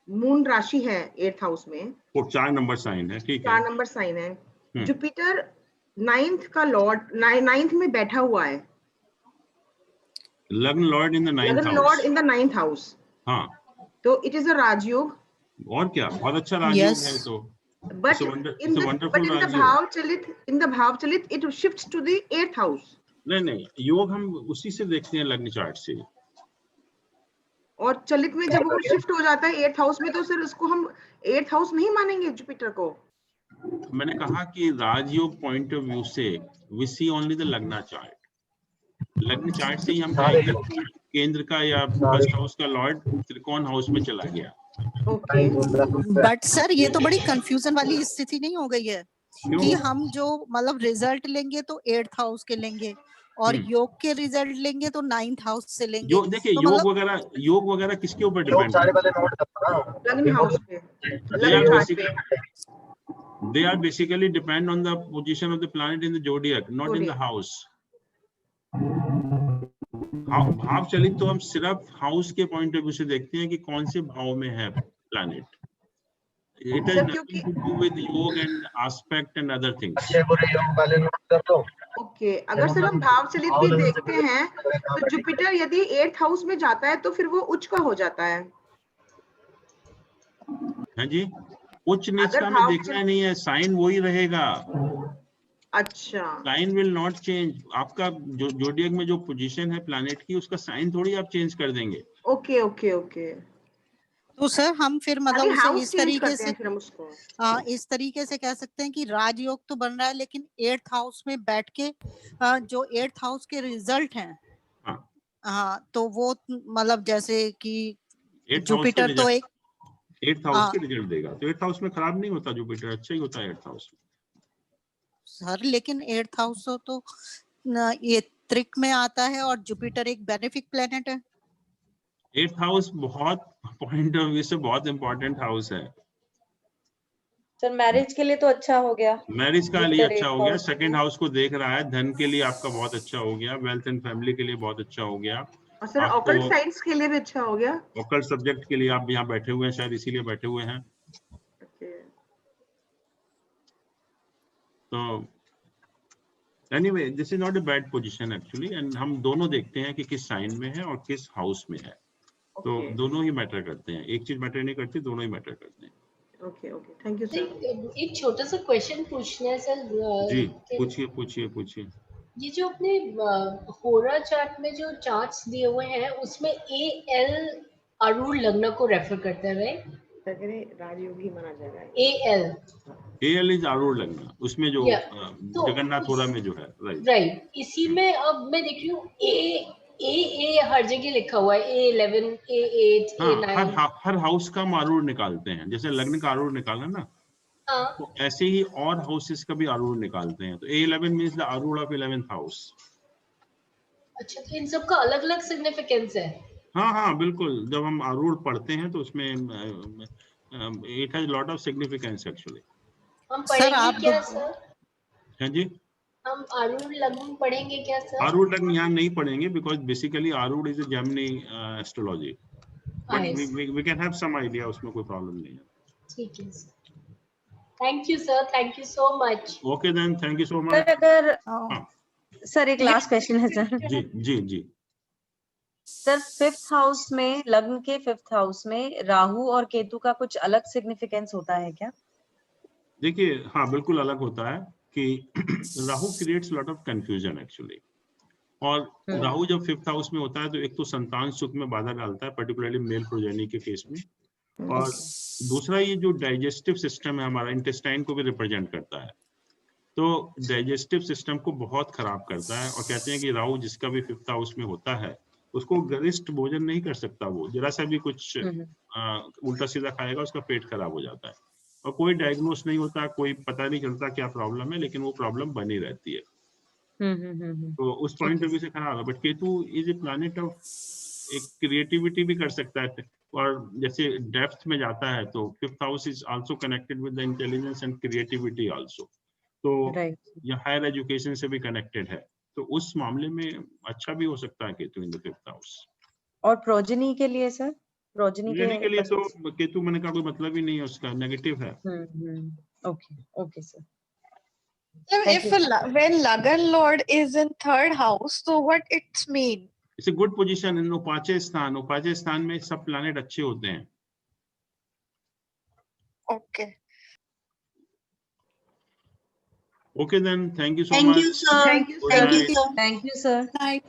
moon राशि है 8th house में, वो 4 नंबर साइन है, ठीक है। 4 नंबर साइन है। जुपिटर 9th का लॉर्ड 9th में बैठा हुआ है, लग्न लॉर्ड इन द 9th लग्न house. Lord in the 9th house, हाँ, तो इट इज अ राजयोग। और क्या, बहुत अच्छा राजयोग है तो। But It's a wonderful Rajyoga. in the bhav chalit it shifts to the 8th house. नहीं, योग हम उसी से देखते हैं लग्न चार्ट से। और चलित में जब वो शिफ्ट हो जाता है 8th हाउस में, तो सर उसको हम 8th हाउस नहीं मानेंगे जुपिटर को? मैंने कहा कि राजयोग पॉइंट ऑफ व्यू से we see only the लग्न चार्ट। लग्न चार्ट से ही हम कहेंगे केंद्र का या फर्स्ट हाउस का लॉर्ड त्रिकोण हाउस में चला गया। ओके, बट सर ये तो बड़ी कंफ्यूजन वाली स्थिति नहीं हो गई है कि हम जो मतलब रिजल्ट लेंगे तो 8th हाउस के लेंगे और योग के रिजल्ट लेंगे तो 9th हाउस से लेंगे। जो देखिए तो योग वगैरह किसके ऊपर डिपेंड है? लग्न हाउस पे, they are basically depend on the position of the planet in the zodiac, not in the house. भाव चलित तो हम सिर्फ हाउस के पॉइंट ऑफ व्यू से देखते हैं कि कौन से भाव में है planet. It has nothing to do with योग and aspect and other things. Okay, अगर सर हम भाव चलित भी देखते हैं तो जुपिटर यदि 8th हाउस में जाता है तो फिर वो उच्च का हो जाता है। हाँ जी, उच्च नीच का हमें देखना नहीं है, साइन वही रहेगा। अच्छा, साइन विल नॉट चेंज। आपका जो जोडियक में जो पोजीशन है प्लैनेट की, उसका साइन थोड़ी आप चेंज कर देंगे। ओके ओके ओके, तो सर हम फिर मतलब उसे इस तरीके से फिर हम उसको इस तरीके से कह सकते हैं कि राजयोग तो बन रहा है लेकिन 8th हाउस में बैठ के जो 8th हाउस के रिजल्ट हैं तो वो मतलब जैसे कि जुपिटर तो एक 8th हाउस के रिजल्ट देगा, तो 8th हाउस में खराब नहीं होता जुपिटर, अच्छा ही होता है 8th हाउस में। सर लेकिन 8th हाउस तो ये त्रिक में आता है और जुपिटर एक बेनिफिक प्लेनेट है। 8th हाउस बहुत पॉइंट ऑफ व्यू से बहुत इंपॉर्टेंट हाउस है सर। मैरिज के लिए तो अच्छा हो गया, मैरिज का लिए अच्छा हो गया, सेकंड हाउस को देख रहा है, धन के लिए आपका बहुत अच्छा हो गया, वेल्थ एंड फैमिली के लिए बहुत अच्छा हो गया, और सर ऑकल्ट साइंस के लिए भी अच्छा हो गया, ऑकल्ट सब्जेक्ट के लिए आप यहाँ बैठे हुए हैं, शायद इसीलिए बैठे हुए हैं। तो anyway this is not a bad position actually, and हम दोनों देखते हैं कि किस साइन में है और किस हाउस में है, तो दोनों ही मैटर करते हैं, एक चीज मैटर नहीं करती, दोनों ही मैटर करते हैं। Okay okay, thank you sir. एक छोटा सा क्वेश्चन पूछना है सर। जी कि पूछिए पूछिए पूछिए। ये जो अपने होरा चार्ट में जो चार्ट्स दिए हुए हैं उसमें AL आरूढ़ लग्न को रेफर करता है, राइट? राजयोगी माना जाएगा। AL AL इज आरूढ़ लग्न, उसमें जो या तो जगन्नाथपुरा में जो है, राइट। राइट, इसी में अब मैं देख रही हूँ A हर जगह लिखा हुआ है, A11, A8, हाँ, A9। हर हाउस का हम आरूढ़ निकालते हैं, जैसे लग्न का आरूढ़ निकाला ना, हाँ, तो ऐसे ही और हाउसेस का भी आरूढ़ निकालते हैं। तो A11 मींस द आरूढ़ ऑफ 11th हाउस। अच्छा, तो इन सब का अलग अलग सिग्निफिकेंस है। हाँ हाँ बिल्कुल, जब हम आरूढ़ पढ़ते हैं तो उसमें it has lot of significance actually. हम सर, पढ़ेंगे आप क्या सर? हाँ जी, हम आरूढ़ लग्न पढ़ेंगे क्या सर? आरूढ़ लग्न यहाँ नहीं पढ़ेंगे because basically Arudha is a Jaimini astrology, but we can have some idea, उसमें कोई प्रॉब्लम नहीं है। ठीक है sir, thank you sir, thank you so much. Okay then, thank you so sir much. अगर हाँ सर एक लास्ट क्वेश्चन है सर। जी जी जी। सर 5th हाउस में, लग्न के 5th हाउस में राहु और केतु का कुछ अलग सिग्निफिकेंस होता है क्या? देखिए हाँ बिल्कुल अलग होता है कि Rahu creates lot of confusion actually, और राहु जब 5th हाउस में होता है तो एक तो संतान सुख में बाधा डालता है, पर्टिकुलरली मेल प्रोजेनी के केस में, और दूसरा ये जो डाइजेस्टिव सिस्टम है हमारा, इंटेस्टाइन को भी रिप्रेजेंट करता है, तो डाइजेस्टिव सिस्टम को बहुत खराब करता है। और कहते हैं कि राहु जिसका भी 5th हाउस में होता है उसको गरिष्ठ भोजन नहीं कर सकता, वो जरा सा भी कुछ उल्टा सीधा खाएगा उसका पेट खराब हो जाता है, और कोई डायग्नोस नहीं होता, कोई पता नहीं चलता क्या प्रॉब्लम है, लेकिन वो प्रॉब्लम बनी रहती है। तो उस पॉइंट ऑफ व्यू से खराब है। But Ketu is a planet of, एक क्रिएटिविटी भी कर सकता है, और जैसे डेप्थ में जाता है तो 5th house is also connected with the intelligence and creativity also, तो ये हायर एजुकेशन से भी कनेक्टेड है, तो उस मामले में अच्छा भी हो सकता है केतु इन द 5th हाउस। और प्रोजनी के लिए सर, प्रोजनी के लिए तो केतु मैंने कहा कोई मतलब ही नहीं है, उसका नेगेटिव है। Okay okay sir. When Lagan Lord is in 3rd house, so what it mean? It's a good position in उपाचे स्थान, उपाचे स्थान में सब प्लैनेट अच्छे होते हैं। Okay. Okay then, thank you so much. Thank you, sir. Good night. Thank you sir. Night.